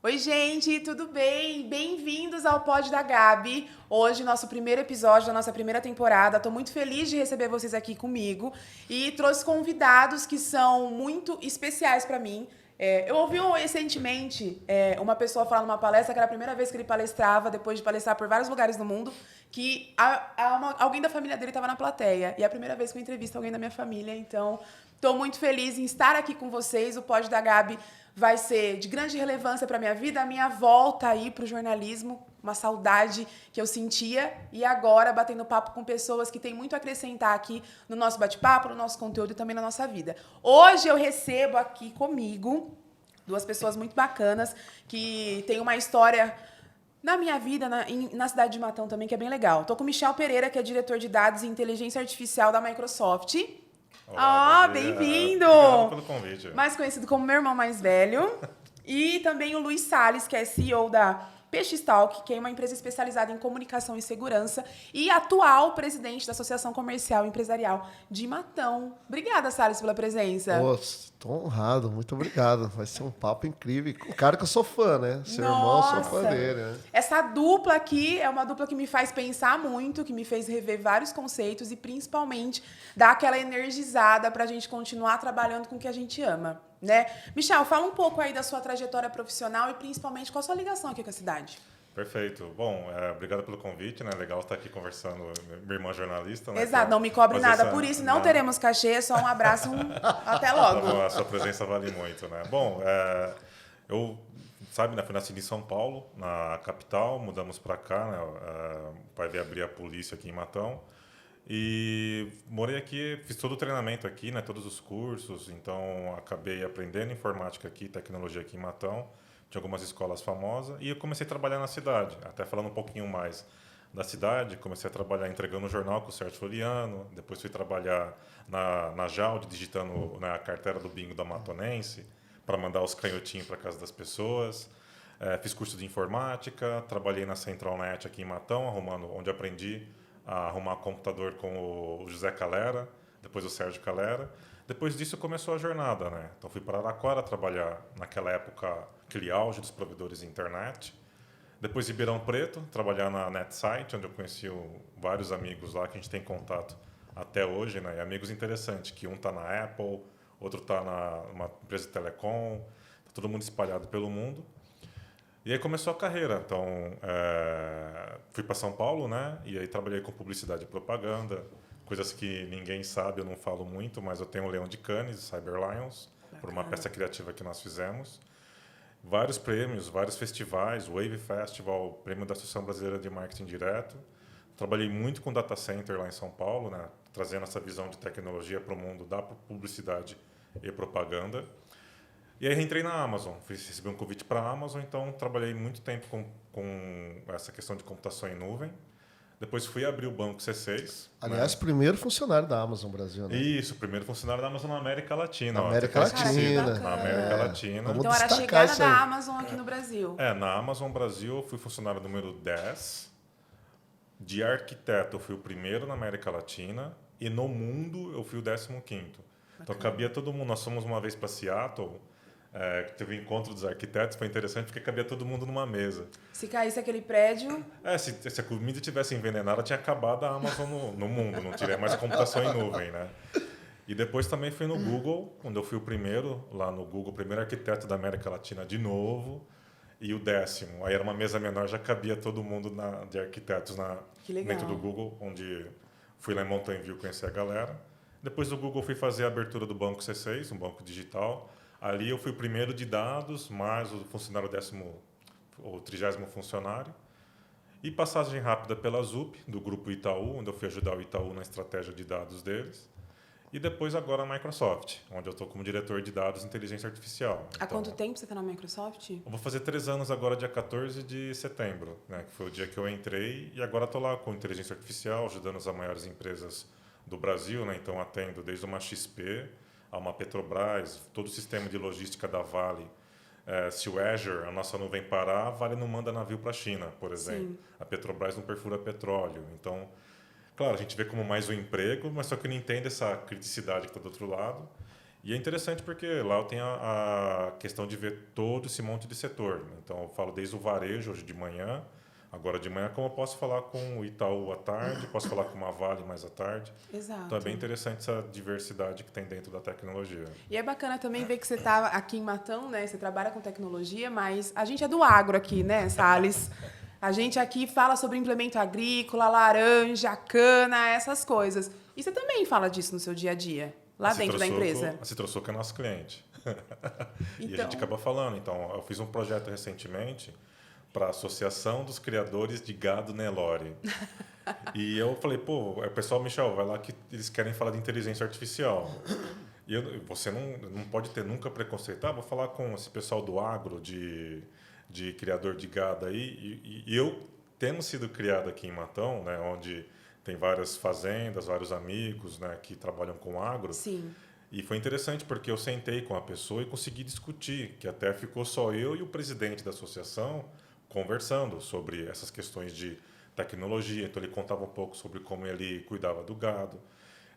Oi, gente, tudo bem? Bem-vindos ao Pod da Gabi. Hoje, nosso primeiro episódio da nossa primeira temporada. Estou muito feliz de receber vocês aqui comigo e trouxe convidados que são muito especiais para mim. Eu ouvi recentemente uma pessoa falar numa palestra que era a primeira vez que ele palestrava, depois de palestrar por vários lugares do mundo, que alguém da família dele estava na plateia. E é a primeira vez que eu entrevisto alguém da minha família, então estou muito feliz em estar aqui com vocês. O Pod da Gabi vai ser de grande relevância para a minha vida, a minha volta aí para o jornalismo, uma saudade que eu sentia, e agora batendo papo com pessoas que têm muito a acrescentar aqui no nosso bate-papo, no nosso conteúdo e também na nossa vida. Hoje eu recebo aqui comigo duas pessoas muito bacanas que têm uma história na minha vida, na cidade de Matão também, que é bem legal. Estou com o Michel Pereira, que é diretor de dados e inteligência artificial da Microsoft. Olá, Bem-vindo! Obrigado pelo convite. Mais conhecido como meu irmão mais velho. E também o Luiz Salles, que é CEO da PXtalk, que é uma empresa especializada em comunicação e segurança e atual presidente da Associação Comercial e Empresarial de Matão. Obrigada, Salles, pela presença. Estou honrado, muito obrigado. Vai ser um papo incrível. O cara que eu sou fã, né? Seu irmão, sou fã dele, né? Essa dupla aqui é uma dupla que me faz pensar muito, que me fez rever vários conceitos e principalmente dar aquela energizada para a gente continuar trabalhando com o que a gente ama, né? Michel, fala um pouco aí da sua trajetória profissional e principalmente qual a sua ligação aqui com a cidade. Perfeito. Bom, obrigado pelo convite, né? Legal estar aqui conversando, minha irmã jornalista, né? Exato, não me cobre nada por isso, não teremos cachê, é só um abraço, até logo. Tá bom, a sua presença vale muito, né? Bom, eu, sabe, né, fui nascido em São Paulo, na capital, mudamos para cá, né? O pai veio abrir a polícia aqui em Matão. E morei aqui, fiz todo o treinamento aqui, né, todos os cursos, então acabei aprendendo informática aqui, tecnologia aqui em Matão, de algumas escolas famosas, e eu comecei a trabalhar na cidade, até falando um pouquinho mais da cidade, comecei a trabalhar entregando jornal com o Sérgio Floriano, depois fui trabalhar na Jalde, digitando, né, a carteira do bingo da Matonense, para mandar os canhotinhos para casa das pessoas. Fiz curso de informática, trabalhei na Centralnet aqui em Matão, onde aprendi a arrumar computador com o José Calera, depois o Sérgio Calera. Depois disso começou a jornada, né? Então fui para Araraquara trabalhar naquela época, aquele auge dos provedores de internet. Depois Ribeirão Preto, trabalhar na NetSite, onde eu conheci vários amigos lá que a gente tem contato até hoje, né? E amigos interessantes, que um está na Apple, outro está numa empresa de telecom, tá todo mundo espalhado pelo mundo. E aí começou a carreira, então fui para São Paulo, né? E aí trabalhei com publicidade e propaganda, coisas que ninguém sabe, eu não falo muito, mas eu tenho o Leão de Cannes, Cyber Lions, por uma peça criativa que nós fizemos. Vários prêmios, vários festivais, Wave Festival, prêmio da Associação Brasileira de Marketing Direto. Trabalhei muito com data center lá em São Paulo, né? Trazendo essa visão de tecnologia para o mundo da publicidade e propaganda. E aí entrei na Amazon, recebi um convite para a Amazon, então trabalhei muito tempo com essa questão de computação em nuvem. Depois fui abrir o banco C6. Aliás, né? primeiro funcionário da Amazon Brasil, né? Isso, primeiro funcionário da Amazon na América Latina. Na América Latina. Na América Latina. Vamos Então era a destacar chegada isso aí. da Amazon aqui no Brasil. Na Amazon Brasil eu fui funcionário número 10. De arquiteto eu fui o primeiro na América Latina. E no mundo eu fui o 15º. Então cabia todo mundo. Nós fomos uma vez para Seattle. Teve um encontro dos arquitetos, foi interessante porque cabia todo mundo numa mesa. Se caísse aquele prédio... Se a comida tivesse envenenada, tinha acabado a Amazon no mundo, não teria mais computação em nuvem, né? E depois também fui no Google, onde eu fui o primeiro, lá no Google, o primeiro arquiteto da América Latina de novo, e o 10º. Aí era uma mesa menor, já cabia todo mundo de arquitetos dentro do Google, onde fui lá em Mountain View conhecer a galera. Depois do Google fui fazer a abertura do banco C6, um banco digital. Ali eu fui o primeiro de dados, mais o funcionário o 30º funcionário. E passagem rápida pela ZUP, do Grupo Itaú, onde eu fui ajudar o Itaú na estratégia de dados deles. E depois agora a Microsoft, onde eu estou como diretor de dados e inteligência artificial. Há quanto tempo você está na Microsoft? Eu vou fazer 3 anos agora, dia 14 de setembro, né, que foi o dia que eu entrei. E agora estou lá com inteligência artificial, ajudando as maiores empresas do Brasil. Né, então atendo desde uma XP a uma Petrobras, todo o sistema de logística da Vale. Se o Azure, a nossa nuvem parar, a Vale não manda navio para a China, por exemplo. Sim. A Petrobras não perfura petróleo. Então, claro, a gente vê como mais um emprego, mas só que não entende essa criticidade que está do outro lado. E é interessante porque lá eu tenho a questão de ver todo esse monte de setor. Então, eu falo desde o varejo hoje de manhã, agora de manhã, como eu posso falar com o Itaú à tarde, posso falar com uma Vale mais à tarde. Exato. Então, é bem interessante essa diversidade que tem dentro da tecnologia. E é bacana também ver que você está aqui em Matão, né? Você trabalha com tecnologia, mas a gente é do agro aqui, né, Salles? A gente aqui fala sobre implemento agrícola, laranja, cana, essas coisas. E você também fala disso no seu dia a dia, lá dentro da empresa? A Citrosuco é nosso cliente. E a Então, gente acaba falando. Então, eu fiz um projeto recentemente para a Associação dos Criadores de Gado Nelore. E eu falei, pô, o pessoal, Michel, vai lá que eles querem falar de inteligência artificial. E você não pode ter nunca preconceito. Ah, vou falar com esse pessoal do agro, de criador de gado aí. E eu, tendo sido criado aqui em Matão, né, onde tem várias fazendas, vários amigos, né, que trabalham com agro. sim. E foi interessante porque eu sentei com a pessoa e consegui discutir, que até ficou só eu e o presidente da associação conversando sobre essas questões de tecnologia. Então, ele contava um pouco sobre como ele cuidava do gado.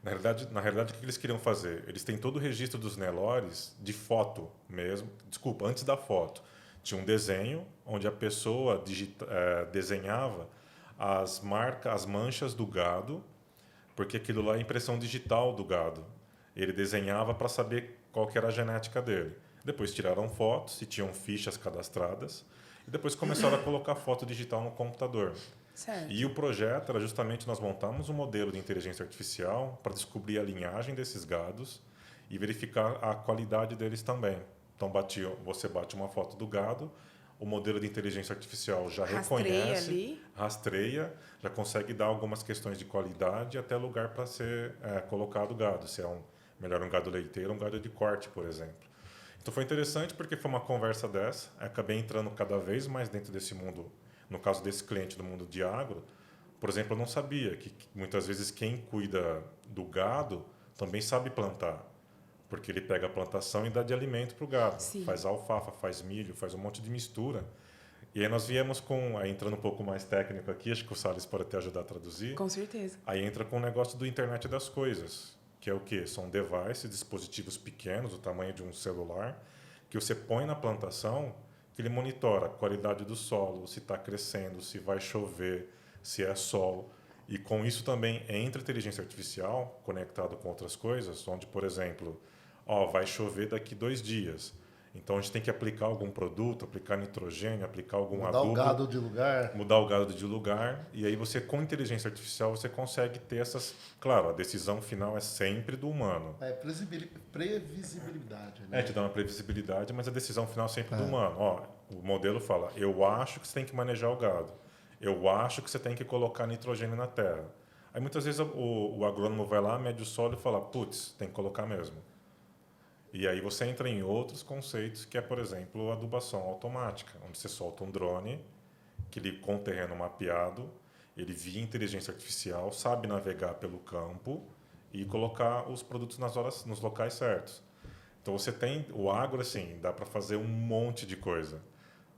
Na realidade, o que eles queriam fazer? Eles têm todo o registro dos Nelores de foto mesmo. Desculpa, antes da foto. Tinha um desenho onde a pessoa desenhava as marcas, as manchas do gado, porque aquilo lá é impressão digital do gado. Ele desenhava para saber qual que era a genética dele. Depois tiraram fotos e tinham fichas cadastradas. E depois começaram a colocar foto digital no computador. Certo. E o projeto era justamente nós montamos um modelo de inteligência artificial para descobrir a linhagem desses gados e verificar a qualidade deles também. Então você bate uma foto do gado, o modelo de inteligência artificial já reconhece, rastreia, já consegue dar algumas questões de qualidade até lugar para ser colocado o gado, se é melhor um gado leiteiro ou um gado de corte, por exemplo. Então foi interessante porque foi uma conversa dessa, acabei entrando cada vez mais dentro desse mundo, no caso desse cliente do mundo de agro. Por exemplo, eu não sabia que muitas vezes quem cuida do gado também sabe plantar, porque ele pega a plantação e dá de alimento para o gado. Sim. Faz alfafa, faz milho, faz um monte de mistura. E aí nós viemos aí entrando um pouco mais técnico aqui, acho que o Salles pode até ajudar a traduzir. Com certeza. Aí entra com o negócio do Internet das Coisas, que é o quê? São devices, dispositivos pequenos, do tamanho de um celular, que você põe na plantação, que ele monitora a qualidade do solo, se está crescendo, se vai chover, se é sol. E com isso também entra inteligência artificial, conectado com outras coisas, onde, por exemplo, vai chover daqui 2 dias. Então, a gente tem que aplicar algum produto, aplicar nitrogênio, aplicar algum adubo. Mudar o gado de lugar. Mudar o gado de lugar. E aí, você, com inteligência artificial, você consegue ter essas... Claro, a decisão final é sempre do humano. É previsibilidade. Né? Te dá uma previsibilidade, mas a decisão final é sempre do humano. O modelo fala, eu acho que você tem que manejar o gado. Eu acho que você tem que colocar nitrogênio na terra. Aí, muitas vezes, o agrônomo vai lá, mede o solo e fala, putz, tem que colocar mesmo. E aí você entra em outros conceitos, que é, por exemplo, a adubação automática, onde você solta um drone, que ele com o terreno mapeado, ele via inteligência artificial, sabe navegar pelo campo e colocar os produtos nos locais certos. Então você tem o agro, assim, dá para fazer um monte de coisa.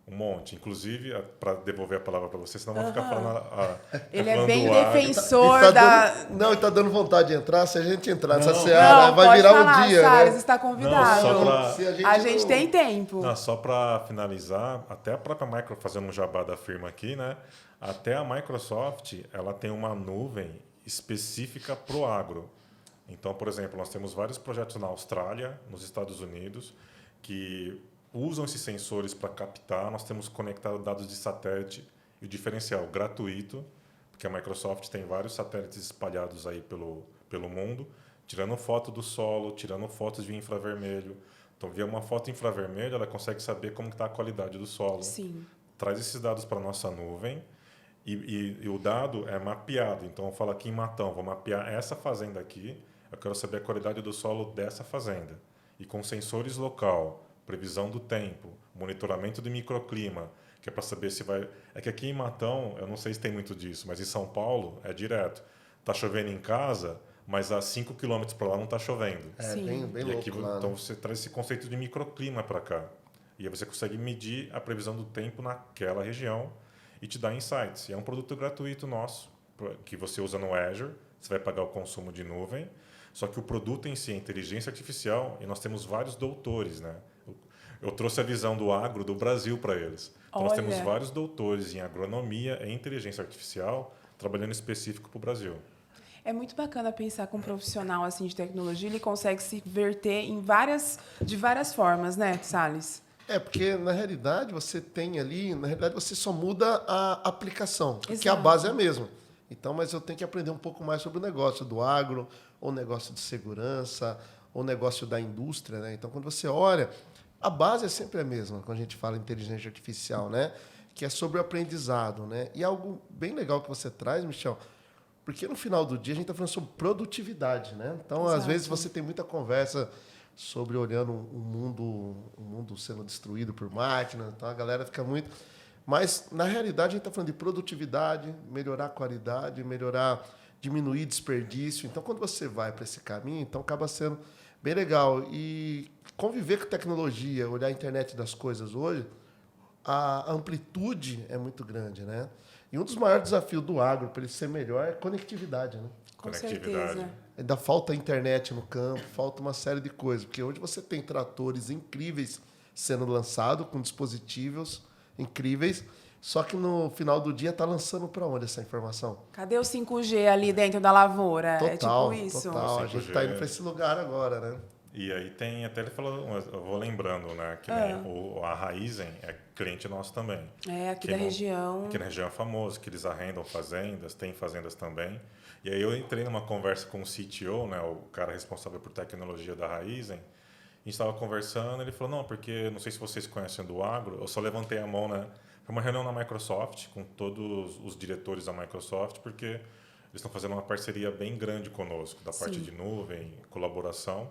Um monte. Inclusive, para devolver a palavra para você, senão eu vou ficar falando... Ele é bem defensor da... Não, ele está dando vontade de entrar. Se a gente entrar nessa seara, vai virar o dia. Salles, né? está convidado. A gente tem tempo. Não, só para finalizar, até a própria Microsoft, fazendo um jabá da firma aqui, né? Até a Microsoft, ela tem uma nuvem específica para o agro. Então, por exemplo, nós temos vários projetos na Austrália, nos Estados Unidos, que usam esses sensores para captar. Nós temos conectado dados de satélite e o diferencial gratuito, porque a Microsoft tem vários satélites espalhados aí pelo mundo, tirando foto do solo, tirando fotos de infravermelho. Então, via uma foto infravermelho, ela consegue saber como está a qualidade do solo. Sim. Traz esses dados para a nossa nuvem e o dado é mapeado. Então, eu falo aqui em Matão, vou mapear essa fazenda aqui, eu quero saber a qualidade do solo dessa fazenda. E com sensores local, previsão do tempo, monitoramento do microclima, que é para saber se vai... É que aqui em Matão, eu não sei se tem muito disso, mas em São Paulo é direto. Está chovendo em casa, mas a 5 quilômetros para lá não está chovendo. Bem louco aqui, lá, então né? você traz esse conceito de microclima para cá. E aí você consegue medir a previsão do tempo naquela região e te dá insights. E é um produto gratuito nosso, que você usa no Azure, você vai pagar o consumo de nuvem, Só que o produto em si é inteligência artificial e nós temos vários doutores, né? Eu trouxe a visão do agro do Brasil para eles. Então, nós temos vários doutores em agronomia e inteligência artificial trabalhando específico para o Brasil. É muito bacana pensar que um profissional assim, de tecnologia ele consegue se verter de várias formas, né, Salles? Porque, na realidade, você tem ali... Na realidade, você só muda a aplicação, porque Exato. a base é a mesma. Então, mas eu tenho que aprender um pouco mais sobre o negócio do agro, ou negócio de segurança, ou negócio da indústria, né? Então, quando você olha, a base é sempre a mesma, quando a gente fala em inteligência artificial, né? Que é sobre o aprendizado, né? E algo bem legal que você traz, Michel, porque no final do dia a gente está falando sobre produtividade, né? Então, Exato. às vezes, você tem muita conversa sobre olhando um mundo sendo destruído por máquinas, então a galera fica muito... Mas, na realidade, a gente está falando de produtividade, melhorar a qualidade, diminuir desperdício. Então, quando você vai para esse caminho, então acaba sendo bem legal. E conviver com tecnologia, olhar a internet das coisas hoje, a amplitude é muito grande, né? E um dos maiores desafios do agro, para ele ser melhor, é conectividade, né? Com Conectividade. certeza. Ainda falta internet no campo, falta uma série de coisas. Porque hoje você tem tratores incríveis sendo lançados, com dispositivos incríveis, só que no final do dia está lançando para onde essa informação? Cadê o 5G ali dentro da lavoura? Total, é tipo isso. total. A gente está indo para esse lugar agora, né? E aí tem, até ele falou, eu vou lembrando, né, que a Raizen é cliente nosso também. É, aqui Que da região. Aqui na região é famoso, que eles arrendam fazendas, tem fazendas também. E aí eu entrei numa conversa com o CTO, né, o cara responsável por tecnologia da Raizen. A gente estava conversando, ele falou, não, porque não sei se vocês conhecem do agro, eu só levantei a mão, né? Foi uma reunião na Microsoft, com todos os diretores da Microsoft, porque eles estão fazendo uma parceria bem grande conosco, da parte de nuvem, colaboração.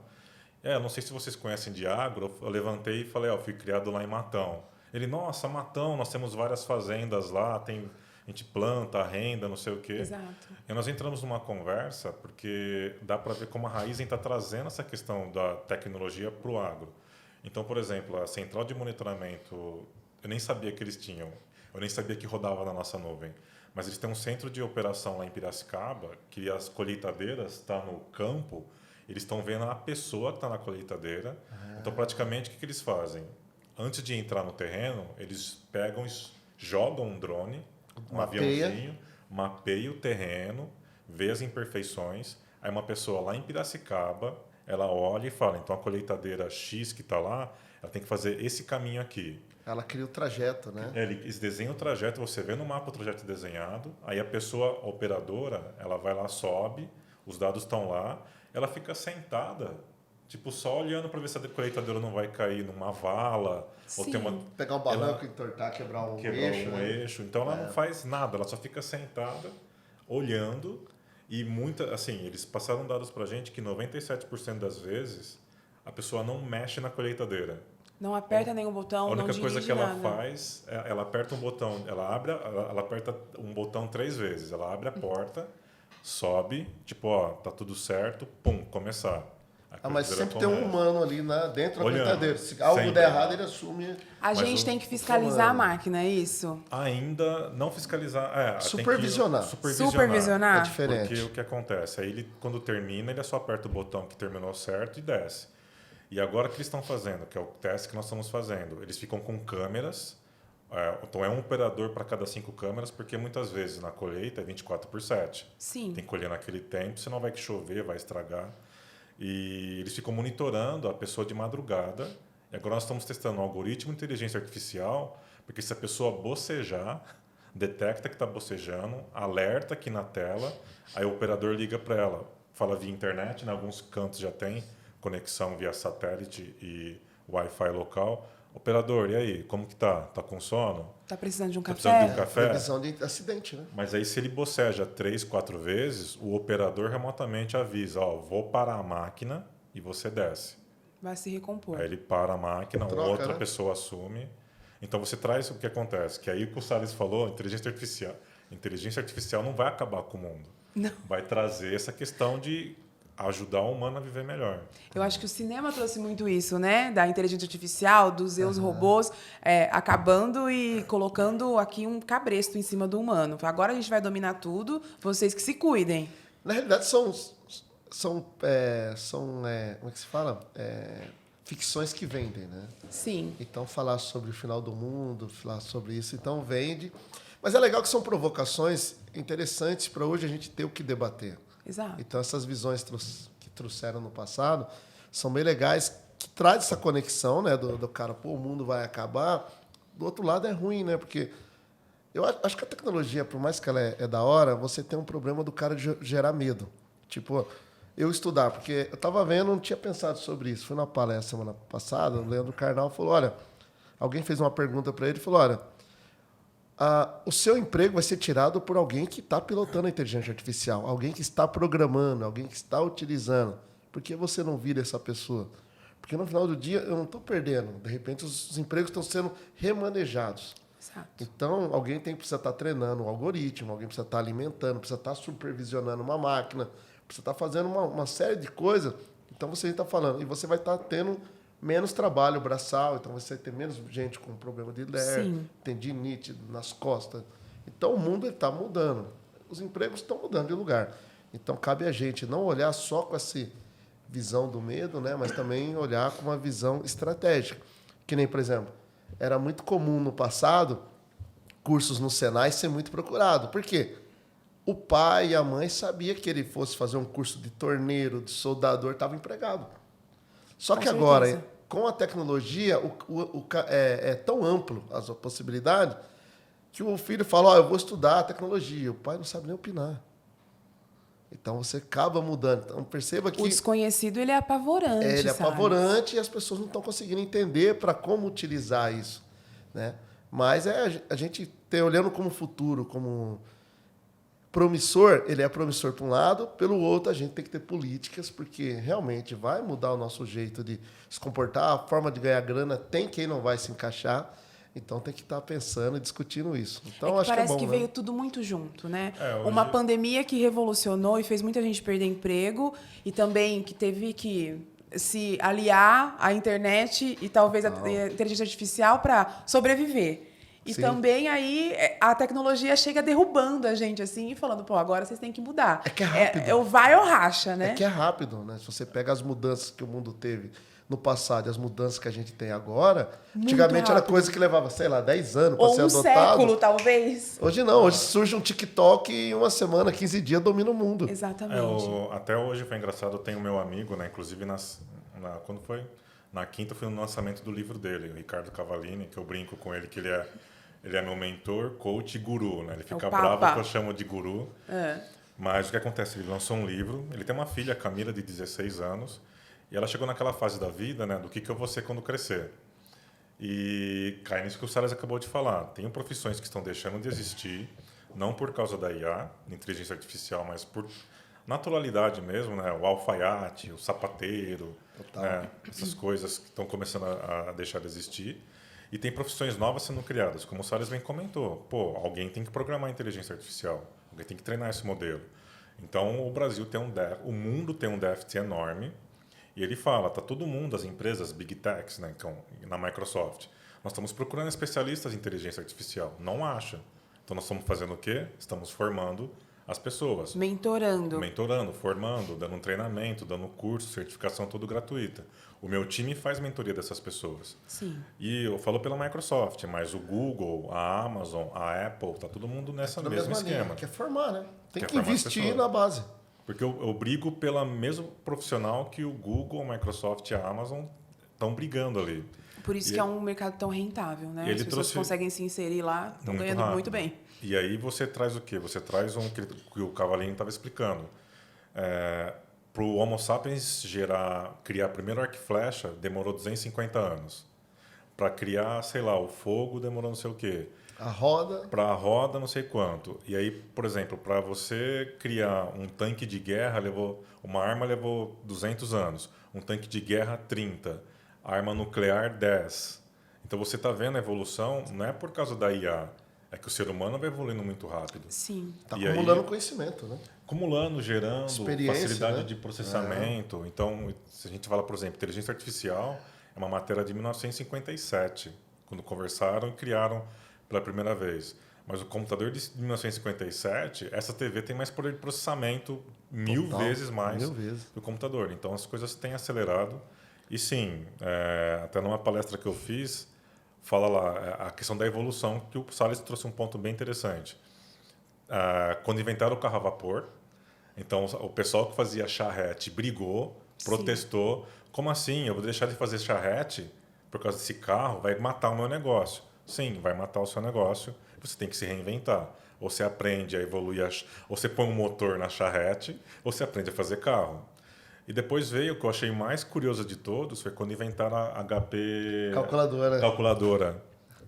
Eu não sei se vocês conhecem de agro, eu levantei e falei, eu fui criado lá em Matão. Ele, nossa, Matão, nós temos várias fazendas lá, a gente planta, arrenda, não sei o quê. Exato. E nós entramos numa conversa, porque dá para ver como a Raizen está trazendo essa questão da tecnologia para o agro. Então, por exemplo, a central de monitoramento, eu nem sabia que eles tinham, eu nem sabia que rodava na nossa nuvem, mas eles têm um centro de operação lá em Piracicaba, que as colheitadeiras estão no campo, eles estão vendo a pessoa que está na colheitadeira. Então, praticamente, o que eles fazem? Antes de entrar no terreno, eles pegam, jogam um drone, um aviãozinho, mapeia o terreno, vê as imperfeições. Aí uma pessoa lá em Piracicaba, ela olha e fala, então a colheitadeira X que está lá, ela tem que fazer esse caminho aqui. Ela cria o trajeto, né? Eles desenham o trajeto, você vê no mapa o trajeto desenhado, aí a pessoa a operadora, ela vai lá, sobe, os dados estão lá, ela fica sentada, tipo, só olhando para ver se a colheitadeira não vai cair numa vala. Ou tem uma, pegar um barranco, entortar, quebrar um eixo. Então ela não faz nada, ela só fica sentada, olhando. E assim, eles passaram dados para a gente que 97% das vezes a pessoa não mexe na colheitadeira. Não aperta nenhum botão, não dirige nada. A única coisa que ela faz, ela aperta um botão, ela aperta um botão 3 vezes. Ela abre a porta, sobe, tipo, ó, tá tudo certo, pum, começar. Mas sempre tem um humano ali dentro da colheitadeira. Se algo sempre der errado, ele assume. A gente tem que fiscalizar a máquina, é isso? Ainda não fiscalizar. Supervisionar. Supervisionar. É diferente. Porque o que acontece? Aí ele, quando termina, ele só aperta o botão que terminou certo e desce. E agora o que eles estão fazendo, que é o teste que nós estamos fazendo, eles ficam com câmeras. Então é um operador para cada 5 câmeras, porque muitas vezes na colheita é 24/7. Sim. Tem que colher naquele tempo, senão vai que chover, vai estragar. E eles ficam monitorando a pessoa de madrugada. E agora nós estamos testando um algoritmo de inteligência artificial, porque se a pessoa bocejar, detecta que está bocejando, alerta aqui na tela, aí o operador liga para ela, fala via internet, em alguns cantos já tem conexão via satélite e Wi-Fi local. Operador, e aí, como que tá? Tá com sono? Tá precisando de um café? Precisando de um café? Previsão de acidente, né? Mas aí se ele boceja 3, 4 vezes, o operador remotamente avisa, ó, vou parar a máquina e você desce. Vai se recompor. Aí ele para a máquina, outra né? pessoa assume. Então você traz o que acontece, que aí o que o Salles falou, inteligência artificial não vai acabar com o mundo. Não. Vai trazer essa questão de ajudar o humano a viver melhor. Eu acho que o cinema trouxe muito isso, né? Da inteligência artificial, dos robôs, acabando e colocando aqui um cabresto em cima do humano. Agora a gente vai dominar tudo, vocês que se cuidem. Na realidade, como é que se fala? Ficções que vendem, né? Sim. Então, falar sobre o final do mundo, falar sobre isso, então vende. Mas é legal que são provocações interessantes para hoje a gente ter o que debater. Exato. Então, essas visões que trouxeram no passado são bem legais, que traz essa conexão, né, do cara, pô, o mundo vai acabar. Do outro lado é ruim, né? Porque eu acho que a tecnologia, por mais que ela é da hora, você tem um problema do cara de gerar medo. Tipo, eu estudar, porque eu estava vendo, não tinha pensado sobre isso. Fui na palestra semana passada, o Leandro Carnal falou, olha, alguém fez uma pergunta para ele e falou, olha, o seu emprego vai ser tirado por alguém que está pilotando a inteligência artificial, alguém que está programando, alguém que está utilizando. Por que você não vira essa pessoa? Porque no final do dia eu não estou perdendo. De repente os empregos estão sendo remanejados. Exato. Então alguém precisa estar treinando um algoritmo, alguém precisa estar alimentando, precisa estar supervisionando uma máquina, precisa estar fazendo uma série de coisas. Então você está falando, e você vai estar tendo menos trabalho braçal, então você vai ter menos gente com problema de ler, tendinite nas costas. Então o mundo está mudando. Os empregos estão mudando de lugar. Então cabe a gente não olhar só com essa visão do medo, né, mas também olhar com uma visão estratégica. Que nem, por exemplo, era muito comum no passado cursos no Senai ser muito procurado. Por quê? O pai e a mãe sabiam que ele fosse fazer um curso de torneiro, de soldador, estava empregado. Só que agora, com a tecnologia, é tão amplo as possibilidades que o filho fala, eu vou estudar a tecnologia. O pai não sabe nem opinar. Então, você acaba mudando. Então, perceba que... O desconhecido, ele é apavorante, ele é sabe? apavorante e as pessoas não estão conseguindo entender para como utilizar isso, né? Mas a gente olhando como futuro, como promissor, ele é promissor por um lado, pelo outro a gente tem que ter políticas, porque realmente vai mudar o nosso jeito de se comportar, a forma de ganhar grana, tem quem não vai se encaixar, então tem que estar pensando e discutindo isso. Então, acho parece que é bom, que né? veio tudo muito junto, né? Hoje... Uma pandemia que revolucionou e fez muita gente perder emprego e também que teve que se aliar à internet e talvez à inteligência artificial para sobreviver. E Sim. também aí a tecnologia chega derrubando a gente assim e falando, pô, agora vocês têm que mudar. É que é rápido. É o vai ou racha, né? É que é rápido, né? Se você pega as mudanças que o mundo teve no passado e as mudanças que a gente tem agora, Muito antigamente era rápido. coisa que levava, sei lá, 10 anos para Ou ser um adotado. século, talvez. Hoje não, hoje surge um TikTok e em uma semana, 15 dias domina o mundo. Exatamente. Até hoje foi engraçado, eu tenho meu amigo, né? Inclusive, quando foi? Na quinta foi no lançamento do livro dele, o Ricardo Cavallini, que eu brinco com ele, que ele é meu mentor, coach e guru, né? Ele fica bravo que eu chamo de guru. Mas o que acontece? Ele lançou um livro, ele tem uma filha, Camila, de 16 anos, e ela chegou naquela fase da vida, né? Do que eu vou ser quando crescer. E cai nisso que o Salles acabou de falar. Tem profissões que estão deixando de existir, não por causa da IA, inteligência artificial, mas por naturalidade mesmo, né? O alfaiate, o sapateiro, né? Essas coisas que estão começando a deixar de existir. E tem profissões novas sendo criadas, como o Salles bem comentou. Pô, alguém tem que programar a inteligência artificial, alguém tem que treinar esse modelo. Então, o Brasil o mundo tem um déficit enorme. E ele fala, tá todo mundo, as empresas, Big Techs, né, na Microsoft, nós estamos procurando especialistas em inteligência artificial. Não acha. Então, nós estamos fazendo o quê? Estamos formando as pessoas. Mentorando, formando, dando um treinamento, dando curso, certificação, tudo gratuita. O meu time faz mentoria dessas pessoas. Sim. E eu falo pela Microsoft, mas o Google, a Amazon, a Apple, tá todo mundo nessa mesmo esquema. Quer formar, né? Tem Quer que investir na base. Porque eu brigo pela mesma profissional que o Google, a Microsoft e a Amazon estão brigando ali. Por isso que é um mercado tão rentável, né? As pessoas conseguem se inserir lá, estão ganhando muito bem. E aí você traz o quê? Você traz que o Cavallini estava explicando. Para o Homo sapiens criar primeiro arco e flecha, demorou 250 anos. Para criar, sei lá, o fogo demorou não sei o quê. A roda. Para a roda, não sei quanto. E aí, por exemplo, para você criar um tanque de guerra, uma arma levou 200 anos. Um tanque de guerra, 30. Arma nuclear, 10. Então, você está vendo a evolução, não é por causa da IA. É que o ser humano vai evoluindo muito rápido. Sim. Está acumulando conhecimento, né? Acumulando, gerando facilidade, né? de processamento. Então, se a gente fala, por exemplo, inteligência artificial, é uma matéria de 1957, quando conversaram e criaram pela primeira vez. Mas o computador de 1957, essa TV tem mais poder de processamento 1000 Total, vezes mais 1000 vezes. do computador. Então, as coisas têm acelerado. E sim, até numa palestra que eu fiz, fala lá a questão da evolução, que o Salles trouxe um ponto bem interessante. Quando inventaram o carro a vapor, então o pessoal que fazia charrete brigou, protestou. Como assim? Eu vou deixar de fazer charrete por causa desse carro? Vai matar o meu negócio. Sim, vai matar o seu negócio. Você tem que se reinventar. Ou você aprende a evoluir, ou você põe um motor na charrete, ou você aprende a fazer carro. E depois veio, o que eu achei mais curioso de todos, foi quando inventaram a HP... Calculadora.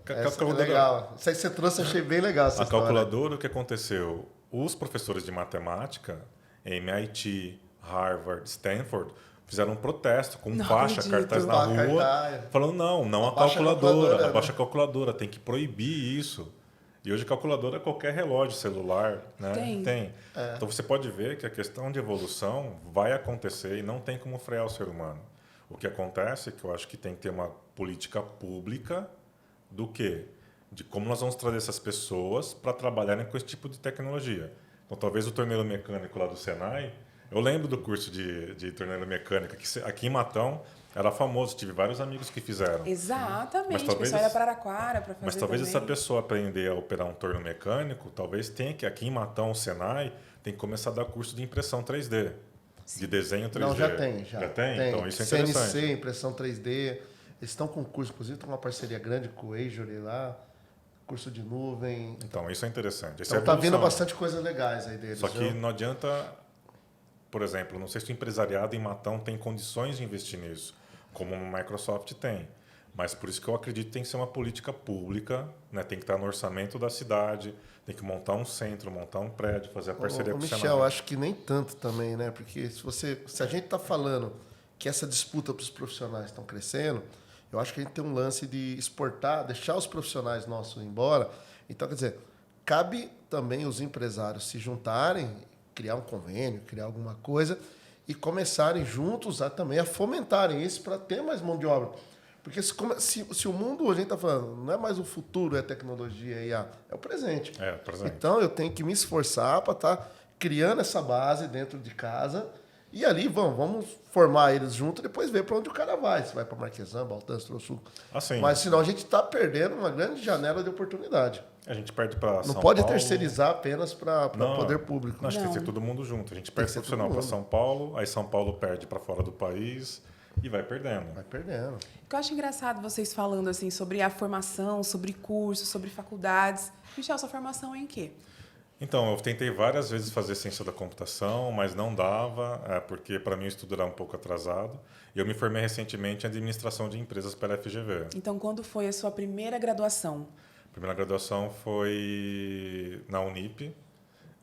Essa é legal. Isso aí que você trouxe, eu achei bem legal essa história. Calculadora, o que aconteceu? Os professores de matemática, MIT, Harvard, Stanford, fizeram um protesto com faixa, cartaz na rua, falando não a calculadora, abaixa a calculadora, tem que proibir isso. E hoje calculadora é qualquer relógio celular, né? Tem. Então você pode ver que a questão de evolução vai acontecer e não tem como frear o ser humano. O que acontece é que eu acho que tem que ter uma política pública do quê? De como nós vamos trazer essas pessoas para trabalharem com esse tipo de tecnologia. Então talvez o torneiro mecânico lá do Senai, eu lembro do curso de torneiro mecânica, que aqui em Matão era famoso, tive vários amigos que fizeram. Exatamente, o pessoal ia para Araraquara para fazer. Mas talvez também. essa pessoa aprender a operar um torno mecânico, talvez tenha que, aqui em Matão, o Senai, tem que começar a dar curso de impressão 3D, de desenho 3D. Não, já tem. Tem? Então isso é interessante. CNC, impressão 3D, eles estão com curso, inclusive tem uma parceria grande com o Azure lá, curso de nuvem. Então isso é interessante. Então tá vindo bastante coisas legais aí deles. Só que não adianta, por exemplo, não sei se o empresariado em Matão tem condições de investir nisso, como a Microsoft tem. Mas por isso que eu acredito que tem que ser uma política pública, né? Tem que estar no orçamento da cidade, tem que montar um centro, montar um prédio, fazer a parceria com o Senai. Michel, acho que nem tanto também, né? Porque se a gente está falando que essa disputa para os profissionais estão crescendo, eu acho que a gente tem um lance de exportar, deixar os profissionais nossos embora. Então, quer dizer, cabe também os empresários se juntarem, criar um convênio, criar alguma coisa e começarem juntos também a fomentarem isso para ter mais mão de obra. Porque se o mundo, a gente está falando, não é mais o futuro, é a tecnologia, é o presente. É o presente. Então, eu tenho que me esforçar para estar criando essa base dentro de casa e ali vamos formar eles juntos e depois ver para onde o cara vai. Se vai para Marquesã, Baltã, Sul. Assim, mas senão a gente está perdendo uma grande janela de oportunidade. A gente perde para São Paulo. Não pode terceirizar apenas para poder público. Não, acho que tem que ser todo mundo junto. A gente perde profissional para São Paulo, aí São Paulo perde para fora do país e vai perdendo. Vai perdendo. O que eu acho engraçado vocês falando assim sobre a formação, sobre cursos, sobre faculdades. Michel, sua formação é em quê? Então, eu tentei várias vezes fazer ciência da computação, mas não dava, porque para mim o estudo era um pouco atrasado. E eu me formei recentemente em administração de empresas pela FGV. Então, quando foi a sua primeira graduação? A primeira graduação foi na Unip.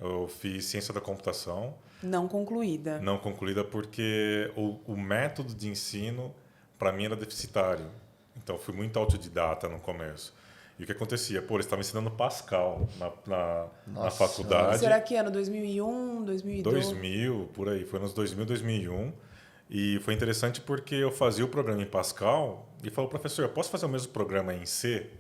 Eu fiz ciência da computação. Não concluída. Não concluída porque o método de ensino, para mim, era deficitário. Então, fui muito autodidata no começo. E o que acontecia? Pô, eles estavam ensinando Pascal na faculdade. Será que ano 2001, 2002? 2000, por aí. Foi nos 2000, 2001. E foi interessante porque eu fazia o programa em Pascal e falou, professor, eu posso fazer o mesmo programa em C?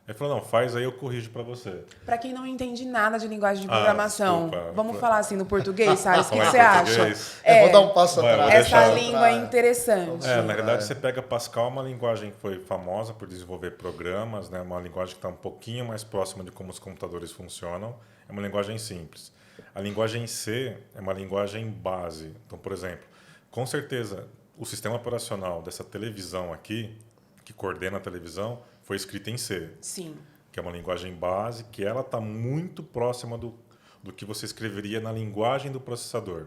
Ele falou, não, faz aí, eu corrijo para você. Para quem não entende nada de linguagem de programação, desculpa. Vamos falar assim no português, Salles? O que Falar em você acha? português? Vou dar um passo atrás. Essa língua é interessante. Na realidade, você pega Pascal, uma linguagem que foi famosa por desenvolver programas, né? Uma linguagem que está um pouquinho mais próxima de como os computadores funcionam. É uma linguagem simples. A linguagem C é uma linguagem base. Então, por exemplo, com certeza, o sistema operacional dessa televisão aqui, que coordena a televisão, foi escrita em C. Sim. Que é uma linguagem base, que ela está muito próxima do que você escreveria na linguagem do processador.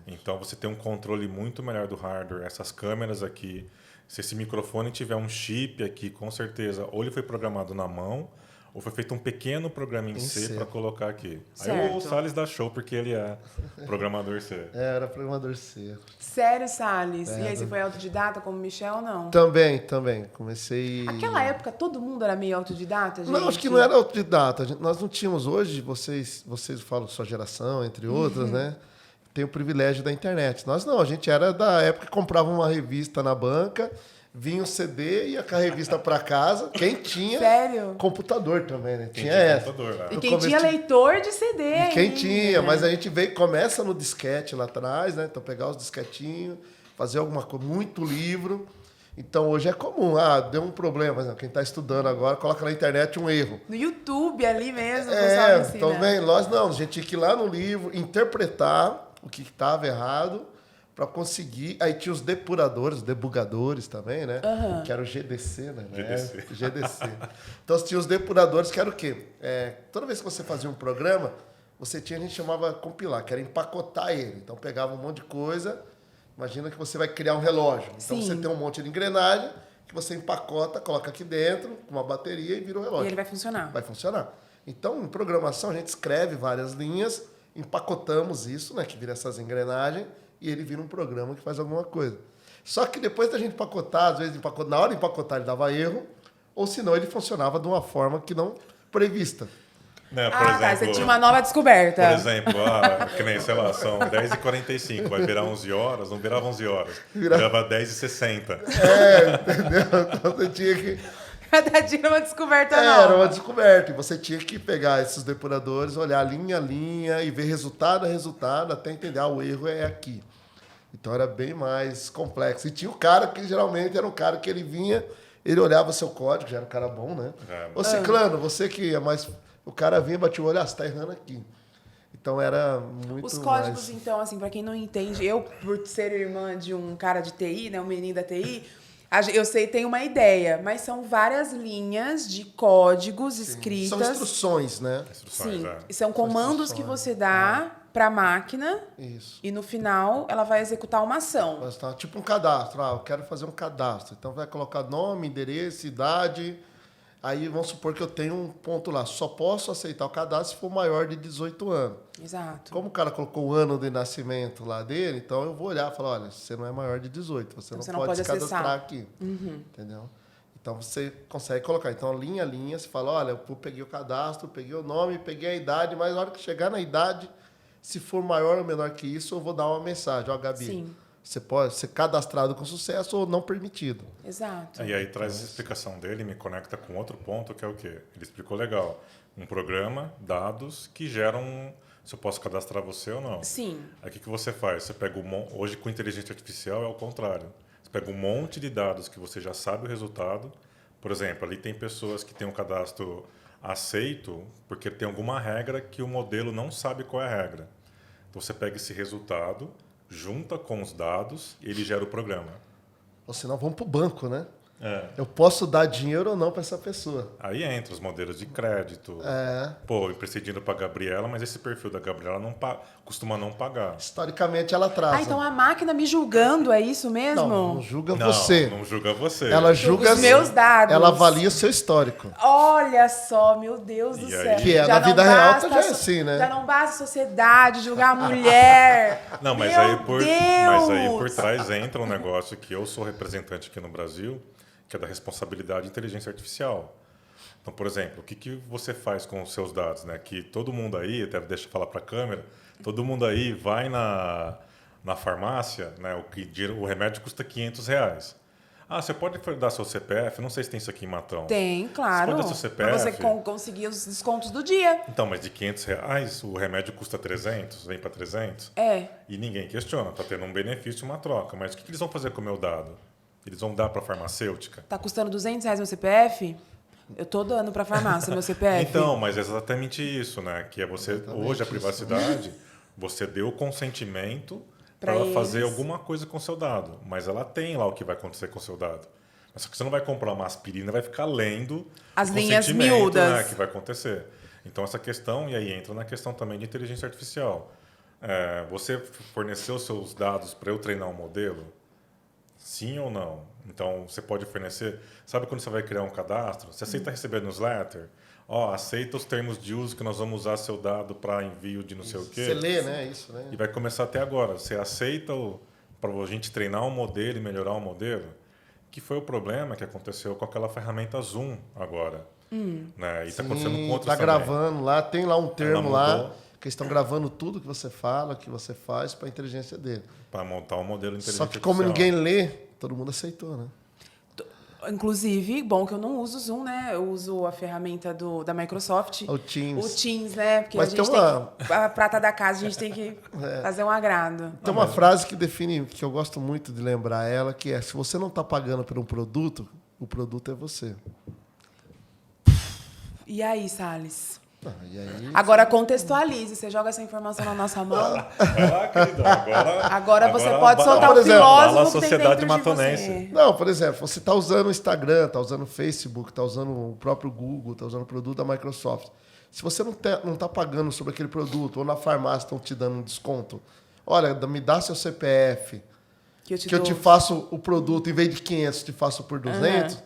Então, você tem um controle muito melhor do hardware. Essas câmeras aqui, se esse microfone tiver um chip aqui, com certeza, ou ele foi programado na mão, ou foi feito um pequeno programa em C para colocar aqui. Certo. Aí o Salles dá show, porque ele é programador C. Era programador C. Sério, Salles? E aí, você foi autodidata como Michel ou não? Também. Comecei... Aquela época, todo mundo era meio autodidata, gente? Não, acho que não era autodidata. Nós não tínhamos hoje, vocês falam sua geração, entre outras, né? Tem o privilégio da internet. Nós não, a gente era da época que comprava uma revista na banca vinha o CD, ia com a revista para casa. Quem tinha Sério? computador também, né? Quem Tinha tinha essa. computador, né? E No quem começo tinha leitor de CD E quem ainda, tinha, né? mas a gente começa no disquete lá atrás, né? Então pegar os disquetinhos, fazer alguma coisa, muito livro. Então hoje é comum, deu um problema, por exemplo, quem está estudando agora, coloca na internet um erro. No YouTube ali mesmo, o pessoal ensina. Então vem, nós não, a gente tinha que ir lá no livro, interpretar o que estava errado, para conseguir. Aí tinha os depuradores, debugadores também, né? Que era o GDC, né? GDC. Então tinha os depuradores, que era o quê? Toda vez que você fazia um programa, você tinha, a gente chamava compilar, que era empacotar ele. Então pegava um monte de coisa. Imagina que você vai criar um relógio. Então você tem um monte de engrenagem que você empacota, coloca aqui dentro, com uma bateria e vira o relógio. E ele vai funcionar. Vai funcionar. Então, em programação, a gente escreve várias linhas, empacotamos isso, né? Que vira essas engrenagens, e ele vira um programa que faz alguma coisa. Só que depois da gente empacotar, às vezes na hora de empacotar ele dava erro, ou senão ele funcionava de uma forma que não prevista. Né, por exemplo, tá, você tinha uma nova descoberta. Por exemplo, que nem, sei lá, são 10h45, vai virar 11 horas, não virava 11 horas, virava 10h60. Entendeu? Então você tinha que... Cada dia era uma descoberta nova. Era uma descoberta. E você tinha que pegar esses depuradores, olhar linha a linha e ver resultado a resultado, até entender, o erro é aqui. Então era bem mais complexo. E tinha o cara que geralmente era um cara que ele vinha, ele olhava seu código, já era um cara bom, né? Ô Ciclano, você que é mais... O cara vinha, batia o olho, você tá errando aqui. Então era muito Os códigos, mais... então, assim, para quem não entende, eu, por ser irmã de um cara de TI, né, um menino da TI, eu sei, tem uma ideia, mas são várias linhas de códigos escritas. São instruções, né? Sim, são comandos que você dá para a máquina. Isso. E no final ela vai executar uma ação. Tipo um cadastro. Eu quero fazer um cadastro. Então vai colocar nome, endereço, idade. Aí vamos supor que eu tenho um ponto lá. Só posso aceitar o cadastro se for maior de 18 anos. Exato. Como o cara colocou o ano de nascimento lá dele, então eu vou olhar e falar, olha, você não é maior de 18, você então não pode se cadastrar acessar aqui. Entendeu? Então você consegue colocar. Então, linha a linha, você fala, olha, eu peguei o cadastro, peguei o nome, peguei a idade, mas na hora que chegar na idade, se for maior ou menor que isso, eu vou dar uma mensagem. Ó, Gabi, Sim. você pode ser cadastrado com sucesso ou não permitido. Exato. E aí traz essa explicação dele e me conecta com outro ponto, que é o quê? Ele explicou legal. Um programa, dados, que geram se eu posso cadastrar você ou não. Sim. Aí o que você faz? Você pega hoje com inteligência artificial é o contrário. Você pega um monte de dados que você já sabe o resultado. Por exemplo, ali tem pessoas que têm um cadastro aceito porque tem alguma regra que o modelo não sabe qual é a regra. Então você pega esse resultado, junta com os dados e ele gera o programa. Ou senão, vamos para o banco, né? É. Eu posso dar dinheiro ou não para essa pessoa. Aí entra os modelos de crédito. Pô, eu emprestei dinheiro para a Gabriela, mas esse perfil da Gabriela costuma não pagar. Historicamente, ela atrasa. Então a máquina me julgando, é isso mesmo? Não julga você. Não julga você. Ela julga os meus dados. Ela avalia o seu histórico. Olha só, meu Deus do céu. Que é, já na vida não real basta já é assim, né? Já não basta a sociedade julgar a mulher. Não, mas meu aí, mas aí Deus! por trás entra um negócio que eu sou representante aqui no Brasil, que é da responsabilidade de inteligência artificial. Então, por exemplo, o que você faz com os seus dados? Né? Que todo mundo aí, até deixa eu falar para a câmera, todo mundo aí vai na farmácia, né? O remédio custa R$500. Você pode dar seu CPF? Não sei se tem isso aqui em Matão. Tem, claro. Você pode dar seu CPF? Pra você conseguir os descontos do dia. Então, mas de R$500, o remédio custa 300, vem para 300? E ninguém questiona, está tendo um benefício, uma troca. Mas o que eles vão fazer com o meu dado? Eles vão dar para a farmacêutica? Tá custando R$200 meu CPF? Eu tô dando para a farmácia meu CPF. Então, mas é exatamente isso, né? Que é você, hoje a privacidade, você deu o consentimento para ela fazer alguma coisa com o seu dado. Mas ela tem lá o que vai acontecer com o seu dado. Só que você não vai comprar uma aspirina e vai ficar lendo as o linhas consentimento, miúdas, né, que vai acontecer. Então, essa questão, e aí entra na questão também de inteligência artificial. Você forneceu os seus dados para eu treinar um modelo? Sim ou não? Então, você pode fornecer... Sabe quando você vai criar um cadastro? Você aceita receber newsletter? Aceita os termos de uso que nós vamos usar seu dado para envio de não sei o quê? Você lê, né? Isso, né? E vai começar até agora. Você aceita para a gente treinar um modelo e melhorar um modelo? Que foi o problema que aconteceu com aquela ferramenta Zoom agora. Né? E está acontecendo com outros também. Gravando lá, tem lá um termo lá... que estão gravando tudo que você fala, que você faz para a inteligência dele. Para montar um modelo inteligente Só que como ninguém lê, todo mundo aceitou, né? Inclusive, bom que eu não uso o Zoom, né? Eu uso a ferramenta da Microsoft. O Teams. O Teams, né? Porque Mas a gente tem uma- tem que, a prata da casa, a gente tem que fazer um agrado. Tem uma frase que define, que eu gosto muito de lembrar ela, que é: se você não está pagando por um produto, o produto é você. E aí, Salles? E aí, Agora contextualize, você joga essa informação na nossa mão. Vai lá, queridão. Agora você pode soltar por o exemplo, fala a filósofo que tem sociedade dentro de matonense. você. não, por exemplo, você está usando o Instagram, está usando o Facebook, está usando o próprio Google, está usando o produto da Microsoft. Se você não está pagando sobre aquele produto, ou na farmácia estão te dando um desconto, olha, me dá seu CPF, Que eu te faço o produto, em vez de 500, te faço por 200.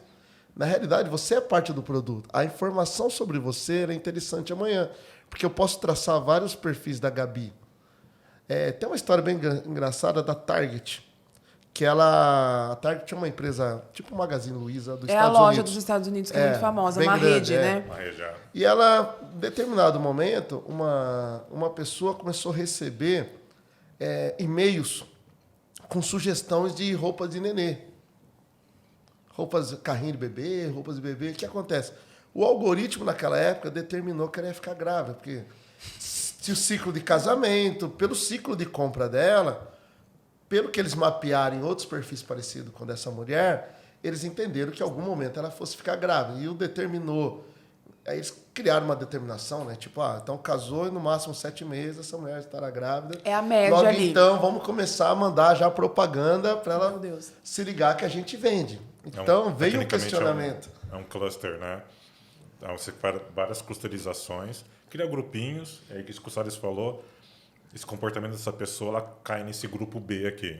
Na realidade, você é parte do produto. A informação sobre você é interessante amanhã, porque eu posso traçar vários perfis da Gabi. Tem uma história bem engraçada da Target, que a Target é uma empresa, tipo o Magazine Luiza dos É a Estados loja Unidos. dos Estados Unidos, que é muito famosa, bem uma grande, rede, né? Uma região. E ela, em determinado momento, uma pessoa começou a receber e-mails com sugestões de roupas de nenê. Roupas, carrinho de bebê, roupas de bebê. O que acontece? O algoritmo, naquela época, determinou que ela ia ficar grávida, porque se o ciclo de casamento, pelo ciclo de compra dela, pelo que eles mapearam em outros perfis parecidos com o dessa mulher, eles entenderam que em algum momento ela fosse ficar grávida. E o determinou. Aí eles criaram uma determinação, né? Tipo, então casou e no máximo 7 meses essa mulher estará grávida. É a média Logo, ali. então, vamos começar a mandar já propaganda para ela Meu Deus. se ligar que a gente vende. Então, veio um Tecnicamente, questionamento. É um cluster, né? Então, você faz várias clusterizações, cria grupinhos, é isso que o Salles falou, esse comportamento dessa pessoa, ela cai nesse grupo B aqui.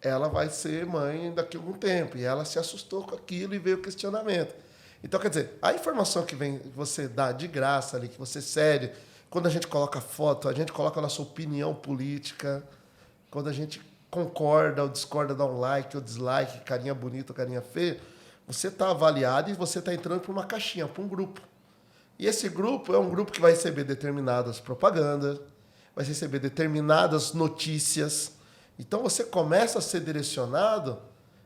Ela vai ser mãe daqui a algum tempo. E ela se assustou com aquilo e veio o questionamento. Então, quer dizer, a informação que você dá de graça ali, que você cede, quando a gente coloca foto, a gente coloca a nossa opinião política, quando a gente concorda ou discorda, dá um like ou dislike, carinha bonita ou carinha feia, você está avaliado e você está entrando para uma caixinha, para um grupo. E esse grupo é um grupo que vai receber determinadas propagandas, vai receber determinadas notícias. Então, você começa a ser direcionado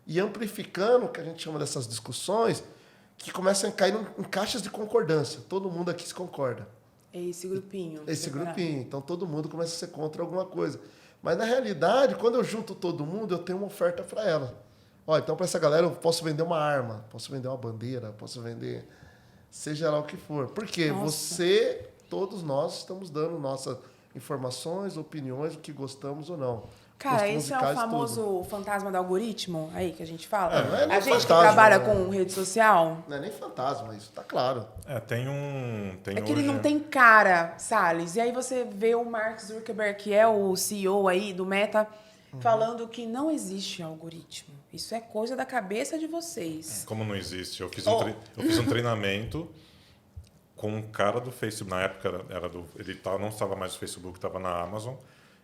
e amplificando o que a gente chama dessas discussões, que começam a cair em caixas de concordância. Todo mundo aqui se concorda. É esse grupinho. Esse grupinho. Então, todo mundo começa a ser contra alguma coisa. Mas, na realidade, quando eu junto todo mundo, eu tenho uma oferta para ela. Então, para essa galera, eu posso vender uma arma, posso vender uma bandeira, posso vender seja lá o que for. Porque todos nós, estamos dando nossas informações, opiniões, o que gostamos ou não. Cara, Gostos esse é o musicais, famoso tudo. fantasma do algoritmo aí que a gente fala? Não é nem A gente que fantasma, trabalha né? com rede social, Não é nem fantasma, isso tá claro. Tem é que ele hoje- não tem cara, Salles. E aí você vê o Mark Zuckerberg, que é o CEO aí do Meta, falando que não existe algoritmo. Isso é coisa da cabeça de vocês. Como não existe? Eu fiz um treinamento com um cara do Facebook. Na época ele não estava mais no Facebook, estava na Amazon.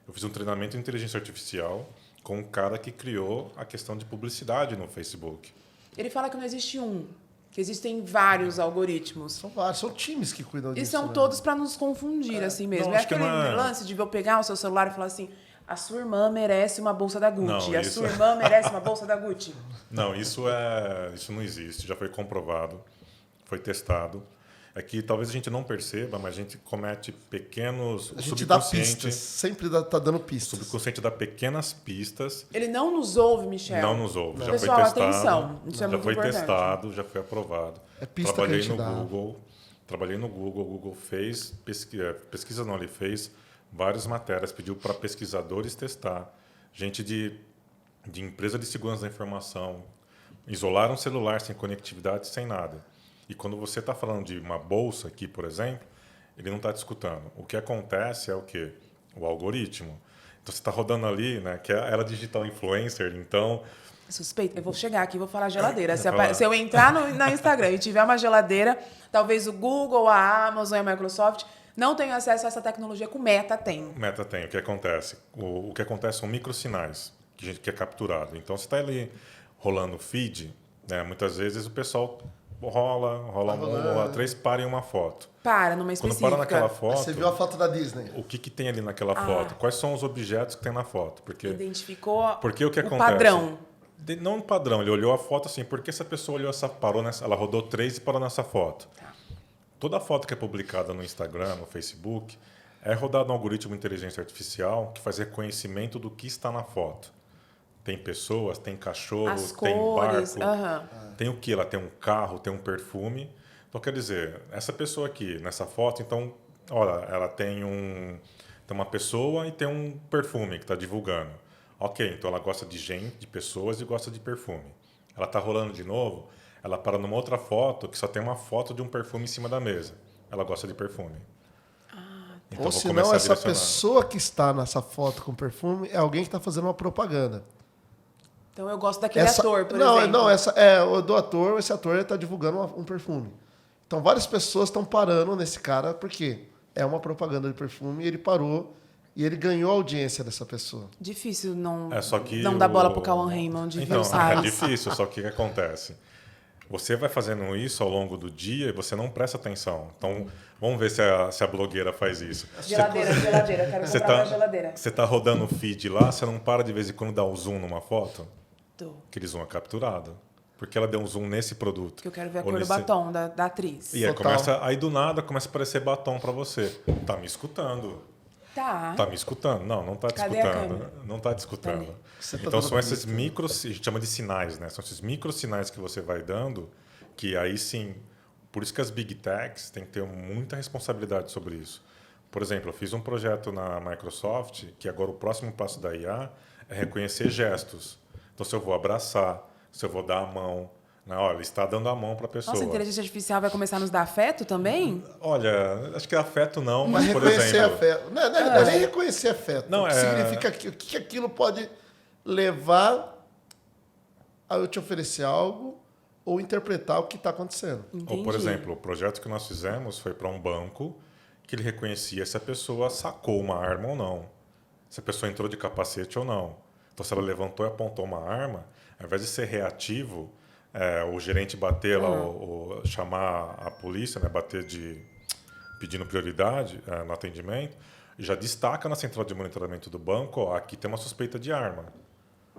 Eu fiz um treinamento em inteligência artificial com um cara que criou a questão de publicidade no Facebook. Ele fala que não existe um, que existem vários algoritmos. São vários, são times que cuidam E disso. são né? todos para nos confundir, assim mesmo. Não, É acho que aquele não é- lance de eu pegar o seu celular e falar assim: a sua irmã merece uma bolsa da Gucci. Não, a isso- sua irmã merece uma bolsa da Gucci. Não, isso não existe. Já foi comprovado, foi testado. É que talvez a gente não perceba, mas a gente comete pequenos... A gente dá pistas, sempre tá dando O pistas. subconsciente dá pequenas pistas. Ele não nos ouve, Michel. Não nos ouve. Já Pessoal, foi testado. atenção. Isso é já muito foi importante. testado, já foi aprovado. É pista Trabalhei que a gente no dá. Google. Trabalhei no Google. O Google fez pesquisa não, ele fez várias matérias, pediu para pesquisadores testar. Gente de empresa de segurança da informação. Isolaram um celular sem conectividade, sem nada. E quando você está falando de uma bolsa aqui, por exemplo, ele não está te escutando. O que acontece é o quê? O algoritmo. Então, você está rodando ali, né? Que ela é digital influencer, então... Suspeito. Eu vou chegar aqui e vou falar geladeira. Se, Falar. se eu entrar no Instagram e tiver uma geladeira, talvez o Google, a Amazon e a Microsoft não tenham acesso a essa tecnologia que o Meta tem. Meta tem. O que acontece? O que acontece são microsinais que é capturado. Então, você está ali rolando o feed, né? Muitas vezes o pessoal rola 3, para em uma foto. Para, numa Quando específica. para naquela Aí foto, você viu a foto da Disney. o que tem ali naquela foto? Quais são os objetos que tem na foto? Porque Identificou o que o acontece? padrão. Não um padrão, ele olhou a foto assim, porque essa pessoa olhou parou nessa, ela rodou 3 e parou nessa foto. Tá. Toda foto que é publicada no Instagram, no Facebook, é rodado um algoritmo de inteligência artificial que faz reconhecimento do que está na foto. Tem pessoas, tem cachorro, As tem cores, barco, tem o que? Ela tem um carro, tem um perfume. Então, quer dizer, essa pessoa aqui, nessa foto, então, olha, ela tem uma pessoa e tem um perfume que está divulgando. Ok, então ela gosta de gente, de pessoas e gosta de perfume. Ela está rolando de novo, ela para numa outra foto que só tem uma foto de um perfume em cima da mesa. Ela gosta de perfume. Então, Ou vou senão, começar a essa direcionar. pessoa que está nessa foto com perfume é alguém que está fazendo uma propaganda. Então eu gosto daquele ator, por não, exemplo. Não, o do ator, esse ator está divulgando um perfume. Então, várias pessoas estão parando nesse cara porque é uma propaganda de perfume e ele parou e ele ganhou a audiência dessa pessoa. Difícil não, Só que não dar bola pro Cauã Raymond. Então, sabe? é difícil, só que o que acontece? Você vai fazendo isso ao longo do dia e você não presta atenção. Então, vamos ver se a blogueira faz isso. Geladeira. Quero Você comprar uma tá, geladeira. você tá rodando o feed lá, você não para de vez em quando dar o zoom numa foto? Tô. Aquele zoom é capturado. Porque ela deu um zoom nesse produto. Que eu quero ver a Ou cor do nesse- batom da atriz. E aí, Total. aí do nada começa a aparecer batom para você. Tá me escutando. Tá. Tá me escutando? Não tá te Cadê a escutando. câmera? Não tá te escutando. Você tá Então dando são esses pista, né? micros, a gente chama de sinais, né? São esses micro sinais que você vai dando, que aí sim, por isso que as big techs têm que ter muita responsabilidade sobre isso. Por exemplo, eu fiz um projeto na Microsoft, que agora o próximo passo da IA é reconhecer gestos. Então se eu vou abraçar, se eu vou dar a mão, né? Olha, ele está dando a mão para a pessoa. Nossa, a inteligência artificial vai começar a nos dar afeto também? Olha, acho que afeto não, Mas mas por reconhecer exemplo... afeto. Não é nem reconhecer afeto. Não, o que significa o que aquilo pode levar a eu te oferecer algo ou interpretar o que está acontecendo. Ou, por exemplo, o projeto que nós fizemos foi para um banco que ele reconhecia se a pessoa sacou uma arma ou não. Se a pessoa entrou de capacete ou não. Então, se ela levantou e apontou uma arma, ao invés de ser reativo, o gerente bater lá, ou chamar a polícia, né, pedindo prioridade no atendimento, já destaca na central de monitoramento do banco, ó, aqui tem uma suspeita de arma.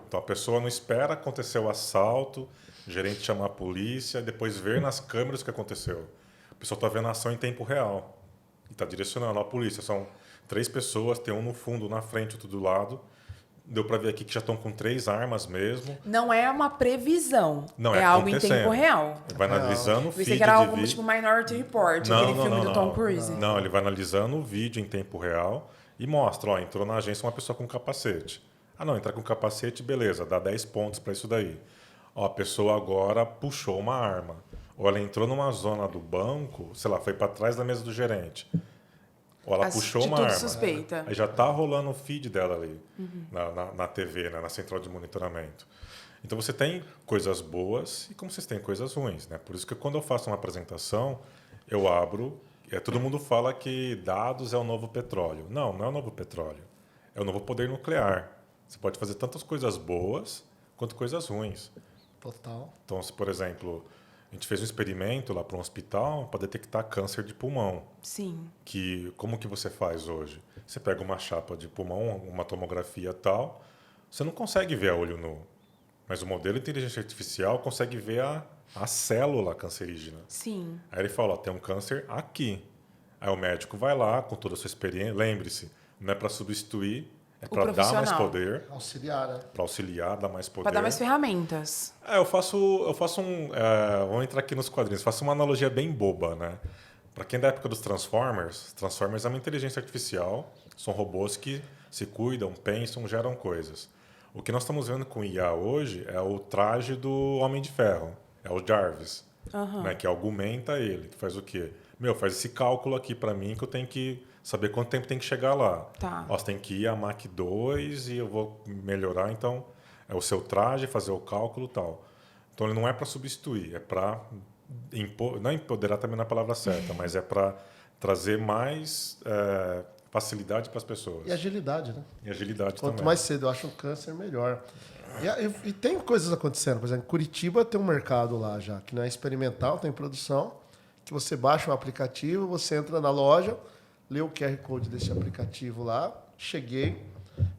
Então, a pessoa não espera acontecer o assalto, o gerente chamar a polícia, depois ver nas câmeras o que aconteceu. A pessoa está vendo a ação em tempo real e está direcionando a polícia. São 3 pessoas, tem um no fundo, na frente, outro do lado. Deu para ver aqui que já estão com 3 armas mesmo. Não é uma previsão. Não, é algo em acontecendo. tempo real. Vai analisando o Eu pensei feed que era de algo vídeo. tipo Minority Report, aquele filme do Tom Cruise. Não, ele vai analisando o vídeo em tempo real e mostra, ó, entrou na agência uma pessoa com capacete. Ah, não, entrar com capacete, beleza, dá 10 pontos para isso daí. Ó, a pessoa agora puxou uma arma. Ou ela entrou numa zona do banco, sei lá, foi para trás da mesa do gerente. Ou ela puxou uma Atitude arma. suspeita. Aí já está rolando o feed dela ali, na TV, né, na central de monitoramento. Então você tem coisas boas e como vocês têm coisas ruins, né? Por isso que quando eu faço uma apresentação, eu abro, todo mundo fala que dados é o novo petróleo. Não, não é o novo petróleo. É o novo poder nuclear. Você pode fazer tantas coisas boas quanto coisas ruins. Total. Então, se, por exemplo, a gente fez um experimento lá para um hospital para detectar câncer de pulmão. Sim. Como que você faz hoje? Você pega uma chapa de pulmão, uma tomografia tal, você não consegue ver a olho nu. Mas o modelo de inteligência artificial consegue ver a célula cancerígena. Sim. Aí ele fala, ó, tem um câncer aqui. Aí o médico vai lá com toda a sua experiência. Lembre-se, não é para substituir, é para dar mais profissional. poder, Auxiliar, né? para auxiliar, dar mais poder. Para dar mais ferramentas. Eu faço vamos entrar aqui nos quadrinhos. Faço uma analogia bem boba, né? Para quem é da época dos Transformers é uma inteligência artificial, são robôs que se cuidam, pensam, geram coisas. O que nós estamos vendo com IA hoje é o traje do Homem de Ferro, é o Jarvis, né? Que argumenta ele, que faz o quê? Faz esse cálculo aqui para mim que eu tenho que saber quanto tempo tem que chegar lá. Tá. Ó, você tem que ir a Mach 2 e eu vou melhorar, então é o seu traje, fazer o cálculo e tal. Então ele não é para substituir, é para não empoderar também na palavra certa, mas é para trazer mais facilidade para as pessoas. E agilidade, né? E agilidade Quanto também. mais cedo eu acho um câncer, melhor. E tem coisas acontecendo. Por exemplo, em Curitiba tem um mercado lá já, que não é experimental, tem produção, que você baixa um aplicativo, você entra na loja, lê o QR Code desse aplicativo lá, cheguei,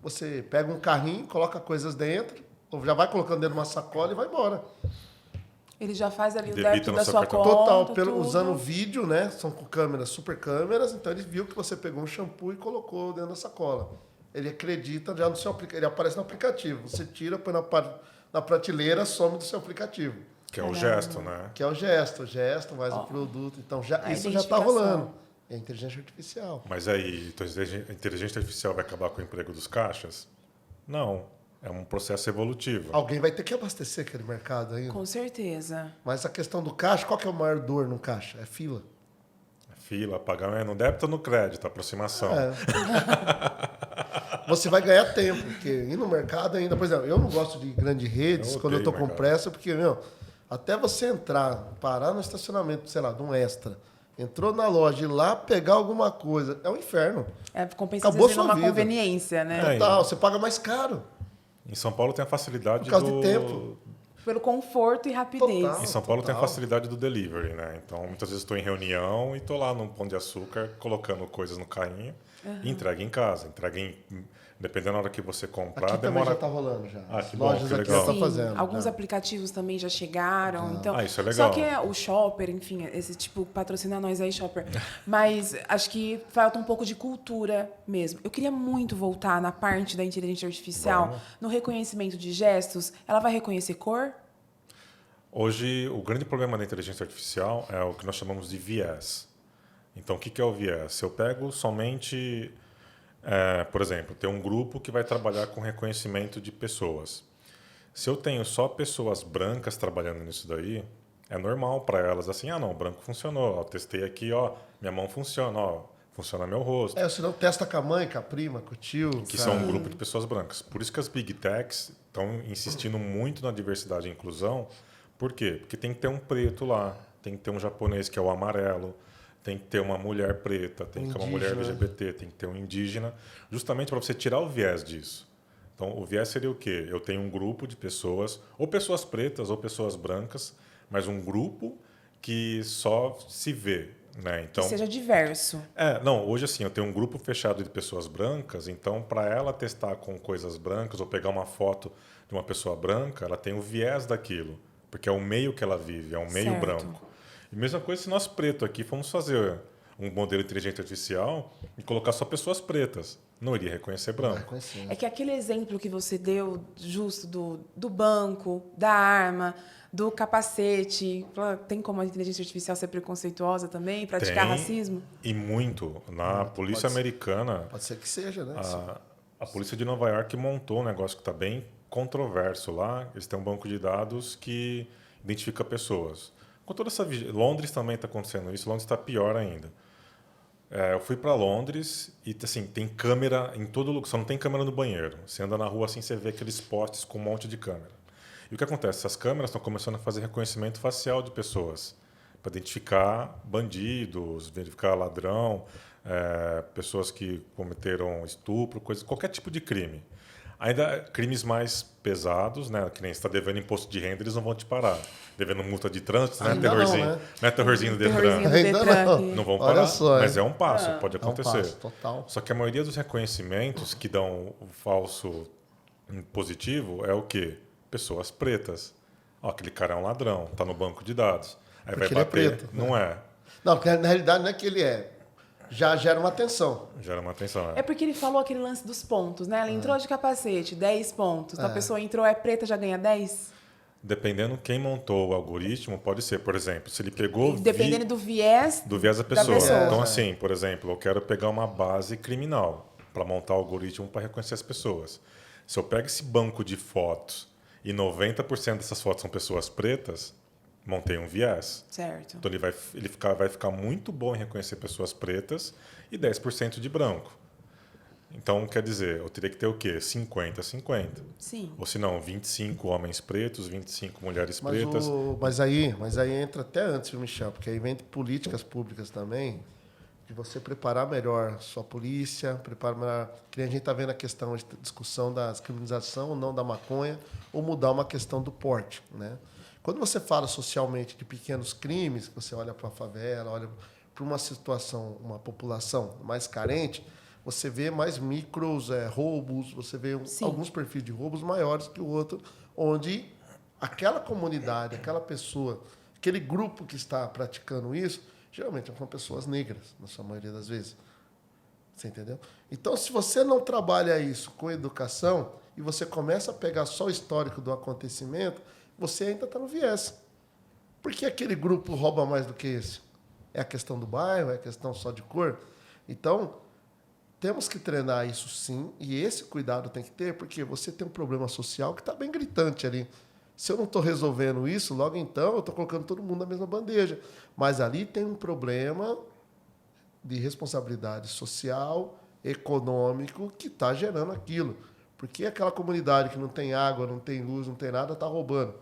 você pega um carrinho, coloca coisas dentro, Ou já vai colocando dentro de uma sacola e vai embora. Ele já faz ali o Debita débito no da seu sua cartão. conta, Total, tudo. usando vídeo, né? São com câmeras, super câmeras, então ele viu que você pegou um shampoo e colocou dentro da sacola. Ele acredita já no seu aplicativo, ele aparece no aplicativo. Você tira, põe na prateleira, some do seu aplicativo. Que é o gesto, né? Que é o gesto mais o produto. Então, A isso já está identificação. rolando. É inteligência artificial. Mas aí, então, a inteligência artificial vai acabar com o emprego dos caixas? Não. É um processo evolutivo. Alguém vai ter que abastecer aquele mercado ainda. Com certeza. Mas a questão do caixa, qual que é a maior dor no caixa? É fila. Fila, pagamento no débito ou no crédito, aproximação. É. Você vai ganhar tempo, porque ir no mercado ainda, por exemplo, eu não gosto de grandes redes Eu quando eu tô odeio com pressa, porque, até você entrar, parar no estacionamento, sei lá, de um extra, entrou na loja e ir lá pegar alguma coisa, é um inferno. Compensa Acabou às vezes sua numa vida. conveniência, né? Total, você paga mais caro. Em São Paulo tem a facilidade Por causa de tempo. Pelo conforto e rapidez. Total. Em São Paulo tem a Total. facilidade do delivery, né? Então, muitas vezes estou em reunião e estou lá no Pão de Açúcar colocando coisas no carrinho e entrega em casa. Dependendo da hora que você comprar, Aqui também demora... já está rolando já. Ah, As que bom, lojas que aqui legal. já estão Sim, fazendo. alguns já. aplicativos também já chegaram. Então, Isso é legal. Só que o Shopper, enfim, esse tipo, patrocina nós aí, Shopper. Mas acho que falta um pouco de cultura mesmo. Eu queria muito voltar na parte da inteligência artificial, Vamos. no reconhecimento de gestos. Ela vai reconhecer cor? Hoje, o grande problema da inteligência artificial é o que nós chamamos de viés. Então, o que é o viés? Se eu pego somente... por exemplo, tem um grupo que vai trabalhar com reconhecimento de pessoas. Se eu tenho só pessoas brancas trabalhando nisso daí, é normal para elas assim, não, o branco funcionou, eu testei aqui, minha mão funciona, funciona meu rosto. Senão testa com a mãe, com a prima, com o tio. Que são um grupo de pessoas brancas. Por isso que as Big Techs estão insistindo muito na diversidade e inclusão. Por quê? Porque tem que ter um preto lá, tem que ter um japonês que é o amarelo, tem que ter uma mulher preta, tem que ter uma mulher LGBT, tem que ter um indígena, justamente para você tirar o viés disso. Então, o viés seria o quê? Eu tenho um grupo de pessoas, ou pessoas pretas ou pessoas brancas, mas um grupo que só se vê, né? Então, Que seja diverso. hoje assim, eu tenho um grupo fechado de pessoas brancas, então para ela testar com coisas brancas ou pegar uma foto de uma pessoa branca, ela tem o viés daquilo, porque é o meio que ela vive, é um meio Certo. branco. E mesma coisa se nós pretos aqui fomos fazer um modelo de inteligência artificial e colocar só pessoas pretas. Não iria reconhecer branco. É que aquele exemplo que você deu, justo, do banco, da arma, do capacete, tem como a inteligência artificial ser preconceituosa também, praticar Tem, racismo? E muito. Na polícia americana, Pode ser que seja, né? a polícia de Nova York montou um negócio que está bem controverso lá. Eles têm um banco de dados que identifica pessoas. Com toda essa Londres também está acontecendo isso. Londres está pior ainda. Eu fui para Londres e assim tem câmera em todo lugar. Só não tem câmera no banheiro. Você anda na rua assim, você vê aqueles postes com um monte de câmera. E o que acontece? Essas câmeras estão começando a fazer reconhecimento facial de pessoas para identificar bandidos, verificar ladrão, pessoas que cometeram estupro, qualquer tipo de crime. Ainda crimes mais pesados, né? Que nem você está devendo imposto de renda, eles não vão te parar. Devendo multa de trânsito, né? Ainda Terrorzinho. não, né? Não é terrorzinho do Detran. Terrorzinho do Ainda Detran não. que- Não vão Olha parar, só, mas é um passo, pode É um acontecer. passo, total. Só que a maioria dos reconhecimentos que dão o falso positivo é o quê? Pessoas pretas. Aquele cara é um ladrão, tá no banco de dados. Aí Porque vai ele é bater. preto, Não é. Não, porque na realidade não é que ele é. Já gera uma atenção. Gera uma atenção. É porque ele falou aquele lance dos pontos, né? Ela entrou de capacete, 10 pontos. A pessoa entrou, preta, já ganha 10? Dependendo quem montou o algoritmo, pode ser, por exemplo, se ele pegou Dependendo do viés do viés da pessoa. pessoa. Então, assim, por exemplo, eu quero pegar uma base criminal para montar o algoritmo para reconhecer as pessoas. Se eu pego esse banco de fotos e 90% dessas fotos são pessoas pretas, montei um viés. Certo. Então vai ficar muito bom em reconhecer pessoas pretas e 10% de branco. Então, quer dizer, eu teria que ter o quê? 50-50. Sim. Ou se não, 25 homens pretos, 25 mulheres Mas, pretas. mas aí entra até antes, viu, Michel? Porque aí vem políticas públicas também, de você preparar melhor sua polícia, preparar melhor... Que nem a gente está vendo a questão de discussão da descriminalização ou não da maconha, ou mudar uma questão do porte, né? Quando você fala socialmente de pequenos crimes, você olha para a favela, olha para uma situação, uma população mais carente, você vê mais micros, roubos, você vê alguns perfis de roubos maiores que o outro, onde aquela comunidade, aquela pessoa, aquele grupo que está praticando isso, geralmente são pessoas negras, na sua maioria das vezes. Você entendeu? Então, se você não trabalha isso com educação e você começa a pegar só o histórico do acontecimento, você ainda está no viés. Por que aquele grupo rouba mais do que esse? É a questão do bairro? É a questão só de cor? Então, temos que treinar isso sim, e esse cuidado tem que ter, porque você tem um problema social que está bem gritante ali. Se eu não estou resolvendo isso, logo então eu estou colocando todo mundo na mesma bandeja. Mas ali tem um problema de responsabilidade social, econômico, que está gerando aquilo. Porque aquela comunidade que não tem água, não tem luz, não tem nada, está roubando.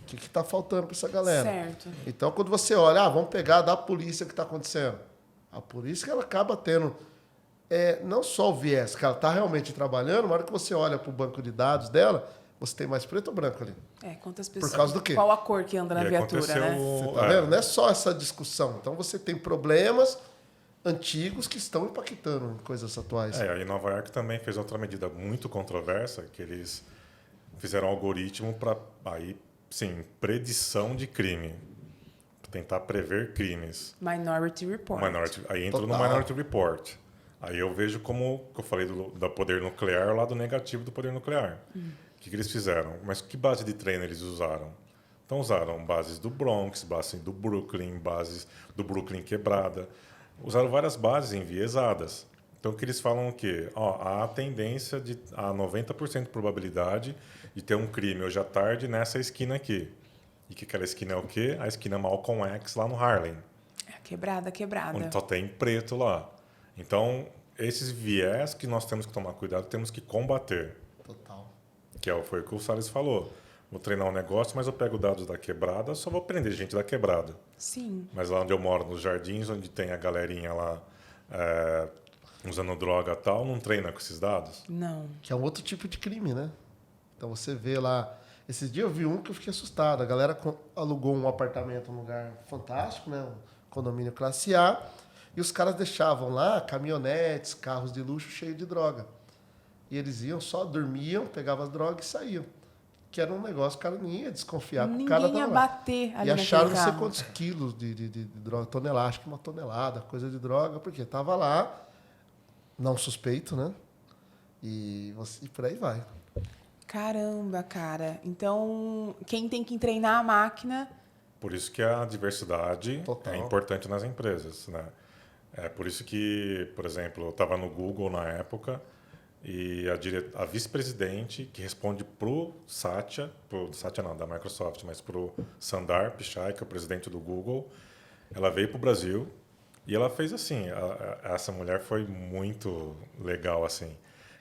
O que está faltando para essa galera? Certo. Então, quando você olha, vamos pegar da polícia o que está acontecendo. A polícia ela acaba tendo não só o viés, que ela está realmente trabalhando, na hora que você olha para o banco de dados dela, você tem mais preto ou branco ali? Quantas pessoas? Por causa do quê? Qual a cor que anda na viatura, né? Você tá vendo? Não é só essa discussão. Então, você tem problemas antigos que estão impactando em coisas atuais. E Nova York também fez outra medida muito controversa, que eles fizeram um algoritmo para, predição de crime. Tentar prever crimes. Minority Report. Aí entra no Minority Report. Aí eu vejo como, que eu falei do poder nuclear, o lado negativo do poder nuclear. O que eles fizeram? Mas que base de treino eles usaram? Então usaram bases do Bronx, bases do Brooklyn quebrada. Usaram várias bases enviesadas. Então o que eles falam o quê? Há a tendência há 90% de probabilidade de ter um crime hoje à tarde nessa esquina aqui. E que aquela esquina é o quê? A esquina Malcolm X lá no Harlem. Quebrada. Onde só tem preto lá. Então, esses viés que nós temos que tomar cuidado, temos que combater. Total. Foi o que o Salles falou. Vou treinar um negócio, mas eu pego dados da quebrada, só vou prender gente da quebrada. Sim. Mas lá onde eu moro, nos jardins, onde tem a galerinha lá usando droga e tal, não treina com esses dados? Não. Que é um outro tipo de crime, né? Então você vê lá... Esses dias eu vi um que eu fiquei assustado. A galera alugou um apartamento num lugar fantástico, né? Um condomínio classe A. E os caras deixavam lá caminhonetes, carros de luxo cheios de droga. E eles iam, só dormiam, pegavam as drogas e saíam. Que era um negócio, o cara não ia desconfiar. Ninguém o cara ia bater ali. E acharam não sei carro. quantos quilos de droga, tonelada, acho que uma tonelada, coisa de droga, porque estava lá, não suspeito, né? E por aí vai. Caramba, cara. Então, quem tem que treinar a máquina... Por isso que a diversidade Total. é importante nas empresas, né? É por isso que, por exemplo, eu estava no Google na época e a vice-presidente que responde pro Satya não, da Microsoft, mas pro Sundar Pichai, que é o presidente do Google, ela veio para o Brasil e ela fez assim, essa mulher foi muito legal assim,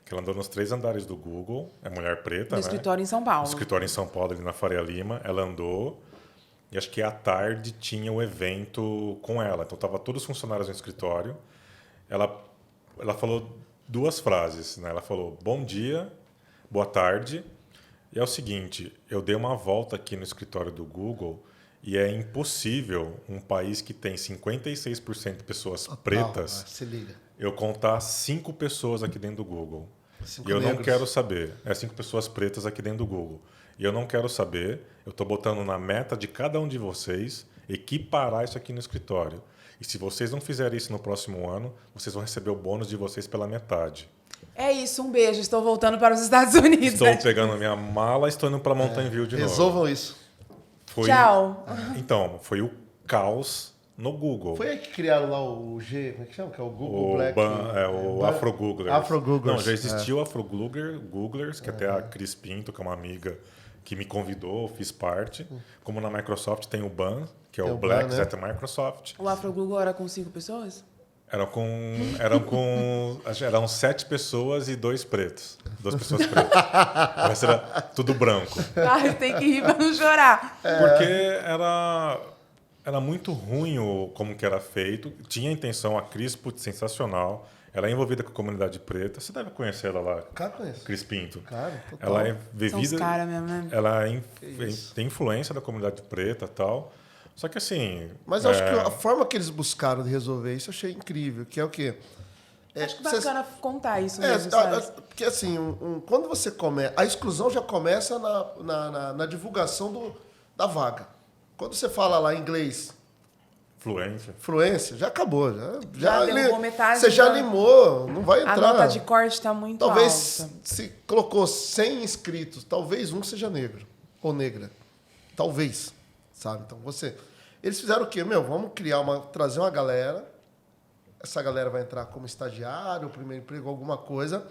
que ela andou nos 3 andares do Google, é mulher preta, No escritório em São Paulo. No escritório em São Paulo, ali na Faria Lima, ela andou. E acho que à tarde tinha o evento com ela. Então, estavam todos os funcionários no escritório. Ela falou 2 frases. Né? Ela falou, bom dia, boa tarde. E é o seguinte, eu dei uma volta aqui no escritório do Google e é impossível um país que tem 56% de pessoas pretas, se liga. eu contar 5 pessoas aqui dentro do Google. 5 e eu negros. não quero saber. 5 pessoas pretas aqui dentro do Google. E eu não quero saber, eu estou botando na meta de cada um de vocês equiparar isso aqui no escritório. E se vocês não fizerem isso no próximo ano, vocês vão receber o bônus de vocês pela metade. É isso, um beijo. Estou voltando para os Estados Unidos. Estou pegando a minha mala e estou indo para Mountain View de novo. Resolvam isso. Tchau. Então, foi o caos no Google. Foi aí que criaram lá o G, como é que chama? Que é o Google Black. O Afro-Googlers. Afro-Googlers. Não, já existiu o Afro-Googlers, que até a Cris Pinto, que é uma amiga que me convidou, fiz parte. Como na Microsoft tem o BAN, que é o Black BAN, né? at Microsoft. O Afro-Google era com 5 pessoas? Eram 7 pessoas e 2 pretos. 2 pessoas pretas. O resto era tudo branco. Ai, tem que rir para não chorar. Porque era muito ruim como que era feito. Tinha a intenção, a Cris, putz, sensacional. Ela é envolvida com a comunidade preta. Você deve conhecer ela lá. Cara, conheço. Cris Pinto. Cara, total. Ela é São os vivida. caras mesmo, né? Ela tem influência da comunidade preta e tal. Só que assim. Mas eu acho que a forma que eles buscaram de resolver isso eu achei incrível, que é o quê? Acho que bacana contar isso mesmo, sabe? Porque assim, quando você começa... A exclusão já começa na divulgação da vaga. Quando você fala lá inglês, fluência, já acabou. Já derrubou metade. Você já animou, não vai entrar. A nota de corte está muito talvez, alta. se colocou 100 inscritos, talvez um seja negro ou negra. Talvez, sabe? Então, eles fizeram o quê? Vamos trazer uma galera. Essa galera vai entrar como estagiário, primeiro emprego, alguma coisa.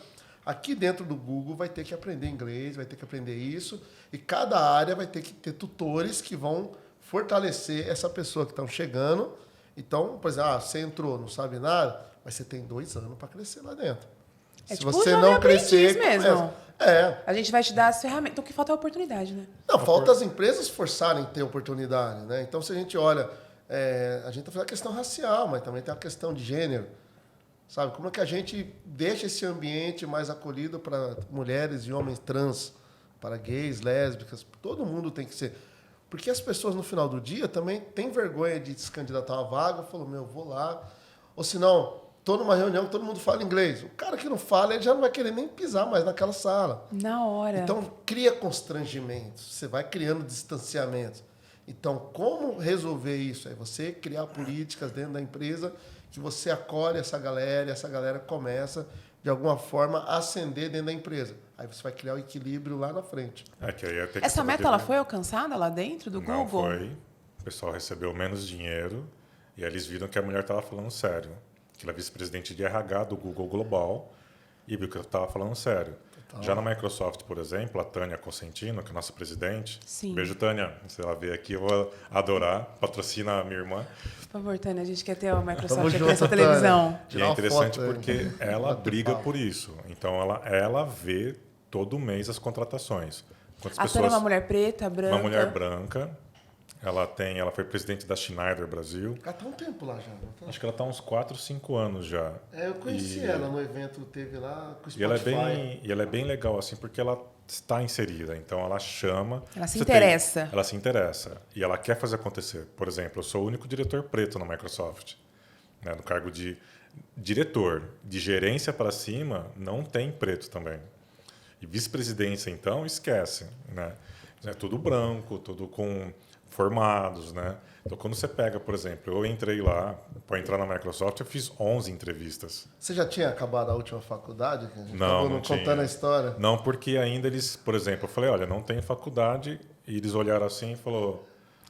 Aqui dentro do Google vai ter que aprender inglês, vai ter que aprender isso. E cada área vai ter que ter tutores que vão fortalecer essa pessoa que estão chegando. Então, por exemplo, você entrou, não sabe nada, mas você tem 2 anos para crescer lá dentro. Se tipo você não crescer... mesmo. A gente vai te dar as ferramentas. O que falta é oportunidade, né? Não, falta as empresas forçarem ter oportunidade, né? Então, se a gente olha... a gente está falando da questão racial, mas também tem a questão de gênero. Sabe? Como é que a gente deixa esse ambiente mais acolhido para mulheres e homens trans, para gays, lésbicas? Todo mundo tem que ser... Porque as pessoas, no final do dia, também têm vergonha de se candidatar a uma vaga. Falam, vou lá. Ou se não, estou numa reunião que todo mundo fala inglês. O cara que não fala, ele já não vai querer nem pisar mais naquela sala. Na hora. Então, cria constrangimentos. Você vai criando distanciamentos. Então, como resolver isso? É você criar políticas dentro da empresa que você acolhe essa galera e essa galera começa, de alguma forma, a ascender dentro da empresa. Aí você vai criar o equilíbrio lá na frente. Essa meta ela foi alcançada lá dentro do Google? Não foi. O pessoal recebeu menos dinheiro e aí eles viram que a mulher estava falando sério. Que ela é vice-presidente de RH do Google Global e viu que eu estava falando sério. Já na Microsoft, por exemplo, a Tânia Cosentino, que é a nossa presidente. Sim. Beijo, Tânia. Se ela vier aqui, eu vou adorar. Patrocina a minha irmã. Por favor, Tânia, a gente quer ter a Microsoft aqui nessa televisão. E é interessante porque ela briga por isso. Então, ela vê todo mês as contratações. A Tânia é uma mulher preta, branca? Uma mulher branca. Ela foi presidente da Schneider Brasil. Ela está um tempo lá já. Não tá? Acho que ela está há uns 4, 5 anos já. Eu conheci ela no evento que teve lá com o Spotify. E ela é bem legal, assim, porque ela está inserida. Então, ela chama... Ela se interessa. Ela se interessa. E ela quer fazer acontecer. Por exemplo, eu sou o único diretor preto na Microsoft. Né? No cargo de diretor. De gerência para cima, não tem preto também. E vice-presidência, então, esquece. Né? É tudo branco, tudo com... formados, né? Então, quando você pega, por exemplo, eu entrei lá, para entrar na Microsoft, eu fiz 11 entrevistas. Você já tinha acabado a última faculdade? Que a gente não contando tinha. A história? Não, porque ainda eles, por exemplo, eu falei, olha, não tenho faculdade, e eles olharam assim e falou...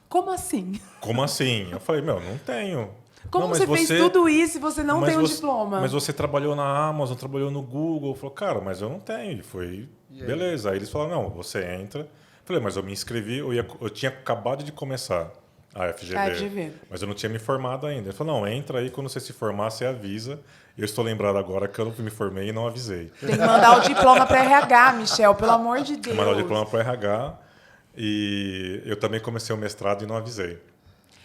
Como assim? Como assim? Eu falei, não tenho. Como você fez tudo isso e você não tem um diploma? Mas você trabalhou na Amazon, trabalhou no Google. Falou, cara, mas eu não tenho. E foi, beleza. Aí eles falaram, não, você entra... Falei, mas eu me inscrevi, eu tinha acabado de começar a FGV, mas eu não tinha me formado ainda. Ele falou, não, entra aí, quando você se formar, você avisa. Eu estou lembrado agora que eu me formei e não avisei. Tem que mandar o diploma para RH, Michel, pelo amor de Deus. Mandar o diploma para RH e eu também comecei o mestrado e não avisei.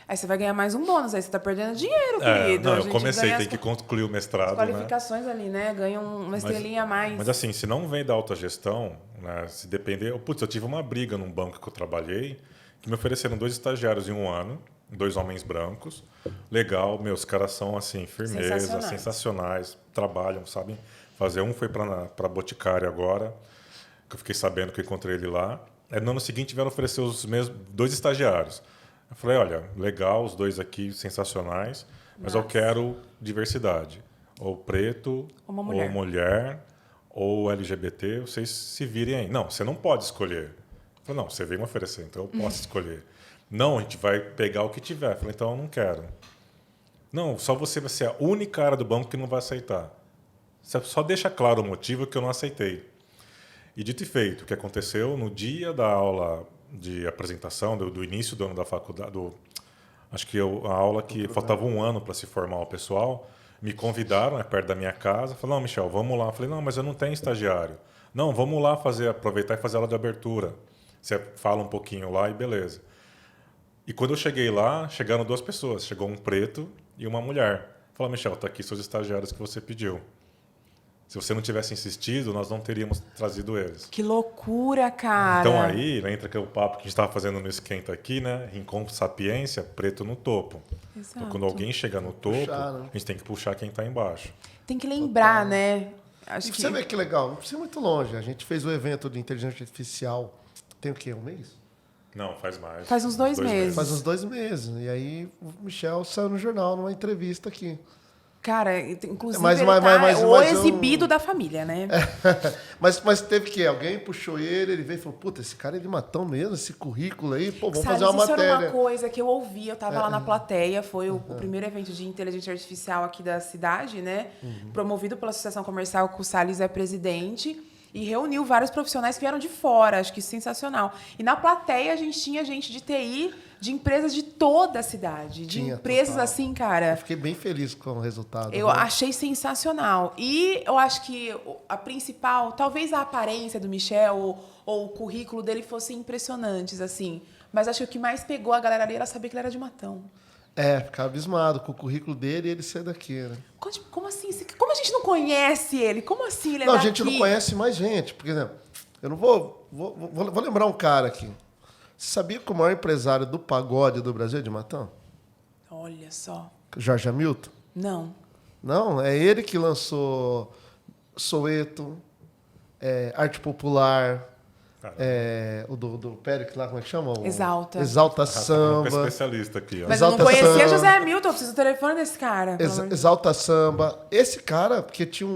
Aí você vai ganhar mais um bônus, aí você está perdendo dinheiro, querido. Não, eu comecei, tem que concluir o mestrado. As qualificações ali, né? Ganham uma estrelinha a mais. Mas assim, se não vem da autogestão, né, se depender... Putz, eu tive uma briga num banco que eu trabalhei, que me ofereceram 2 estagiários em 1 ano, 2 homens brancos. Legal, os caras são assim, firmeza, sensacionais, trabalham, sabem fazer. Um foi para Boticário agora, que eu fiquei sabendo que eu encontrei ele lá. Aí, no ano seguinte, vieram oferecer os mesmos 2 estagiários. Eu falei, olha, legal, os 2 aqui, sensacionais, mas eu quero diversidade. Ou preto, ou mulher, ou LGBT, vocês se virem aí. Não, você não pode escolher. Eu falei, não, você veio me oferecer, então eu posso escolher. Não, a gente vai pegar o que tiver. Eu falei, então eu não quero. Não, só você vai ser a única área do banco que não vai aceitar. Você só deixa claro o motivo que eu não aceitei. E dito e feito, o que aconteceu no dia da aula de apresentação, do início do ano da faculdade, acho que a aula que faltava 1 ano para se formar o pessoal, me convidaram, perto da minha casa, falaram, não, Michel, vamos lá. Eu falei, não, mas eu não tenho estagiário. Não, vamos lá aproveitar e fazer a aula de abertura. Você fala um pouquinho lá e beleza. E quando eu cheguei lá, chegaram 2 pessoas. Chegou um preto e uma mulher. Falaram, Michel, tá aqui seus estagiários que você pediu. Se você não tivesse insistido, nós não teríamos trazido eles. Que loucura, cara. Então aí entra aquele papo que a gente estava fazendo no esquenta aqui, né? Rincon Sapiência, preto no topo. Exato. Então, quando alguém chega no topo, Puxar, né? a gente tem que puxar quem está embaixo. Tem que lembrar, né? Acho E que... você vê que legal, não precisa ir muito longe. A gente fez o evento de inteligência artificial, tem o quê? Um mês? Não, faz mais. Faz uns 2 meses. Faz uns 2 meses. E aí o Michel saiu no jornal, numa entrevista aqui. Cara, inclusive Mas- ele mas- tá mas- o mas exibido da família, né? Mas teve que alguém puxou ele veio e falou, puta, esse cara é de Matão mesmo, esse currículo aí, pô, vamos Salles, fazer uma isso era matéria. uma coisa que eu ouvi, eu tava lá na plateia, foi o primeiro evento de inteligência artificial aqui da cidade, né? Promovido pela Associação Comercial, que o Salles é presidente, e reuniu vários profissionais que vieram de fora, acho que sensacional. E na plateia a gente tinha gente de TI, de empresas de toda a cidade, de Tinha, empresas total. assim, Eu cara. fiquei bem feliz com o resultado. Eu né? achei sensacional. E eu acho que a principal, talvez a aparência do Michel ou o currículo dele fossem impressionantes, assim. Mas acho que o que mais pegou a galera ali era saber que ele era de Matão. Ficava abismado com o currículo dele e ele ser daqui, né? Como assim? Como a gente não conhece ele? Como assim ele é Não, a daqui? gente não conhece mais gente. Porque, né, eu não vou lembrar um cara aqui. Você sabia que o maior empresário do pagode do Brasil é de Matão? Olha só. Jorge Hamilton? Não. Não, é ele que lançou Soweto, Arte Popular, o do Périx lá, como é que chama? Exalta. Exalta Um Samba. especialista aqui, ó. Mas eu não Exalta conhecia Samba. José Hamilton, eu preciso do telefone desse cara. pelo amor de Exalta Samba. Esse cara, porque tinha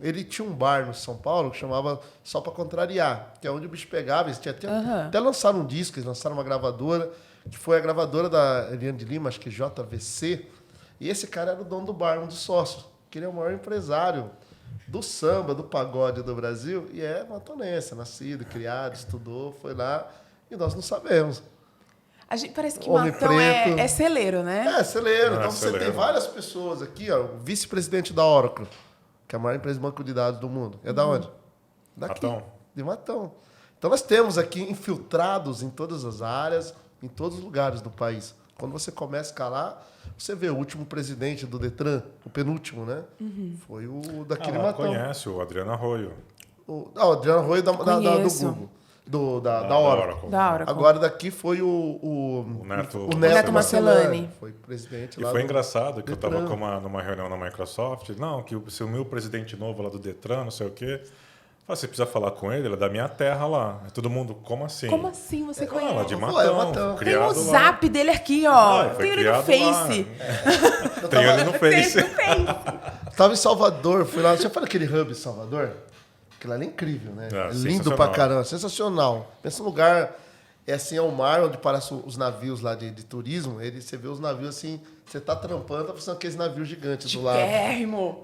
ele tinha um bar no São Paulo que chamava Só Pra Contrariar, que é onde o bicho pegava. Eles tinham até lançaram um disco, eles lançaram uma gravadora, que foi a gravadora da Eliane de Lima, acho que JVC. E esse cara era o dono do bar, um dos sócios, que ele é o maior empresário do samba, do pagode do Brasil, e é matonense, nascido, criado, estudou, foi lá, e nós não sabemos. Parece que Homem Matão preto. é celeiro, né? Celeiro. Ah, Então você celeiro. tem várias pessoas aqui, ó, o vice-presidente da Oracle, que é a maior empresa de banco de dados do mundo. É da onde? Daqui. Matão. De Matão. Então nós temos aqui infiltrados em todas as áreas, em todos os lugares do país. Quando você começa a escalar, você vê o último presidente do Detran, o penúltimo, né? Foi o daquele Ela Matão. conhece o Adriano Arroio. O Adriano Arroio do Conheço. Google. Da Da Oracle. Da Oracle. Agora daqui foi o Neto Marcelani. Foi presidente E lá foi do engraçado que eu Detran. estava numa reunião na Microsoft. Não, que se o meu presidente novo lá do Detran, não sei o quê. Falei, você precisa falar com ele, ele é da minha terra lá. Aí todo mundo, como assim? Como assim você Ela é de conhece? Matão, é Matão. Tem o criado lá. zap dele aqui, ó. Foi Tem ele no criado Face. lá. Tem ele no Face. Tem no Face. Tava em Salvador, fui lá. Você fala aquele hub em Salvador? Aquilo ali é incrível, né? É, É lindo sensacional. pra caramba, sensacional. Pensa num lugar, assim, é o mar onde parecem os navios lá de turismo. Você vê os navios assim, você tá trampando, tá pensando aqueles navios gigantes do lado. Chiquérrimo.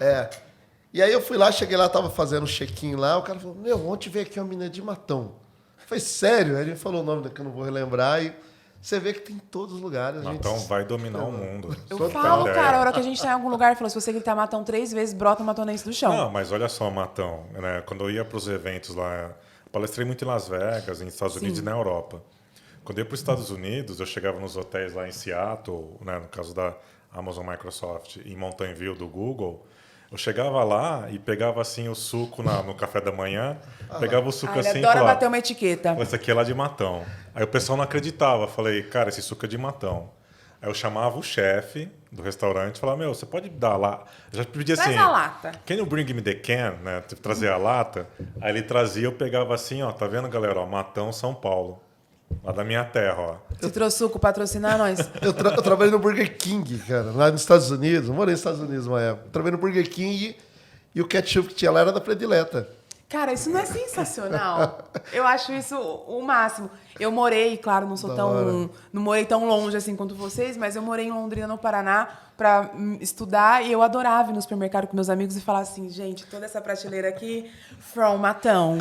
E aí eu fui lá, cheguei lá, tava fazendo um check-in lá, o cara falou, ontem veio aqui uma menina de Matão. Eu falei, sério? Aí ele falou o nome que eu não vou relembrar e você vê que tem em todos os lugares. a gente- Matão vai dominar o mundo. Eu Você tem falo, ideia? cara, a hora que a gente tá em algum lugar, falou, se você gritar Matão 3 vezes, brota um matonense do chão. Não, mas olha só, Matão, né? Quando eu ia para os eventos lá, palestrei muito em Las Vegas, nos Estados Unidos e na Europa. Quando eu ia para os Estados Unidos, eu chegava nos hotéis lá em Seattle, né, no caso da Amazon Microsoft, em Mountain View do Google. Eu chegava lá e pegava assim o suco no café da manhã, pegava o suco Ah, ele assim e adora falava, bater uma etiqueta. esse aqui é lá de Matão. Aí o pessoal não acreditava. Eu falei, cara, esse suco é de Matão. Aí eu chamava o chefe do restaurante e falava, você pode dar lá? Eu já pedia assim, Traz a lata. can you bring me the can? Né? Trazer a lata. Aí ele trazia, eu pegava assim, ó, tá vendo, galera? Ó, Matão, São Paulo. Lá da minha terra, ó. Citrosuco patrocinar nós. Eu trabalhei no Burger King, cara, lá nos Estados Unidos. Eu morei nos Estados Unidos uma época. Eu trabalhei no Burger King e o ketchup que tinha lá era da predileta. Cara, isso não é sensacional? Eu acho isso o máximo. Eu morei, claro, não morei tão longe assim quanto vocês, mas eu morei em Londrina, no Paraná, para estudar e eu adorava ir no supermercado com meus amigos e falar assim, gente, toda essa prateleira aqui, from Matão.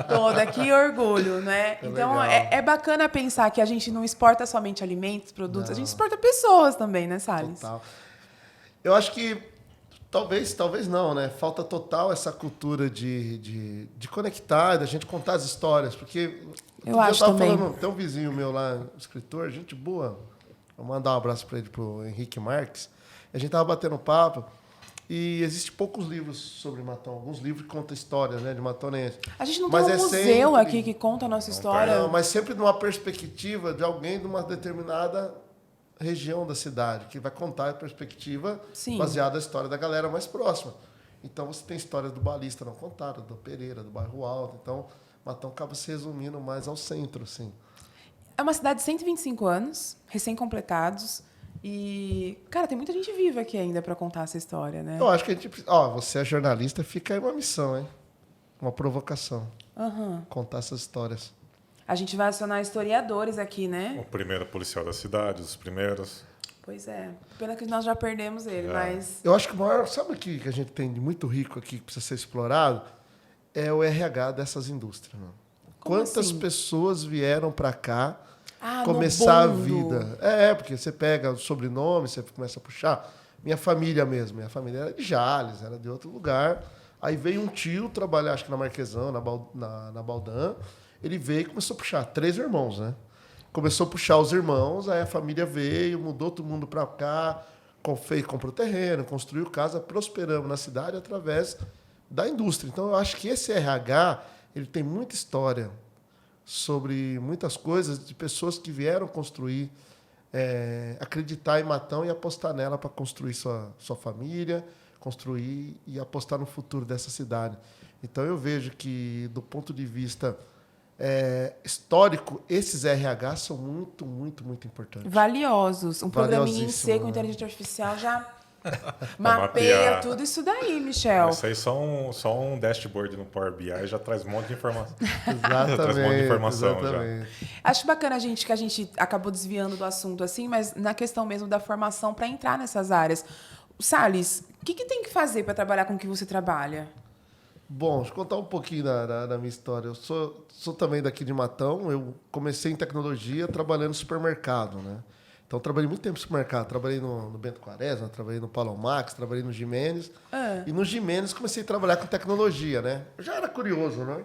Toda aqui, orgulho, né? Então, legal. é bacana pensar que a gente não exporta somente alimentos, produtos, a gente exporta pessoas também, né, Salles? Total. Eu acho que talvez não, né? Falta total essa cultura de conectar, da gente contar as histórias, porque outro dia acho tava também. falando, tem um vizinho meu lá, escritor, gente boa. Vou mandar um abraço para ele, pro Henrique Marques. A gente tava batendo papo E existem poucos livros sobre Matão. Alguns livros que contam histórias, né, de matonense. A gente não Mas tem um é museu sempre- aqui que conta a nossa história. Não, mas sempre numa perspectiva de alguém de uma determinada região da cidade, que vai contar a perspectiva Sim. baseada na história da galera mais próxima. Então, você tem histórias do Balista não contada, do Pereira, do Bairro Alto. Então, Matão acaba se resumindo mais ao centro, assim. É uma cidade de 125 anos, recém-completados. E, cara, tem muita gente viva aqui ainda para contar essa história, né? Eu acho que a gente precisa... Ó, você é jornalista, fica aí uma missão, hein? Uma provocação. Aham. Contar essas histórias. A gente vai acionar historiadores aqui, né? O primeiro policial da cidade, os primeiros. Pois é. Pena que nós já perdemos ele, mas... Eu acho que o maior... Sabe o que a gente tem de muito rico aqui, que precisa ser explorado? É o RH dessas indústrias. Né? Como Quantas assim? pessoas vieram para cá Ah, começar a no bonde. vida? Porque você pega o sobrenome, você começa a puxar. Minha família mesmo. Minha família era de Jales, era de outro lugar. Aí veio um tio trabalhar, acho que na Marquesão, na Baldan. Ele veio e começou a puxar. 3 irmãos, né? Começou a puxar os irmãos, aí a família veio, mudou todo mundo para cá, comprou terreno, construiu casa, prosperamos na cidade através da indústria. Então, eu acho que esse RH ele tem muita história sobre muitas coisas de pessoas que vieram construir, acreditar em Matão e apostar nela para construir sua família, construir e apostar no futuro dessa cidade. Então, eu vejo que, do ponto de vista histórico, esses RH são muito, muito, muito importantes. Valiosos. Um programinha em Valiosíssimo, C com né? inteligência artificial já mapear. mapeia tudo isso daí, Michel. Isso aí só um dashboard no Power BI já traz um monte de informação. Exatamente. Traz um monte de informação exatamente. Acho bacana que a gente acabou desviando do assunto assim, mas na questão mesmo da formação para entrar nessas áreas. Salles, o que tem que fazer para trabalhar com o que você trabalha? Bom, deixa eu contar um pouquinho da minha história. Eu sou também daqui de Matão. Eu comecei em tecnologia trabalhando no supermercado, né? Então, eu trabalhei muito tempo no supermercado. Trabalhei no Bento Quaresma, trabalhei no Palomax, trabalhei no Jimenez. E no Jimenez comecei a trabalhar com tecnologia, né? Eu já era curioso, né?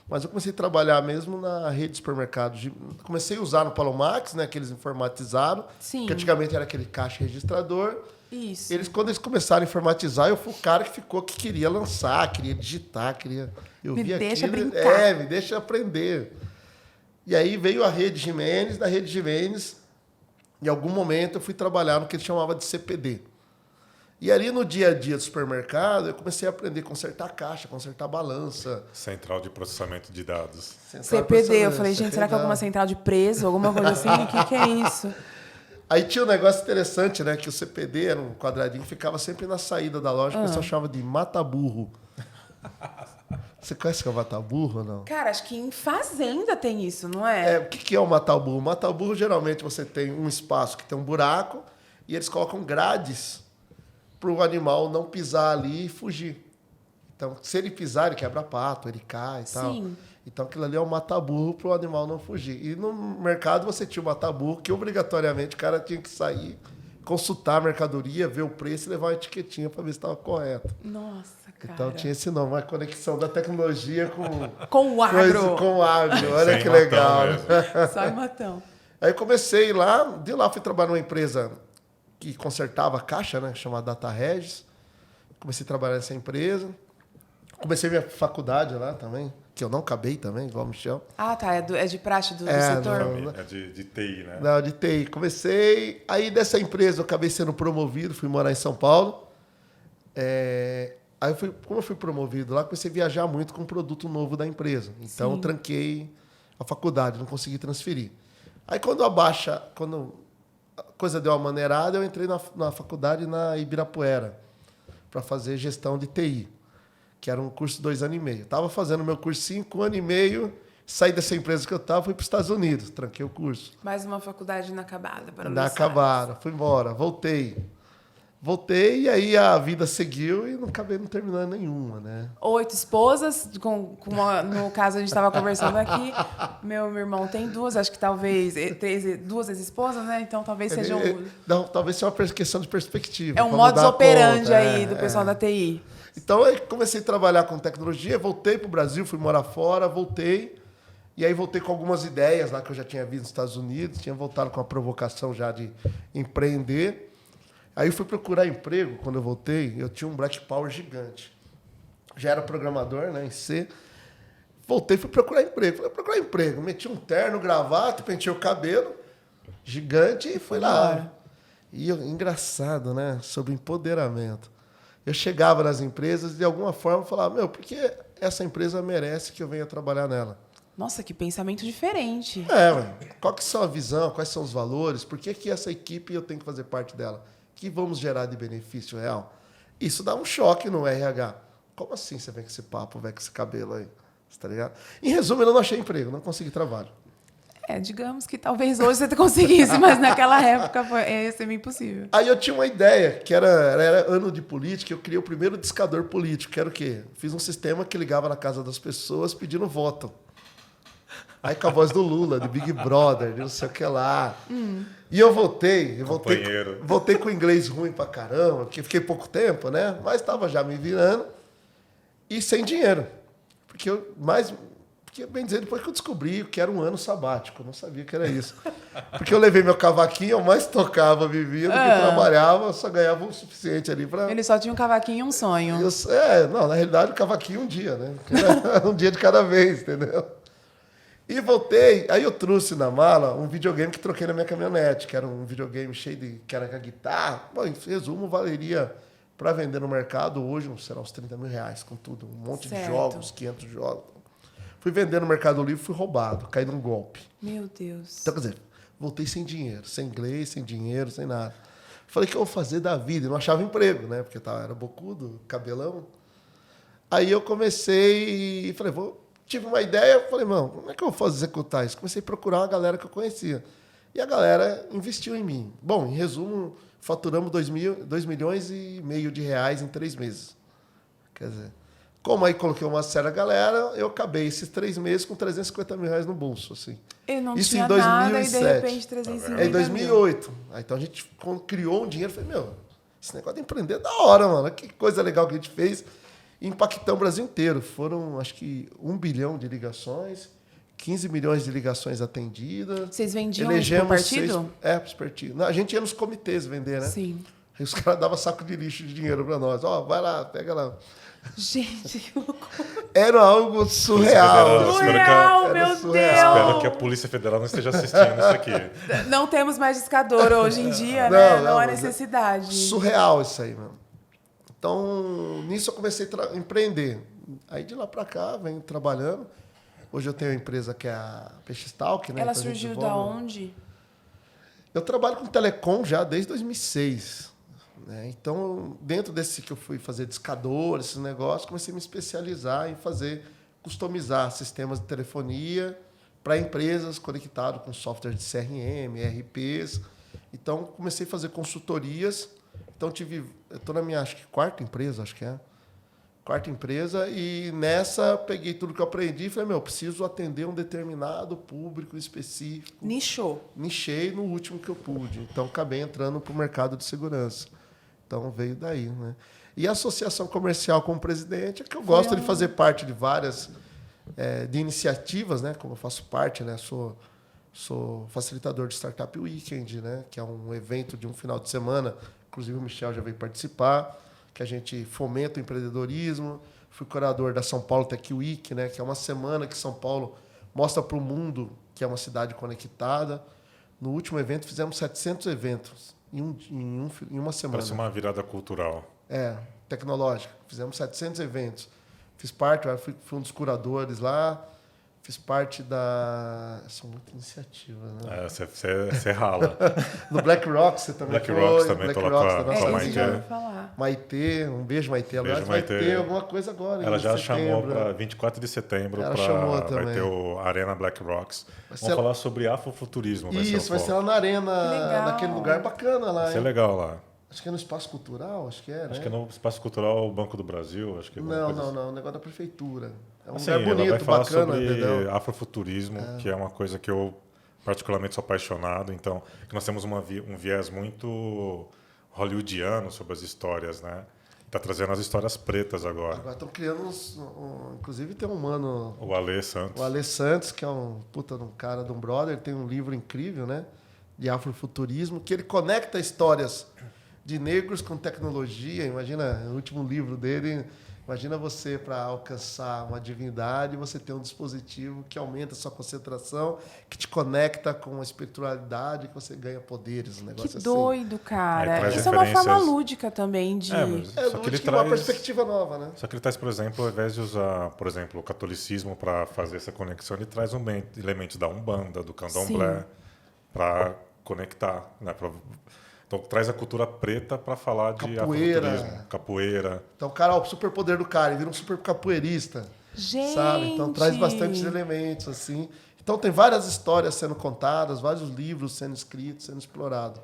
Mas eu comecei a trabalhar mesmo na rede de supermercados. Comecei a usar no Palomax, né? Que eles informatizaram. Sim. Que antigamente era aquele caixa registrador. Isso. Quando eles começaram a informatizar, eu fui o cara que queria lançar, queria digitar, Eu Me vi deixa aquilo, brincar. me deixa aprender. E aí veio a Rede Jimenez, da Rede Jimenez, em algum momento eu fui trabalhar no que eles chamavam de CPD. E ali no dia a dia do supermercado, eu comecei a aprender a consertar caixa, consertar balança. Central de processamento de dados. CPD, eu falei, gente, será que é alguma central de preso, alguma coisa assim? O que é isso? Aí tinha um negócio interessante, né? Que o CPD era um quadradinho que ficava sempre na saída da loja, que o pessoal chamava de mata-burro. Você conhece o que é o mata-burro ou não? Cara, acho que em fazenda tem isso, não é? O que é o mata-burro? O mata-burro, geralmente, você tem um espaço que tem um buraco e eles colocam grades para o animal não pisar ali e fugir. Então, se ele pisar, ele quebra pato, ele cai e tal. Sim. Então, aquilo ali é um mata-burro para o animal não fugir. E no mercado você tinha o mata-burro que, obrigatoriamente, o cara tinha que sair, consultar a mercadoria, ver o preço e levar uma etiquetinha para ver se estava correto. Nossa, cara. Então, tinha esse nome, uma conexão da tecnologia Com o agro. com o agro. Olha Sem que Matão legal. mesmo. Só em Matão. Aí comecei lá, de lá fui trabalhar numa empresa que consertava caixa, né, chamada Data Regis. Comecei a trabalhar nessa empresa. Comecei minha faculdade lá também, que eu não acabei também, igual o Michel. Ah, tá. É de praxe do É, setor? não. É de TI, né? Não, de TI. Comecei, aí dessa empresa eu acabei sendo promovido, fui morar em São Paulo. Aí como eu fui promovido lá, comecei a viajar muito com um produto novo da empresa. Então, Sim. eu tranquei a faculdade, não consegui transferir. Aí, quando a coisa deu uma maneirada, eu entrei na faculdade na Ibirapuera para fazer gestão de TI, que era um curso de 2 anos e meio. Estava fazendo meu cursinho com 1 ano e meio, saí dessa empresa que eu estava, fui para os Estados Unidos, tranquei o curso. Mais uma faculdade inacabada. Para Ainda acabaram, fui embora, voltei. Voltei e aí a vida seguiu e não acabei não terminando nenhuma, né? 8 esposas, no caso a gente estava conversando aqui. Meu irmão tem 2, acho que talvez 2 ex-esposas, né? Então talvez seja Não, talvez seja uma questão de perspectiva. É um pra modus mudar a operandi conta, aí do pessoal da TI. Então, aí comecei a trabalhar com tecnologia, voltei para o Brasil, fui morar fora, voltei. E aí voltei com algumas ideias lá que eu já tinha visto nos Estados Unidos, tinha voltado com a provocação já de empreender. Aí eu fui procurar emprego, quando eu voltei, eu tinha um Black Power gigante. Já era programador, né, em C. Voltei e fui procurar emprego. Falei, procurar emprego. Meti um terno, gravata, pentei o cabelo, gigante, e fui lá. E engraçado, né, sobre empoderamento. Eu chegava nas empresas e, de alguma forma, falava, meu, por que essa empresa merece que eu venha trabalhar nela? Nossa, que pensamento diferente. Ué, qual que são a visão, quais são os valores, por que essa equipe eu tenho que fazer parte dela? O que vamos gerar de benefício real? Isso dá um choque no RH. Como assim você vem com esse papo, vem com esse cabelo aí? Você tá ligado? Em resumo, eu não achei emprego, não consegui trabalho. Digamos que talvez hoje você conseguisse, mas naquela época ia ser meio impossível. Aí eu tinha uma ideia, que era ano de política, eu criei o primeiro discador político, que era o quê? Fiz um sistema que ligava na casa das pessoas pedindo voto. Aí com a voz do Lula, de Big Brother, de não sei o que lá. E eu voltei com inglês ruim pra caramba, porque fiquei pouco tempo, né? Mas estava já me virando e sem dinheiro. Porque, bem dizer, depois que eu descobri que era um ano sabático, eu não sabia que era isso. Porque eu levei meu cavaquinho, eu mais tocava, vivia do que trabalhava, eu só ganhava o suficiente ali para... Ele só tinha um cavaquinho e um sonho. Não, na realidade o cavaquinho um dia, né? Um dia de cada vez, entendeu? E voltei, aí eu trouxe na mala um videogame que troquei na minha caminhonete, que era um videogame cheio que era com a guitarra. Bom, em resumo, valeria para vender no mercado hoje, sei lá, uns 30 mil reais, com tudo. Um monte de jogos, 500 jogos. Fui vender no Mercado Livre, fui roubado, caí num golpe. Meu Deus. Então, quer dizer, voltei sem dinheiro, sem inglês, sem dinheiro, sem nada. Falei, o que eu vou fazer da vida? E não achava emprego, né? Porque era bocudo, cabelão. Aí eu comecei e falei, tive uma ideia, falei, mano, como é que eu vou executar isso? Comecei a procurar uma galera que eu conhecia. E a galera investiu em mim. Bom, em resumo, faturamos 2 milhões e meio de reais em 3 meses. Quer dizer, como aí coloquei uma séria galera, eu acabei esses 3 meses com 350 mil reais no bolso, assim. Ele não isso tinha em 2007. nada e, de repente, 350 Em 2008. Aí, então, a gente criou um dinheiro. Falei, meu, esse negócio de empreender é da hora, mano. Que coisa legal que a gente fez. Impactamos o Brasil inteiro. Foram, acho que, 1 bilhão de ligações, 15 milhões de ligações atendidas. Vocês vendiam para o partido? Para os partidos. A gente ia nos comitês vender, né? Sim. Aí os caras davam saco de lixo de dinheiro para nós. Vai lá, pega lá. Gente, que loucura. Era algo surreal. Surreal, meu Deus. Espero que a Polícia Federal não esteja assistindo isso aqui. Não temos mais discador hoje em dia, né? Não há necessidade. Surreal isso aí, mano. Então, nisso eu comecei a empreender. Aí de lá para cá, venho trabalhando. Hoje eu tenho uma empresa que é a Peixestalk, né? Ela surgiu da onde? Eu trabalho com telecom já desde 2006. Né? Então, dentro desse que eu fui fazer discador, esses negócios, comecei a me especializar em customizar sistemas de telefonia para empresas conectadas com software de CRM, ERPs. Então, comecei a fazer consultorias. Então, eu estou na minha, acho que quarta empresa, e nessa peguei tudo que eu aprendi e falei, preciso atender um determinado público específico. Nichei no último que eu pude. Então, acabei entrando para o mercado de segurança. Então, veio daí. Né? E a associação comercial como presidente é que eu gosto de fazer parte de várias de iniciativas, né? Como eu faço parte, né? Sou facilitador de Startup Weekend, né? Que é um evento de um final de semana. Inclusive, o Michel já veio participar, que a gente fomenta o empreendedorismo. Fui curador da São Paulo Tech Week, né? Que é uma semana que São Paulo mostra para o mundo que é uma cidade conectada. No último evento, fizemos 700 eventos em uma semana. Parece uma virada cultural. Tecnológica. Fizemos 700 eventos. Fiz parte, fui um dos curadores lá. Fiz parte da... São muitas iniciativas, né? Você rala. No Black Rocks você também foi. Rocks também, Black tô Rocks, lá com a Maitê. Maitê, um beijo, Maitê. Aliás, vai ter alguma coisa agora. Ela já chamou para 24 de setembro. Ela chamou também. Vai ter o Arena Black Rocks. Vamos falar sobre afrofuturismo. Isso, vai ser lá na Arena, naquele lugar bacana lá. Vai ser legal lá. Acho que é no Espaço Cultural, acho que é, né? Acho que é no Espaço Cultural Banco do Brasil. Acho que é não, o negócio da prefeitura. É um assim, lugar bonito, ela vai falar bacana. Sobre entendeu? afrofuturismo, que é uma coisa que eu particularmente sou apaixonado. Então, que nós temos um viés muito hollywoodiano sobre as histórias, né? Tá trazendo as histórias pretas agora. Agora estão criando inclusive tem um mano... O Ale Santos. O Ale Santos, que é um puta de um cara, de um brother, tem um livro incrível, né? De afrofuturismo, que ele conecta histórias de negros com tecnologia. Imagina, o último livro dele, imagina você, para alcançar uma divindade, você ter um dispositivo que aumenta a sua concentração, que te conecta com a espiritualidade, que você ganha poderes, um negócio Que assim. doido, cara. Traz Isso é uma forma referências- lúdica também de... mas É só que ele lúdico e uma traz... perspectiva nova, né? Só que ele traz, por exemplo, ao invés de usar, por exemplo, o catolicismo para fazer essa conexão, ele traz elementos da Umbanda, do Candomblé, para conectar, né? Então traz a cultura preta para falar de Capoeira. afrofuturismo, capoeira. Então, cara, ó, o superpoder do cara, ele vira um super capoeirista. Gente! Sabe? Então traz bastante elementos, assim. Então tem várias histórias sendo contadas, vários livros sendo escritos, sendo explorados.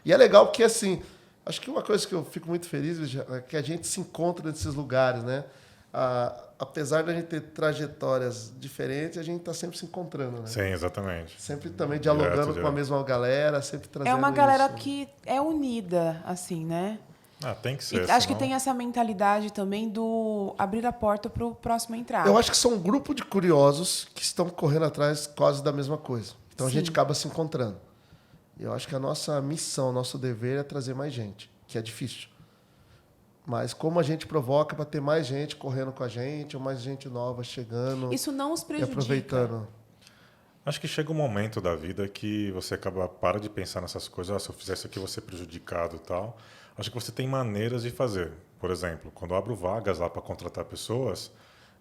E é legal porque, assim, acho que uma coisa que eu fico muito feliz é que a gente se encontra nesses lugares, né? Apesar da gente ter trajetórias diferentes, a gente está sempre se encontrando, né? Sim, exatamente. Sempre também dialogando com a mesma galera, sempre trazendo É uma galera isso. que é unida, assim, né? Tem que E ser. acho que senão- tem essa mentalidade também do abrir a porta para o próximo entrar. Eu acho que são um grupo de curiosos que estão correndo atrás quase da mesma coisa. Então a Sim. gente acaba se encontrando. Eu acho que a nossa missão, nosso dever é trazer mais gente, que é difícil. Mas como a gente provoca para ter mais gente correndo com a gente, ou mais gente nova chegando Isso não os e prejudica. aproveitando. Acho que chega um momento da vida que você para de pensar nessas coisas. Se eu fizer isso aqui, eu vou ser prejudicado e tal. Acho que você tem maneiras de fazer. Por exemplo, quando eu abro vagas lá para contratar pessoas,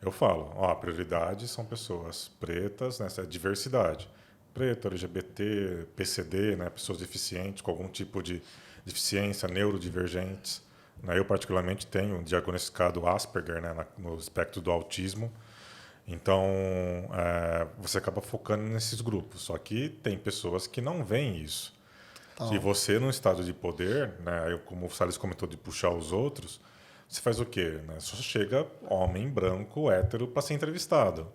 eu falo, a prioridade são pessoas pretas, né, essa é diversidade. Preto, LGBT, PCD, né, pessoas deficientes, com algum tipo de deficiência, neurodivergentes. Né, eu, particularmente, tenho diagnosticado Asperger, né, no espectro do autismo. Então, você acaba focando nesses grupos. Só que tem pessoas que não veem isso. Se você, num estado de poder, né, como o Salles comentou, de puxar os outros, você faz o quê? Né? Só chega homem branco, hétero, para ser entrevistado.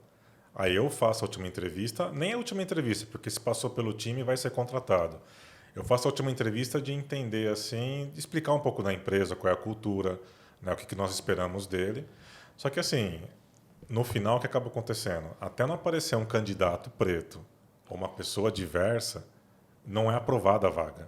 Aí eu faço a última entrevista, nem a última entrevista, porque se passou pelo time vai ser contratado. Eu faço a última entrevista de entender, assim, de explicar um pouco da empresa, qual é a cultura, né, o que nós esperamos dele. Só que, assim, no final, o que acaba acontecendo? Até não aparecer um candidato preto ou uma pessoa diversa, não é aprovada a vaga.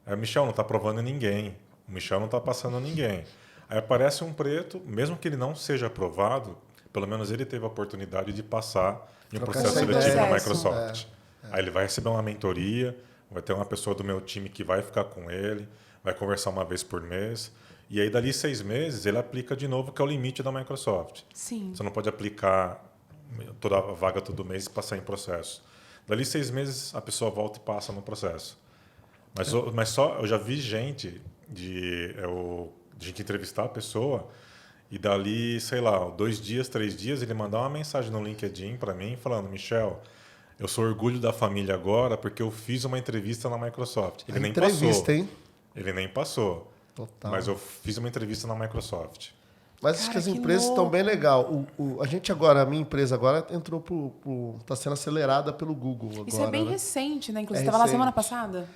O Michel não está aprovando ninguém. O Michel não está passando ninguém. Aí aparece um preto, mesmo que ele não seja aprovado, pelo menos ele teve a oportunidade de passar em um Trocar processo essa seletivo ideia. na Microsoft. Aí ele vai receber uma mentoria, vai ter uma pessoa do meu time que vai ficar com ele, vai conversar uma vez por mês. E aí, dali 6 meses, ele aplica de novo, que é o limite da Microsoft. Sim. Você não pode aplicar toda a vaga todo mês e passar em processo. Dali 6 meses, a pessoa volta e passa no processo. Mas só eu já vi gente de gente entrevistar a pessoa e dali, sei lá, 2 dias, 3 dias, ele mandar uma mensagem no LinkedIn para mim falando: Michel, eu sou orgulho da família agora porque eu fiz uma entrevista na Microsoft. Ele nem Entrevista, passou. hein? Ele nem passou. Total. Mas eu fiz uma entrevista na Microsoft. Mas acho Cara, que as que empresas louco. estão bem legal. A gente agora, a minha empresa agora entrou está sendo acelerada pelo Google agora. Isso é bem né? recente, né? Inclusive, É estava lá recente. semana passada.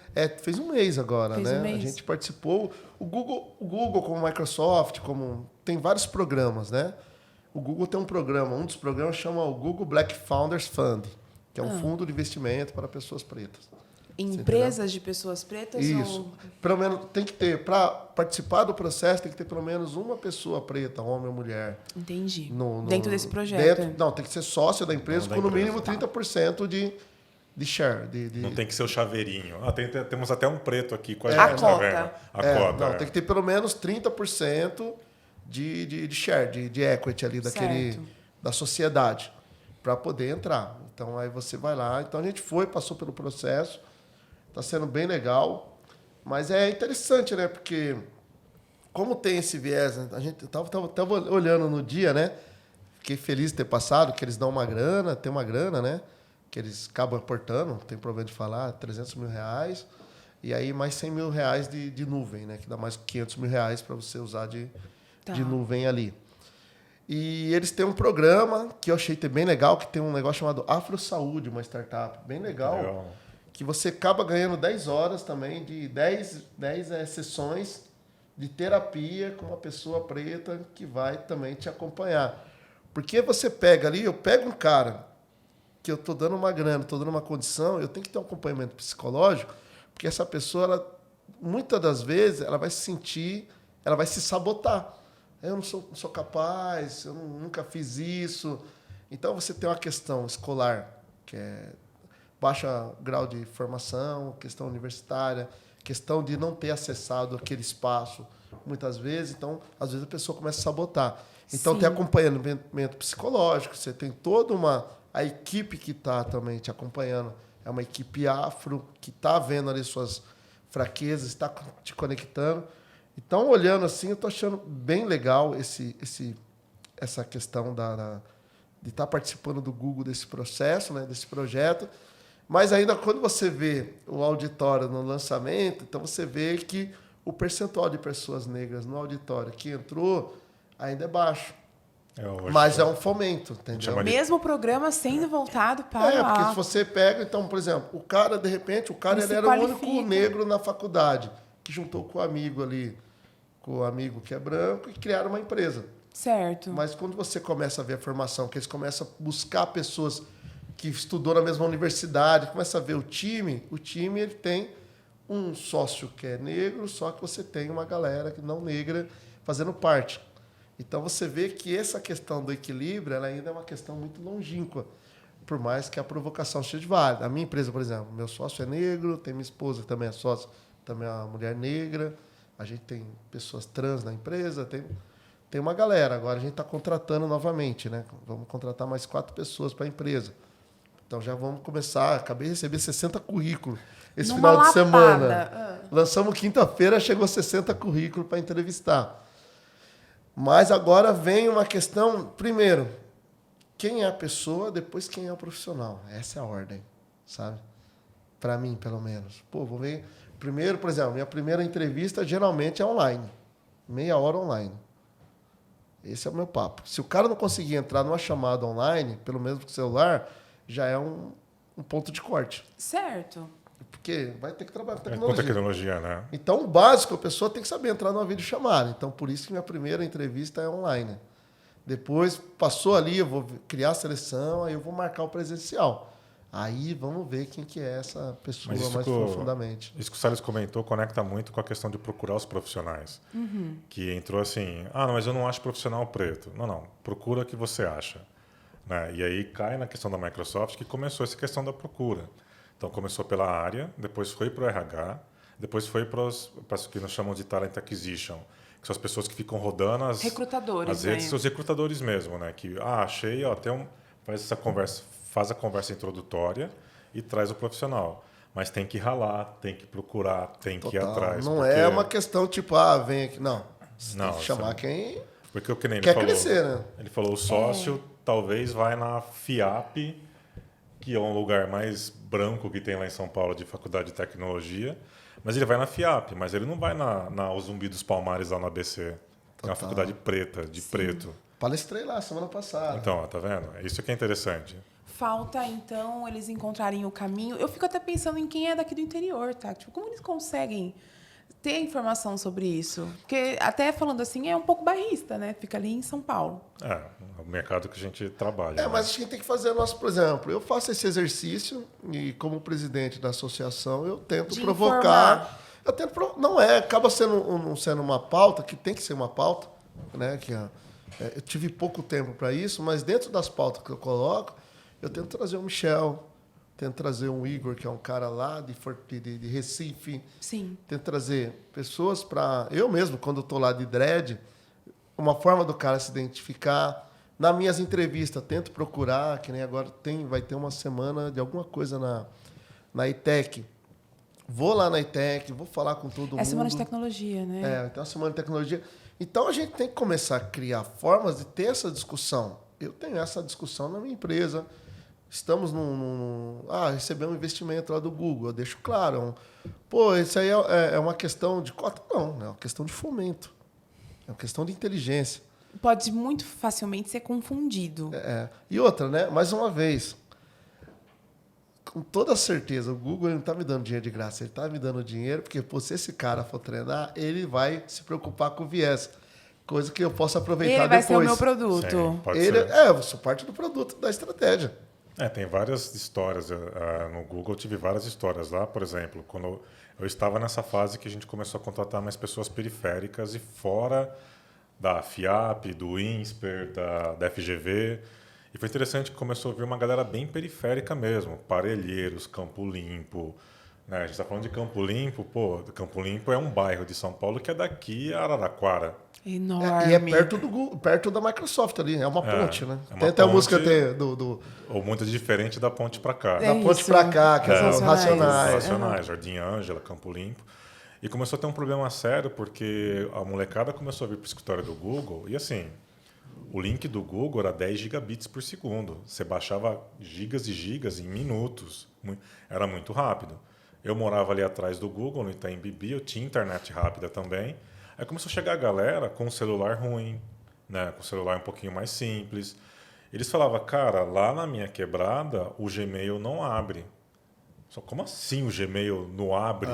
Fez um mês agora, Fez né? um mês. A gente participou. O Google como a Microsoft, tem vários programas, né? O Google tem um programa, um dos programas chama o Google Black Founders Fund, que é um fundo de investimento para pessoas pretas. Empresas de pessoas pretas? Isso. Ou... Pelo menos tem que ter, para participar do processo, tem que ter pelo menos uma pessoa preta, homem ou mulher. Entendi. No- Dentro desse projeto. Não, tem que ser sócio da empresa Não, da com no empresa. mínimo 30% de share. Não tem que ser o chaveirinho. Temos até um preto aqui com a A gente, cota. tá vendo? A cota. Não, tem que ter pelo menos 30% de share, de equity ali Certo. da sociedade, para poder entrar. Então, aí você vai lá. Então, a gente passou pelo processo. Está sendo bem legal. Mas é interessante, né? Porque, como tem esse viés, né? A gente tava olhando no dia, né? Fiquei feliz de ter passado, que eles dão uma grana, tem uma grana, né? Que eles acabam aportando, não tem problema de falar, 300 mil reais. E aí mais 100 mil reais de nuvem, né? Que dá mais 500 mil reais para você usar de nuvem ali. E eles têm um programa que eu achei bem legal, que tem um negócio chamado Afro Saúde, uma startup bem legal. Que você acaba ganhando 10 horas também, de 10 sessões de terapia com uma pessoa preta que vai também te acompanhar. Porque você pega ali, eu pego um cara que eu estou dando uma grana, estou dando uma condição, eu tenho que ter um acompanhamento psicológico, porque essa pessoa ela muitas das vezes, ela vai se sabotar. Eu não sou capaz, eu nunca fiz isso. Então, você tem uma questão escolar, que é baixo grau de formação, questão universitária, questão de não ter acessado aquele espaço muitas vezes. Então, às vezes, a pessoa começa a sabotar. Então, Sim. tem acompanhamento psicológico, você tem toda a equipe que está também te acompanhando. É uma equipe afro que está vendo ali suas fraquezas, está te conectando. Então, olhando assim, eu estou achando bem legal essa questão de estar participando do Google desse processo, né, desse projeto. Mas ainda quando você vê o auditório no lançamento, então você vê que o percentual de pessoas negras no auditório que entrou ainda é baixo. Mas é um fomento, entendeu? Mesmo o programa sendo voltado para porque se você pega, então, por exemplo, o cara, de repente, ele era o único negro na faculdade, que juntou com o amigo ali, com o amigo que é branco, e criaram uma empresa. Certo. Mas quando você começa a ver a formação, que eles começam a buscar pessoas que estudou na mesma universidade, começa a ver o time ele tem um sócio que é negro, só que você tem uma galera que não negra fazendo parte. Então, você vê que essa questão do equilíbrio ela ainda é uma questão muito longínqua, por mais que a provocação seja válida. A minha empresa, por exemplo, meu sócio é negro, tem minha esposa que também é sócia, também é uma mulher negra, a gente tem pessoas trans na empresa, tem uma galera. Agora, a gente está contratando novamente, né? Vamos contratar mais 4 pessoas para a empresa. Então, já vamos começar. Acabei de receber 60 currículos esse final de semana. Lançamos quinta-feira, chegou 60 currículos para entrevistar. Mas agora vem uma questão, primeiro, quem é a pessoa, depois quem é o profissional. Essa é a ordem, sabe? Para mim, pelo menos. Vou ver. Primeiro, por exemplo, minha primeira entrevista geralmente é online. Meia hora online. Esse é o meu papo. Se o cara não conseguir entrar numa chamada online, pelo menos com o celular, já é um ponto de corte. Certo. Porque vai ter que trabalhar com Com tecnologia. tecnologia, né? Então, o básico, a pessoa tem que saber entrar numa videochamada. Então, por isso que minha primeira entrevista é online. Depois, passou ali, eu vou criar a seleção, aí eu vou marcar o presencial. Aí, vamos ver quem que é essa pessoa mais profundamente. Isso que o Salles comentou conecta muito com a questão de procurar os profissionais. Que entrou assim, não, mas eu não acho profissional preto. Não, procura o que você acha. Né? E aí cai na questão da Microsoft, que começou essa questão da procura. Então, começou pela área, depois foi para o RH, depois foi para os que nós chamamos de Talent Acquisition, que são as pessoas que ficam rodando as redes, os recrutadores mesmo, né? Que, achei, faz a conversa introdutória e traz o profissional. Mas tem que ralar, tem que procurar, tem que ir atrás. Não é uma questão tipo, vem aqui. Não, você tem que chamar quem porque o que nem quer ele falou, crescer, né? Ele falou, o sócio talvez vai na FIAP, que é um lugar mais branco que tem lá em São Paulo de faculdade de tecnologia, mas ele vai na FIAP, mas ele não vai na Zumbi dos Palmares lá no ABC, que é uma faculdade preta, de preto. Palestrei lá semana passada. Então, tá vendo? Isso que é interessante. Falta, então, eles encontrarem o caminho. Eu fico até pensando em quem é daqui do interior, tá? Tipo, como eles conseguem ter informação sobre isso? Porque, até falando assim, é um pouco bairrista, né? Fica ali em São Paulo. É o mercado que a gente trabalha. Né? Mas a gente tem que fazer por exemplo, eu faço esse exercício e, como presidente da associação, eu tento provocar. Acaba não sendo uma pauta, que tem que ser uma pauta, né? Eu tive pouco tempo para isso, mas dentro das pautas que eu coloco, eu tento trazer o Michel, tento trazer um Igor, que é um cara lá de Recife. Sim. Tento trazer pessoas para... Eu mesmo, quando estou lá de dread, uma forma do cara se identificar. Nas minhas entrevistas, tento procurar, que nem agora vai ter uma semana de alguma coisa na ITEC. Vou lá na ITEC, vou falar com todo mundo. É semana de tecnologia, né? Então é uma semana de tecnologia. Então, a gente tem que começar a criar formas de ter essa discussão. Eu tenho essa discussão na minha empresa. Estamos recebemos um investimento lá do Google. Eu deixo claro. Isso aí é uma questão de cota? Não, é uma questão de fomento. É uma questão de inteligência. Pode muito facilmente ser confundido. E outra, né? Mais uma vez, com toda certeza, o Google não está me dando dinheiro de graça. Ele está me dando dinheiro porque, se esse cara for treinar, ele vai se preocupar com o viés. Coisa que eu posso aproveitar depois. Ele vai ser o meu produto. Sim, eu sou parte do produto, da estratégia. Tem várias histórias. No Google eu tive várias histórias lá, por exemplo, quando eu estava nessa fase que a gente começou a contratar mais pessoas periféricas e fora da FIAP, do INSPER, da FGV. E foi interessante que começou a vir uma galera bem periférica mesmo, Parelheiros, Campo Limpo. Né? A gente está falando de Campo Limpo, Campo Limpo é um bairro de São Paulo que é daqui a Araraquara. Enorme. E é perto do Google, perto da Microsoft ali, é uma ponte, né? É uma Tem até a ponte, música do ou muito diferente da ponte para cá. da ponte pra cá, que são os Racionais. Racionais, Jardim Ângela, Campo Limpo. E começou a ter um problema sério, porque a molecada começou a vir para o escritório do Google, e assim, o link do Google era 10 gigabits por segundo. Você baixava gigas e gigas em minutos. Era muito rápido. Eu morava ali atrás do Google, no Itaim Bibi, eu tinha internet rápida também. Aí começou a chegar a galera com um celular ruim, né, com um celular um pouquinho mais simples. Eles falavam, cara, lá na minha quebrada o Gmail não abre. Só como assim o Gmail não abre?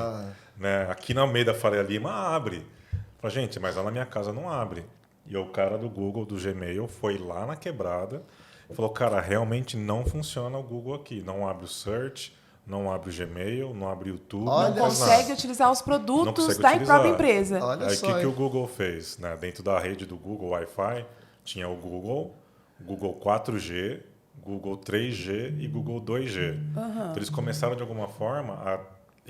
Né? Aqui na meio da Faria Lima abre. Eu falei, gente, mas lá na minha casa não abre. E o cara do Google, do Gmail, foi lá na quebrada e falou, cara, realmente não funciona o Google aqui. Não abre o Search, não abre o Gmail, não abre o YouTube. Não consegue utilizar os produtos da própria empresa. Olha Aí só, o que o Google fez? Né? Dentro da rede do Google Wi-Fi, tinha o Google 4G, Google 3G e Google 2G. Então, eles começaram, de alguma forma, a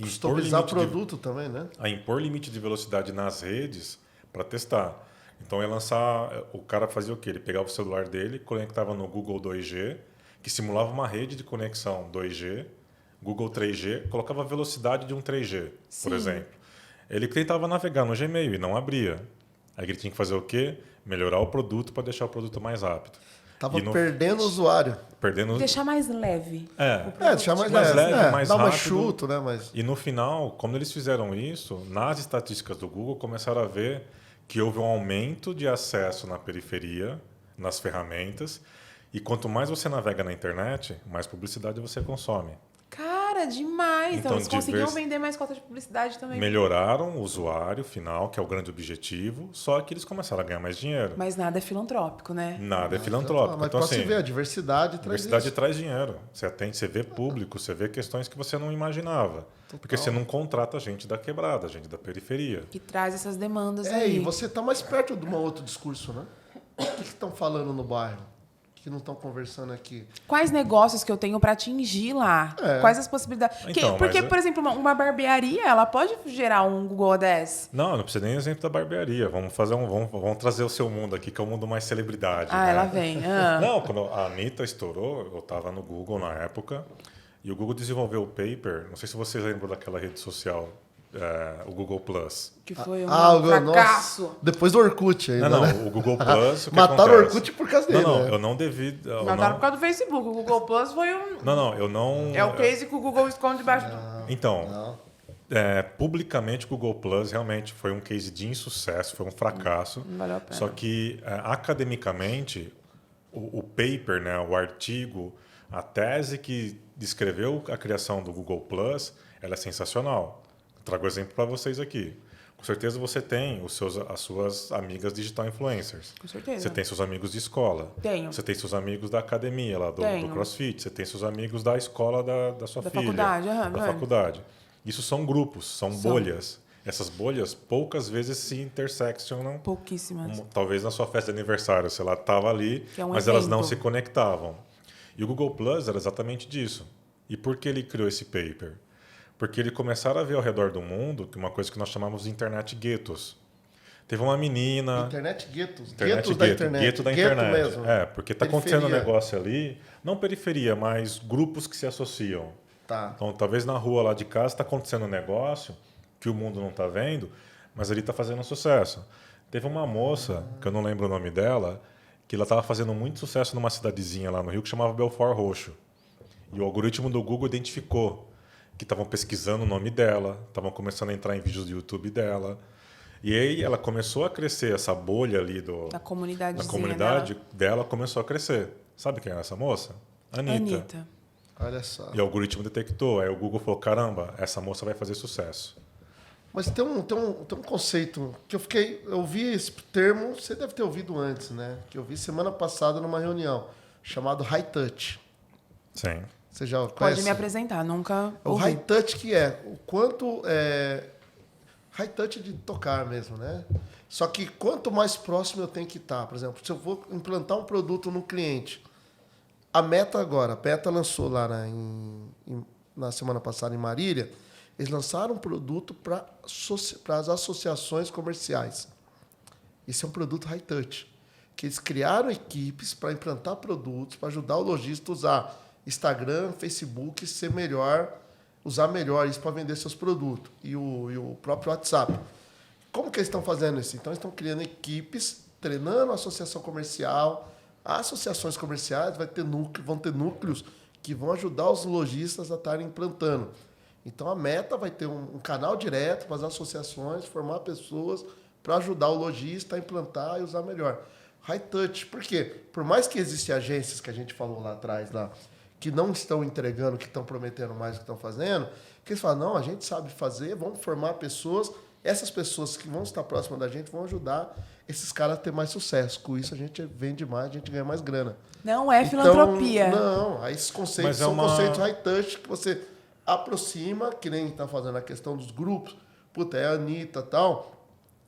customizar produto também, né? a impor limite de velocidade nas redes para testar. Então, ia lançar... O cara fazia o quê? Ele pegava o celular dele, conectava no Google 2G, que simulava uma rede de conexão 2G, Google 3G, colocava a velocidade de um 3G, por exemplo. Ele tentava navegar no Gmail e não abria. Aí ele tinha que fazer o quê? Melhorar o produto para deixar o produto mais rápido. Tava perdendo o usuário. Deixar mais leve. Deixar mais leve, dar mais uma rápido. chuto, né? E no final, quando eles fizeram isso, nas estatísticas do Google começaram a ver que houve um aumento de acesso na periferia, nas ferramentas, e quanto mais você navega na internet, mais publicidade você consome. Cara, demais! Então eles conseguiam vender mais cota de publicidade também. Melhoraram o usuário final, que é o grande objetivo, só que eles começaram a ganhar mais dinheiro. Mas nada é filantrópico, né? Nada é filantrópico. Mas então, pode assim, se ver, a diversidade traz dinheiro. Você vê público, você vê questões que você não imaginava. Porque você não contrata gente da quebrada, gente da periferia. Que traz essas demandas aí. E você está mais perto de um outro discurso, né? O que estão falando no bairro? Que não estão conversando aqui. Quais negócios que eu tenho para atingir lá? Quais as possibilidades? Então, porque, por exemplo, uma barbearia, ela pode gerar um Google Ads? Não precisa nem exemplo da barbearia. Vamos trazer o seu mundo aqui, que é o mundo mais celebridade. Né? Ela vem. Não, quando a Anitta estourou, eu estava no Google na época, e o Google desenvolveu o Paper. Não sei se vocês lembram daquela rede social, o Google Plus. Que foi um fracasso. Nossa, depois do Orkut ainda, Não, né? o Google Plus... Mataram o Orkut por causa dele. Não, né? eu não devido... Mataram por causa do Facebook. O Google Plus foi um... Não, eu não... É o case que o Google esconde debaixo do... Então, publicamente o Google Plus realmente foi um case de insucesso, foi um fracasso. Não valeu a pena. Só que, academicamente, o paper, né, o artigo, a tese que descreveu a criação do Google Plus, ela é sensacional. Trago exemplo para vocês aqui. Com certeza você tem as suas amigas digital influencers. Com certeza. Você tem seus amigos de escola. Tenho. Você tem seus amigos da academia, lá do CrossFit. Você tem seus amigos da escola da sua filha. Faculdade, da faculdade. Isso são grupos, são bolhas. Essas bolhas poucas vezes se interseccionam. Pouquíssimas. Talvez na sua festa de aniversário, se ela estava ali, mas elas não se conectavam. E o Google Plus era exatamente disso. E por que ele criou esse paper? Porque eles começaram a ver ao redor do mundo uma coisa que nós chamamos de internet guetos. Teve uma menina... Internet guetos. Gueto da internet. Gueto da internet. Mesmo. Porque está acontecendo um negócio ali, não periferia, mas grupos que se associam. Tá. Então, talvez na rua lá de casa está acontecendo um negócio que o mundo não está vendo, mas ali está fazendo sucesso. Teve uma moça, que eu não lembro o nome dela, que ela estava fazendo muito sucesso numa cidadezinha lá no Rio que chamava Belfort Roxo. E o algoritmo do Google identificou que estavam pesquisando o nome dela, estavam começando a entrar em vídeos do YouTube dela. E aí ela começou a crescer, essa bolha ali da comunidade dela começou a crescer. Sabe quem era essa moça? Anitta. Olha só. E o algoritmo detectou. Aí o Google falou, caramba, essa moça vai fazer sucesso. Mas tem um conceito que eu ouvi esse termo, você deve ter ouvido antes, né? Que eu vi semana passada numa reunião, chamado High Touch. Sim. Você já conhece? Pode me apresentar, nunca O ouvi. high touch que é o quanto high touch de tocar mesmo, né? Só que quanto mais próximo eu tenho que estar, por exemplo, se eu vou implantar um produto no cliente, a Meta lançou lá na semana passada em Marília, eles lançaram um produto para as associações comerciais. Esse é um produto high touch, que eles criaram equipes para implantar produtos, para ajudar o lojista a usar Instagram, Facebook, usar melhor isso para vender seus produtos. E o próprio WhatsApp. Como que eles estão fazendo isso? Então, eles estão criando equipes, treinando a associação comercial. As associações comerciais vão ter núcleos que vão ajudar os lojistas a estarem implantando. Então, a Meta vai ter um canal direto para as associações, formar pessoas para ajudar o lojista a implantar e usar melhor. High touch, por quê? Por mais que existem agências que a gente falou lá atrás, que não estão entregando, que estão prometendo mais do que estão fazendo, que eles falam, não, a gente sabe fazer, vamos formar pessoas, essas pessoas que vão estar próximas da gente vão ajudar esses caras a ter mais sucesso. Com isso, a gente vende mais, a gente ganha mais grana. Não é filantropia. Não, esses conceitos são conceitos high touch que você aproxima, que nem está fazendo a questão dos grupos, puta, é a Anitta e tal,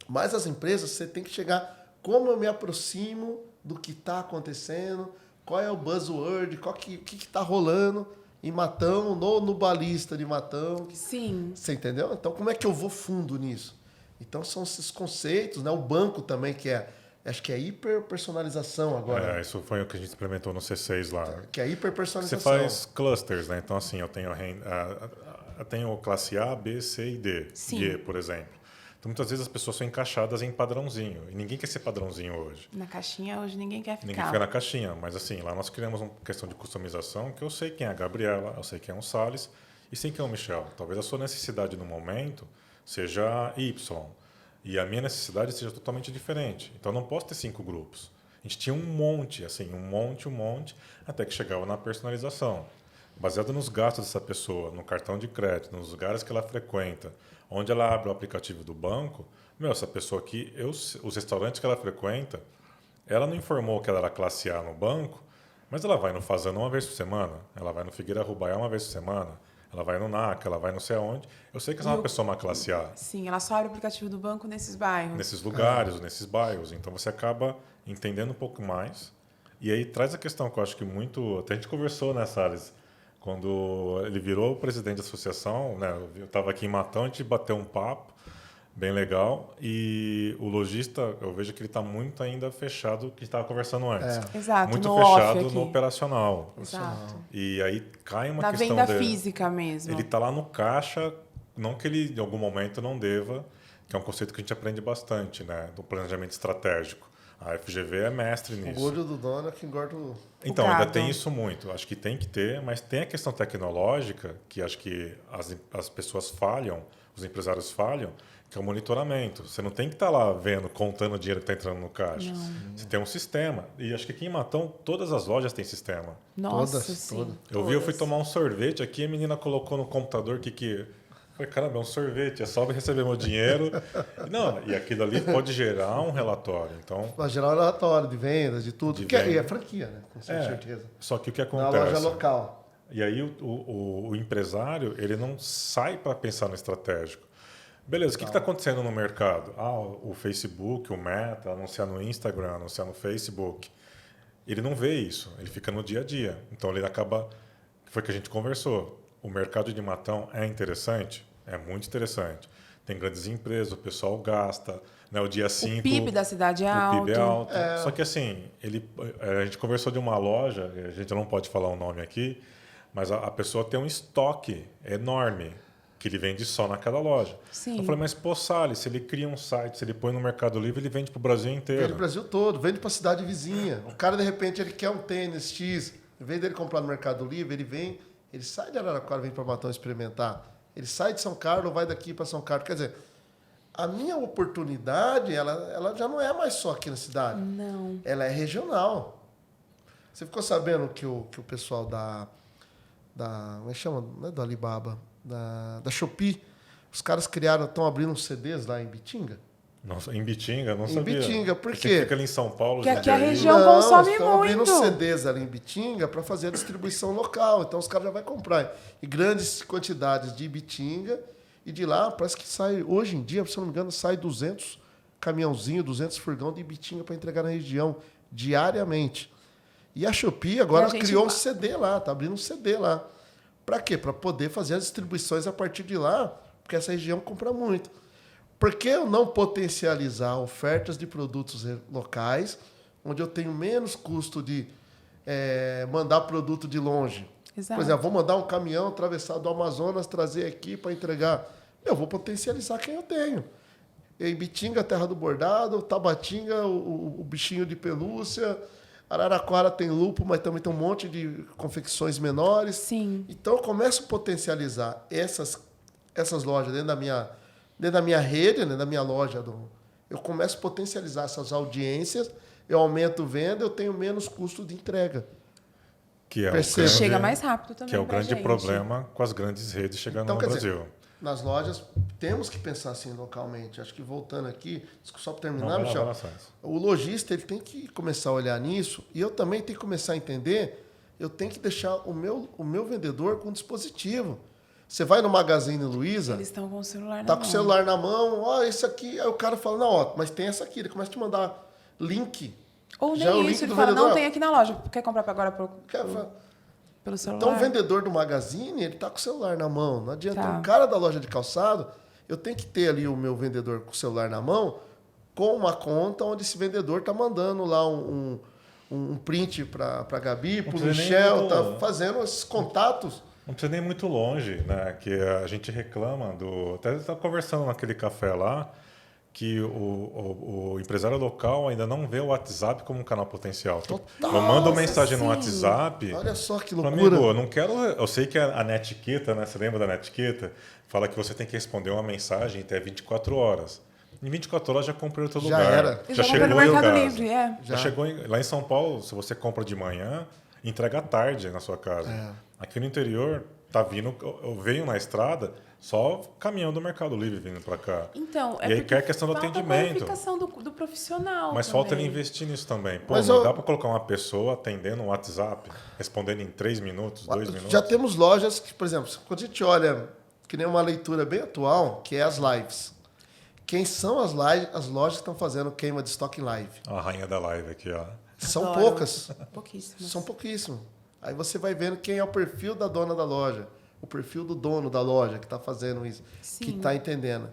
mas as empresas, você tem que chegar, como eu me aproximo do que está acontecendo, qual é o buzzword, o que está rolando em Matão, no balista de Matão. Sim. Você entendeu? Então, como é que eu vou fundo nisso? Então, são esses conceitos, né? O banco também, acho que é hiperpersonalização agora. Isso foi o que a gente implementou no C6 lá. Que é hiperpersonalização. Você faz clusters, né? Então, assim, eu tenho classe A, B, C e D. Sim. G, por exemplo. Então, muitas vezes as pessoas são encaixadas em padrãozinho. E ninguém quer ser padrãozinho hoje. Na caixinha, hoje ninguém quer ficar. Ninguém fica na caixinha. Mas, assim, lá nós criamos uma questão de customização que eu sei quem é a Gabriela, eu sei quem é o Salles e sei quem é o Michel. Talvez a sua necessidade no momento seja Y. E a minha necessidade seja totalmente diferente. Então, eu não posso ter 5 grupos. A gente tinha um monte, até que chegava na personalização. Baseado nos gastos dessa pessoa, no cartão de crédito, nos lugares que ela frequenta, onde ela abre o aplicativo do banco, essa pessoa aqui, os restaurantes que ela frequenta, ela não informou que ela era classe A no banco, mas ela vai no Fazano uma vez por semana, ela vai no Figueira Rubaiá uma vez por semana, ela vai no NAC, ela vai não sei aonde. Eu sei que essa é uma pessoa uma classe A. Sim, ela só abre o aplicativo do banco nesses bairros. Nesses lugares, nesses bairros. Então você acaba entendendo um pouco mais. E aí traz a questão que eu acho que muito... Até a gente conversou, né, Salles? Quando ele virou o presidente da associação, né, eu estava aqui em Matão, a gente bateu um papo bem legal. E o lojista, eu vejo que ele está muito ainda fechado, que estava conversando antes. Exato, muito no fechado off aqui. no operacional. Exato. E aí cai uma Na questão venda dele. física mesmo. Ele está lá no caixa, não que ele em algum momento não deva, que é um conceito que a gente aprende bastante, né, do planejamento estratégico. A FGV é mestre nisso. O gordo do dono é que engorda o... Então, gado. ainda tem isso muito. Acho que tem que ter, mas tem a questão tecnológica, que acho que as pessoas falham, os empresários falham, que é o monitoramento. Você não tem que estar lá vendo, contando o dinheiro que está entrando no caixa. Não. Você tem um sistema. E acho que aqui em Matão, todas as lojas têm sistema. Nossa, Todas, sim. Eu fui tomar um sorvete aqui, a menina colocou no computador que falei, caramba, é um sorvete, é só receber meu dinheiro. Não, e aquilo ali pode gerar um relatório. Então, Para gerar um relatório de vendas, de tudo. De Que venda. é franquia, né? Com certeza. só que o que Na acontece? loja local. E aí o empresário, ele não sai para pensar no estratégico. Beleza, o que está acontecendo no mercado? O Facebook, o Meta, anunciar no Instagram, anunciar no Facebook. Ele não vê isso, ele fica no dia a dia. Então ele acaba, foi o que a gente conversou, o mercado de Matão é interessante? É muito interessante. Tem grandes empresas, o pessoal gasta, né, o dia 5... O PIB da cidade é o alto. PIB é alto. Só que assim, a gente conversou de uma loja, a gente não pode falar o nome aqui, mas a pessoa tem um estoque enorme que ele vende só naquela loja. Sim. Eu falei, mas pô, Salles, se ele cria um site, se ele põe no Mercado Livre, ele vende para o Brasil inteiro. Vende o Brasil todo, vende para a cidade vizinha. O cara, de repente, ele quer um tênis X, em vez dele comprar no Mercado Livre, ele sai de Araraquara, vem para Matão experimentar. Ele sai de São Carlos, vai daqui para São Carlos. Quer dizer, a minha oportunidade, ela já não é mais só aqui na cidade. Não. Ela é regional. Você ficou sabendo que o pessoal como é que chama? Não é do Alibaba, da Shopee, os caras estão abrindo uns CDs lá em Bitinga. Nossa, em Bitinga, não Em sabia. Bitinga, por Você quê? fica ali em São Paulo. Que aqui a Jundiaí. região consome estão abrindo muito. CDs ali em Bitinga para fazer a distribuição local. Então os caras já vão comprar em grandes quantidades de Bitinga e de lá parece que sai, hoje em dia, se não me engano, sai 200 caminhãozinhos, 200 furgão de Bitinga para entregar na região diariamente. E a Shopee agora criou um CD lá, tá abrindo um CD lá. Para quê? Para poder fazer as distribuições a partir de lá, porque essa região compra muito. Por que eu não potencializar ofertas de produtos locais, onde eu tenho menos custo de mandar produto de longe? Exato. Por exemplo, vou mandar um caminhão atravessar do Amazonas, trazer aqui para entregar. Eu vou potencializar quem eu tenho. Em Bitinga, terra do bordado, Tabatinga, o bichinho de pelúcia, Araraquara tem lupo, mas também tem um monte de confecções menores. Sim. Então, eu começo a potencializar essas lojas dentro da minha rede, dentro da minha loja. Eu começo a potencializar essas audiências, eu aumento venda, eu tenho menos custo de entrega. Que é Perceba. Chega mais rápido também. Que é o pra grande gente. problema com as grandes redes chegando Então, no quer Brasil. dizer, nas lojas, temos que pensar assim localmente. Acho que voltando aqui, só para terminar, Não, Michel, relações. o lojista ele tem que começar a olhar nisso e eu também tenho que começar a entender, eu tenho que deixar o meu vendedor com dispositivo. Você vai no Magazine Luiza, Eles estão com o celular na tá mão. com o celular na mão, ó, esse aqui, aí o cara fala, não, ó, mas tem essa aqui, ele começa a te mandar link. Ou Já é o nem link isso, ele do fala, vendedor. não tem aqui na loja. Quer comprar agora pelo celular? Então, o vendedor do Magazine, ele tá com o celular na mão. Não adianta. Tá. O cara da loja de calçado, eu tenho que ter ali o meu vendedor com o celular na mão, com uma conta onde esse vendedor tá mandando lá um print para a Gabi, para o precisa nem Michel, muito- tá fazendo esses contatos. Não precisa nem ir muito longe, né? Que a gente reclama do. Até estava conversando naquele café lá, que o empresário local ainda não vê o WhatsApp como um canal potencial. Total. Eu mando mensagem no sim. WhatsApp. Olha só que Meu loucura. amigo, eu não quero. Eu sei que a netiqueta, né? Você lembra da netiqueta? Fala que você tem que responder uma mensagem até 24 horas. Em 24 horas já comprei em outro Já lugar. era. Eu já comprei chegou no em Mercado casa. Livre, é. Já chegou lá em São Paulo, se você compra de manhã, entrega à tarde na sua casa. Aqui no interior, tá vindo, eu venho na estrada, só caminhão do Mercado Livre vindo para cá. Então, E aí porque quer a questão do falta atendimento. qualificação do profissional Mas também. falta ele investir nisso também. Pô, Mas não eu- dá para colocar uma pessoa atendendo um WhatsApp, respondendo em 3 minutos, 2 minutos. Já temos lojas que, por exemplo, quando a gente olha, que nem uma leitura bem atual, que é as lives. Quem são as lojas que estão fazendo queima de estoque em live? A rainha da live aqui, ó. São Adoro. poucas. Pouquíssimas. São pouquíssimos. Aí você vai vendo quem é o perfil da dona da loja, o perfil do dono da loja que está fazendo isso, Sim. que está entendendo.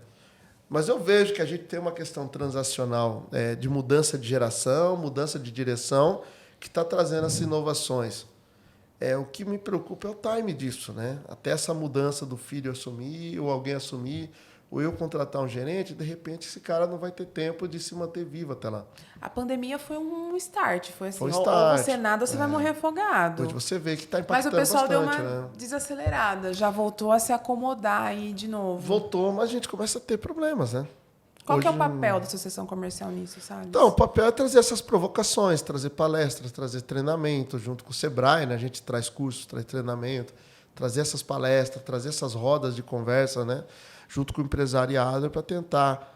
Mas eu vejo que a gente tem uma questão transacional de mudança de geração, mudança de direção, que está trazendo essas inovações. O que me preocupa é o time disso, né? Até essa mudança do filho assumir, ou alguém assumir, ou eu contratar um gerente, de repente esse cara não vai ter tempo de se manter vivo até lá. A pandemia foi um start. Foi assim, Foi um ou start. você nada ou você vai morrer afogado. Hoje você vê que está Mas impactando o pessoal deu bastante, uma né? desacelerada. Já voltou a se acomodar aí de novo. Voltou, mas a gente começa a ter problemas, né? Qual que é o Hoje- papel da associação comercial nisso, sabe? Então, o papel é trazer essas provocações, trazer palestras, trazer treinamento, junto com o Sebrae, né? A gente traz cursos, traz treinamento, trazer essas palestras, trazer essas rodas de conversa, né? Junto com o empresariado para tentar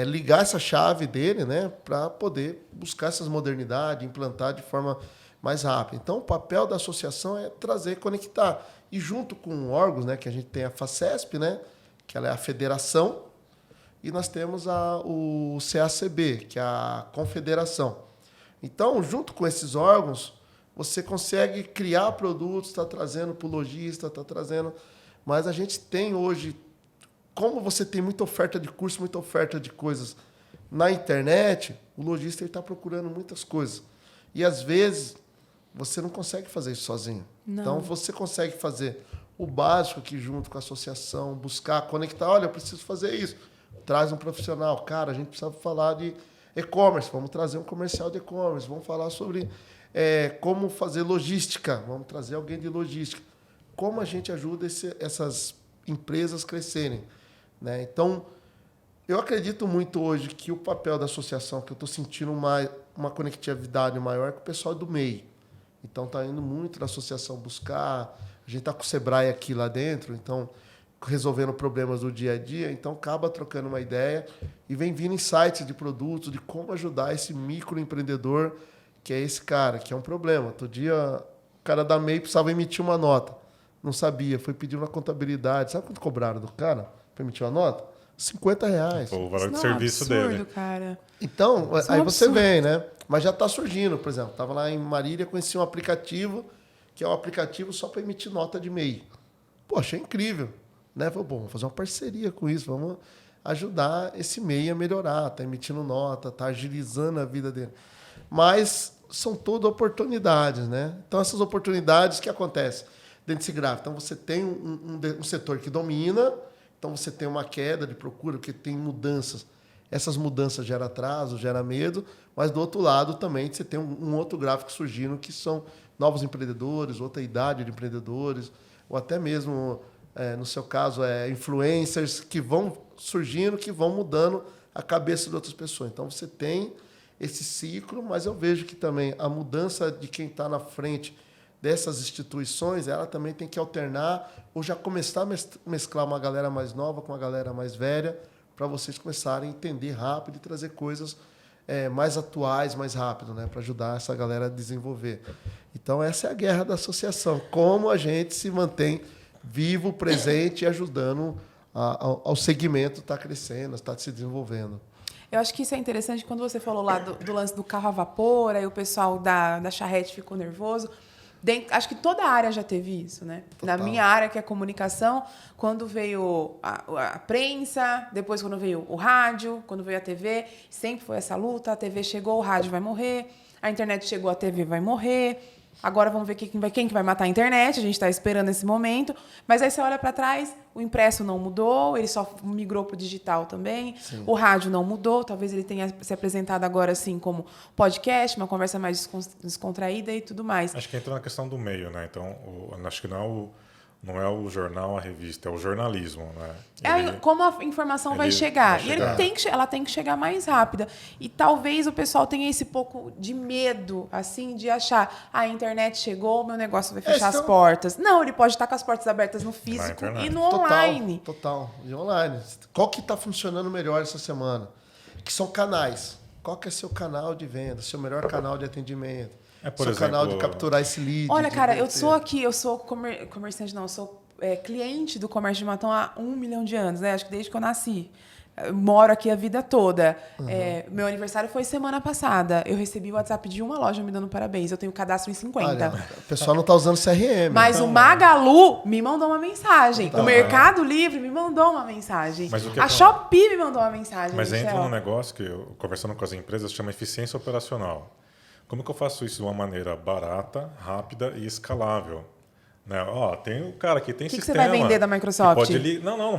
ligar essa chave dele, né? Para poder buscar essas modernidades, implantar de forma mais rápida. Então, o papel da associação é trazer, conectar. E junto com órgãos, né? Que a gente tem a FACESP, né? Que ela é a federação, e nós temos o CACB, que é a confederação. Então, junto com esses órgãos, você consegue criar produtos, está trazendo para o lojista, está trazendo... Mas a gente tem hoje, como você tem muita oferta de curso, muita oferta de coisas na internet, o lojista está procurando muitas coisas. E, às vezes, você não consegue fazer isso sozinho. Não. Então, você consegue fazer o básico aqui junto com a associação, buscar, conectar. Olha, eu preciso fazer isso. Traz um profissional. Cara, a gente precisa falar de e-commerce. Vamos trazer um comercial de e-commerce. Vamos falar sobre como fazer logística. Vamos trazer alguém de logística. Como a gente ajuda essas empresas crescerem, né? Então, eu acredito muito hoje que o papel da associação, que eu estou sentindo uma conectividade maior com o pessoal do MEI. Então, está indo muito na associação buscar. A gente está com o Sebrae aqui lá dentro, então resolvendo problemas do dia a dia, então acaba trocando uma ideia e vem vindo insights de produtos, de como ajudar esse microempreendedor, que é esse cara, que é um problema. Outro dia, o cara da MEI precisava emitir uma nota. Não sabia, foi pedir uma contabilidade. Sabe quanto cobraram do cara para emitir uma nota? R$50. O valor de Isso serviço é um absurdo, dele. cara. Então, Isso é aí um você absurdo. vem, né? Mas já está surgindo, por exemplo. Estava lá em Marília, conheci um aplicativo, que é um aplicativo só para emitir nota de MEI. Pô, achei incrível. Né? Falei, bom, vamos fazer uma parceria com isso, vamos ajudar esse MEI a melhorar, tá emitindo nota, tá agilizando a vida dele. Mas são todas oportunidades, né? Então, essas oportunidades, o que acontece dentro desse gráfico? Então, você tem um setor que domina, então você tem uma queda de procura, porque tem mudanças. Essas mudanças geram atraso, geram medo, mas do outro lado também você tem um outro gráfico surgindo, que são novos empreendedores, outra idade de empreendedores, ou até mesmo... no seu caso, influencers que vão surgindo, que vão mudando a cabeça de outras pessoas. Então, você tem esse ciclo, mas eu vejo que também a mudança de quem está na frente dessas instituições, ela também tem que alternar ou já começar a mesclar uma galera mais nova com uma galera mais velha, para vocês começarem a entender rápido e trazer coisas mais atuais, mais rápido, né, para ajudar essa galera a desenvolver. Então, essa é a guerra da associação. Como a gente se mantém vivo, presente e ajudando ao segmento estar crescendo, estar se desenvolvendo. Eu acho que isso é interessante quando você falou lá do lance do carro a vapor, aí o pessoal da charrete ficou nervoso. Acho que toda área já teve isso, né? Total. Na minha área, que é comunicação, quando veio a prensa, depois quando veio o rádio, quando veio a TV, sempre foi essa luta. A TV chegou, o rádio vai morrer. A internet chegou, a TV vai morrer. Agora vamos ver quem que vai matar a internet. A gente está esperando esse momento. Mas aí você olha para trás, o impresso não mudou, ele só migrou para o digital também. Sim. O rádio não mudou. Talvez ele tenha se apresentado agora assim como podcast, uma conversa mais descontraída e tudo mais. Acho que entra na questão do meio, né? Então, acho que não é o jornal, a revista, é o jornalismo, né? Como a informação vai chegar. E ela tem que chegar mais rápida. E talvez o pessoal tenha esse pouco de medo, assim, de achar a internet chegou, meu negócio vai fechar as portas. Não, ele pode estar com as portas abertas no físico e no online. Total. E online. Qual que está funcionando melhor essa semana? Que são canais. Qual que é seu canal de venda? Seu melhor canal de atendimento? Por exemplo, canal de capturar esse lead. Olha, cara, eu sou comerciante, não, eu sou cliente do comércio de Matão há 1 milhão de anos, né? Acho que desde que eu nasci. Eu moro aqui a vida toda. Uhum. Meu aniversário foi semana passada. Eu recebi o WhatsApp de uma loja me dando parabéns. Eu tenho cadastro em 50. Olha, o pessoal não está usando CRM. Mas então, o Magalu me mandou uma mensagem. Então, o Mercado Livre me mandou uma mensagem. A Shopee me mandou uma mensagem. Mas entra num negócio que, conversando com as empresas, chama eficiência operacional. Como que eu faço isso de uma maneira barata, rápida e escalável? Né? Tem um cara que tem sistema. O que você vai vender da Microsoft? Não vou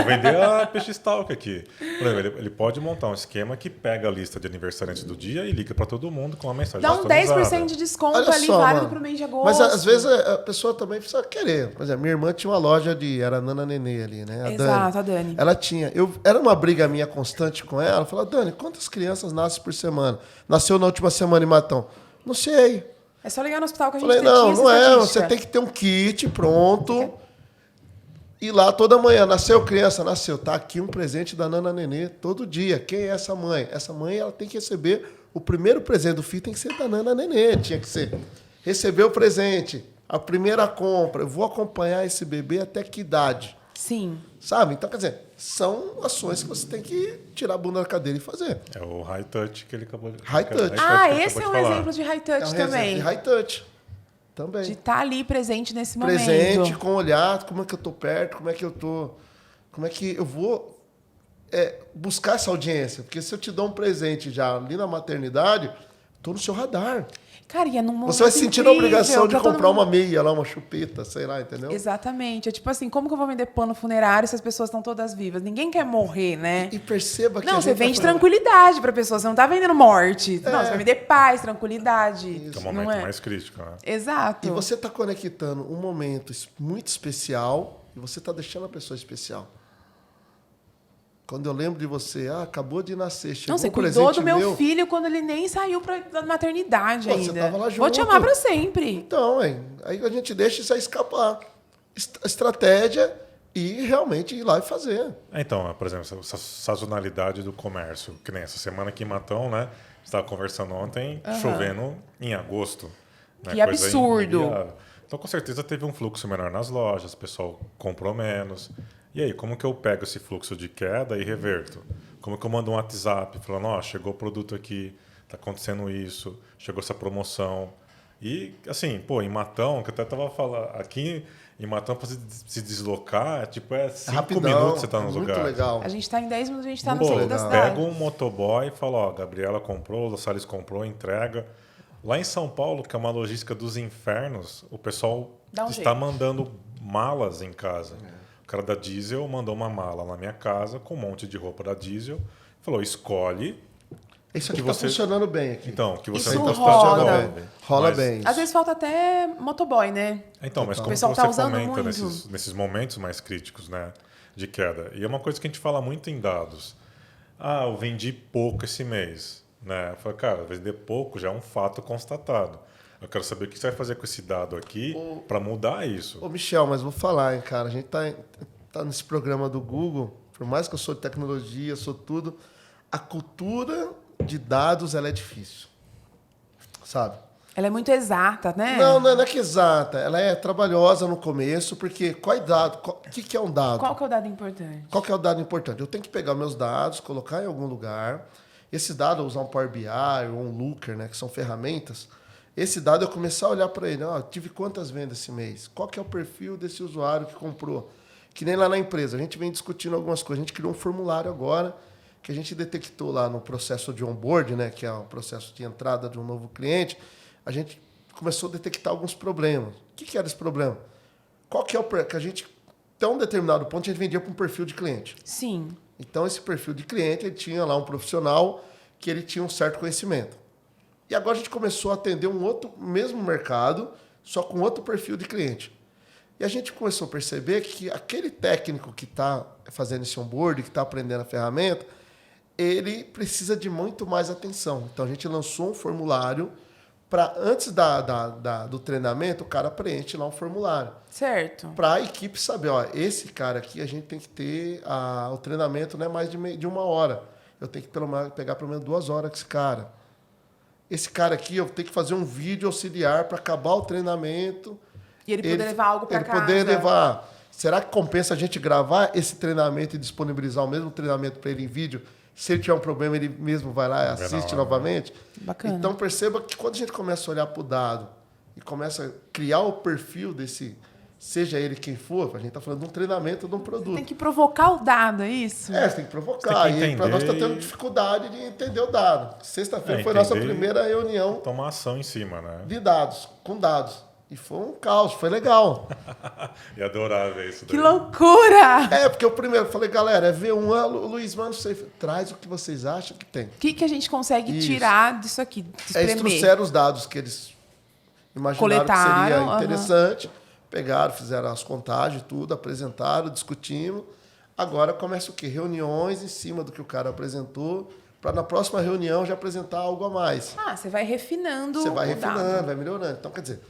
vender a Peixestalk aqui. Por exemplo, ele pode montar um esquema que pega a lista de aniversariantes do dia e liga para todo mundo com uma mensagem dá um 10% de desconto. Olha ali, válido para o mês de agosto. Mas às vezes a pessoa também precisa querer. Por exemplo, minha irmã tinha uma loja era Nana Nenê ali, né? Exato, a Dani. Ela tinha. Era uma briga minha constante com ela. Ela falou, Dani, quantas crianças nascem por semana? Nasceu na última semana em Matão. Não sei. É só ligar no hospital que a gente falei, não é. Você tem que ter um kit pronto. E lá toda manhã. Nasceu criança? Nasceu. Tá aqui um presente da Nana Nenê todo dia. Quem é essa mãe? Essa mãe ela tem que receber o primeiro presente do filho, tem que ser da Nana Nenê. Tinha que ser. Receber o presente. A primeira compra. Eu vou acompanhar esse bebê até que idade? Sim. Sabe? Então, quer dizer, são ações que você tem que tirar a bunda da cadeira e fazer. É o high touch que ele acabou de High touch. Esse é um exemplo de high touch também. De high touch também. De estar ali presente nesse momento. Presente, com olhar, como é que eu estou perto, como é que eu vou buscar essa audiência. Porque se eu te dou um presente já ali na maternidade, estou no seu radar. Cara, e é num momento você vai se sentir a obrigação de comprar uma meia lá, uma chupeta, sei lá, entendeu? Exatamente. É tipo assim, como que eu vou vender plano funerário se as pessoas estão todas vivas? Ninguém quer morrer, né? E perceba que não, você vende tranquilidade para a pessoa, você não está vendendo morte. Não, você vai vender paz, tranquilidade. Isso. É o momento mais crítico, né? Exato. E você está conectando um momento muito especial e você está deixando a pessoa especial. Quando eu lembro de você, acabou de nascer, chegou você um presente cuidou do meu filho quando ele nem saiu da maternidade ainda. Você tava lá junto. Vou te amar para sempre. Então, aí a gente deixa isso aí escapar. Estratégia e realmente ir lá e fazer. Então, por exemplo, essa sazonalidade do comércio, que nem essa semana aqui em Matão, né? Estava conversando ontem, chovendo em agosto. Né? Que absurdo. Então, com certeza, teve um fluxo menor nas lojas, o pessoal comprou menos. E aí, como que eu pego esse fluxo de queda e reverto? Como que eu mando um WhatsApp falando, ó, chegou o produto aqui, tá acontecendo isso, chegou essa promoção. E, assim, pô, em Matão, que eu até tava falando, aqui em Matão, para se deslocar, tipo, é 5 Rapidão, minutos você tá no muito lugar. legal. A gente tá em 10 minutos, a gente tá no Pô, centro da cidade. pega um motoboy e fala, ó, Gabriela comprou, o Salles comprou, entrega. Lá em São Paulo, que é uma logística dos infernos, o pessoal Dá um está jeito. mandando malas em casa. O cara da Diesel mandou uma mala na minha casa com um monte de roupa da Diesel. Falou, escolhe. Isso aqui que está você- funcionando bem aqui. Então, que você Isso não tá rola. funcionando. Rola Mas- bem. Às vezes falta até motoboy, né? Então, mas Total. como O pessoal você tá usando comenta muito. nesses momentos mais críticos, né, de queda? E é uma coisa que a gente fala muito em dados. Ah, eu vendi pouco esse mês. Né? Eu falei, cara, vender pouco já é um fato constatado. Eu quero saber o que você vai fazer com esse dado aqui para mudar isso. Ô, Michel, mas vou falar, hein, cara. A gente tá nesse programa do Google, por mais que eu sou de tecnologia, sou tudo, a cultura de dados, ela é difícil. Sabe? Ela é muito exata, né? Não é que exata. Ela é trabalhosa no começo, porque qual é dado? O que é um dado? Qual que é o dado importante? Qual que é o dado importante? Eu tenho que pegar meus dados, colocar em algum lugar. Esse dado, eu usar um Power BI ou um Looker, né, que são ferramentas. Esse dado, eu começar a olhar para ele. Ó, tive quantas vendas esse mês? Qual que é o perfil desse usuário que comprou? Que nem lá na empresa. A gente vem discutindo algumas coisas. A gente criou um formulário agora que a gente detectou lá no processo de onboard, né, que é o processo de entrada de um novo cliente. A gente começou a detectar alguns problemas. O que era esse problema? Qual que é o que a gente, até um determinado ponto, a gente vendia para um perfil de cliente. Sim. Então, esse perfil de cliente, ele tinha lá um profissional que ele tinha um certo conhecimento. E agora a gente começou a atender um outro mesmo mercado, só com outro perfil de cliente. E a gente começou a perceber que aquele técnico que está fazendo esse onboard, que está aprendendo a ferramenta, ele precisa de muito mais atenção. Então, a gente lançou um formulário para, antes do treinamento, o cara preenche lá um formulário. Certo. Para a equipe saber, ó, esse cara aqui a gente tem que ter o treinamento não é mais de 1 hora. Eu tenho que pegar pelo menos 2 horas com esse cara. Esse cara aqui eu tenho que fazer um vídeo auxiliar para acabar o treinamento. E ele poder levar algo para casa. Ele poder levar. Será que compensa a gente gravar esse treinamento e disponibilizar o mesmo treinamento para ele em vídeo? Se ele tiver um problema, ele mesmo vai lá e assiste novamente? Bacana. Então, perceba que quando a gente começa a olhar para o dado e começa a criar o perfil desse, seja ele quem for, a gente está falando de um treinamento de um produto. Tem que provocar o dado, é isso? Você tem que provocar. Você tem que E para nós está entender tendo dificuldade de entender o dado. Sexta-feira foi a nossa entender primeira reunião Tomar ação em cima, né? de dados, com dados. E foi um caos, foi legal. E adorar ver isso daí. Que loucura! Porque eu primeiro falei, galera, é V1, Luiz, mano, você traz o que vocês acham que tem. O que a gente consegue Isso. tirar disso aqui? Eles trouxeram os dados que eles imaginaram que Coletaram, seria interessante, pegaram, fizeram as contagens, tudo, apresentaram, discutimos. Agora começa o quê? Reuniões em cima do que o cara apresentou, para na próxima reunião já apresentar algo a mais. Você vai refinando Você vai o refinando, dado. vai melhorando. Então, quer dizer,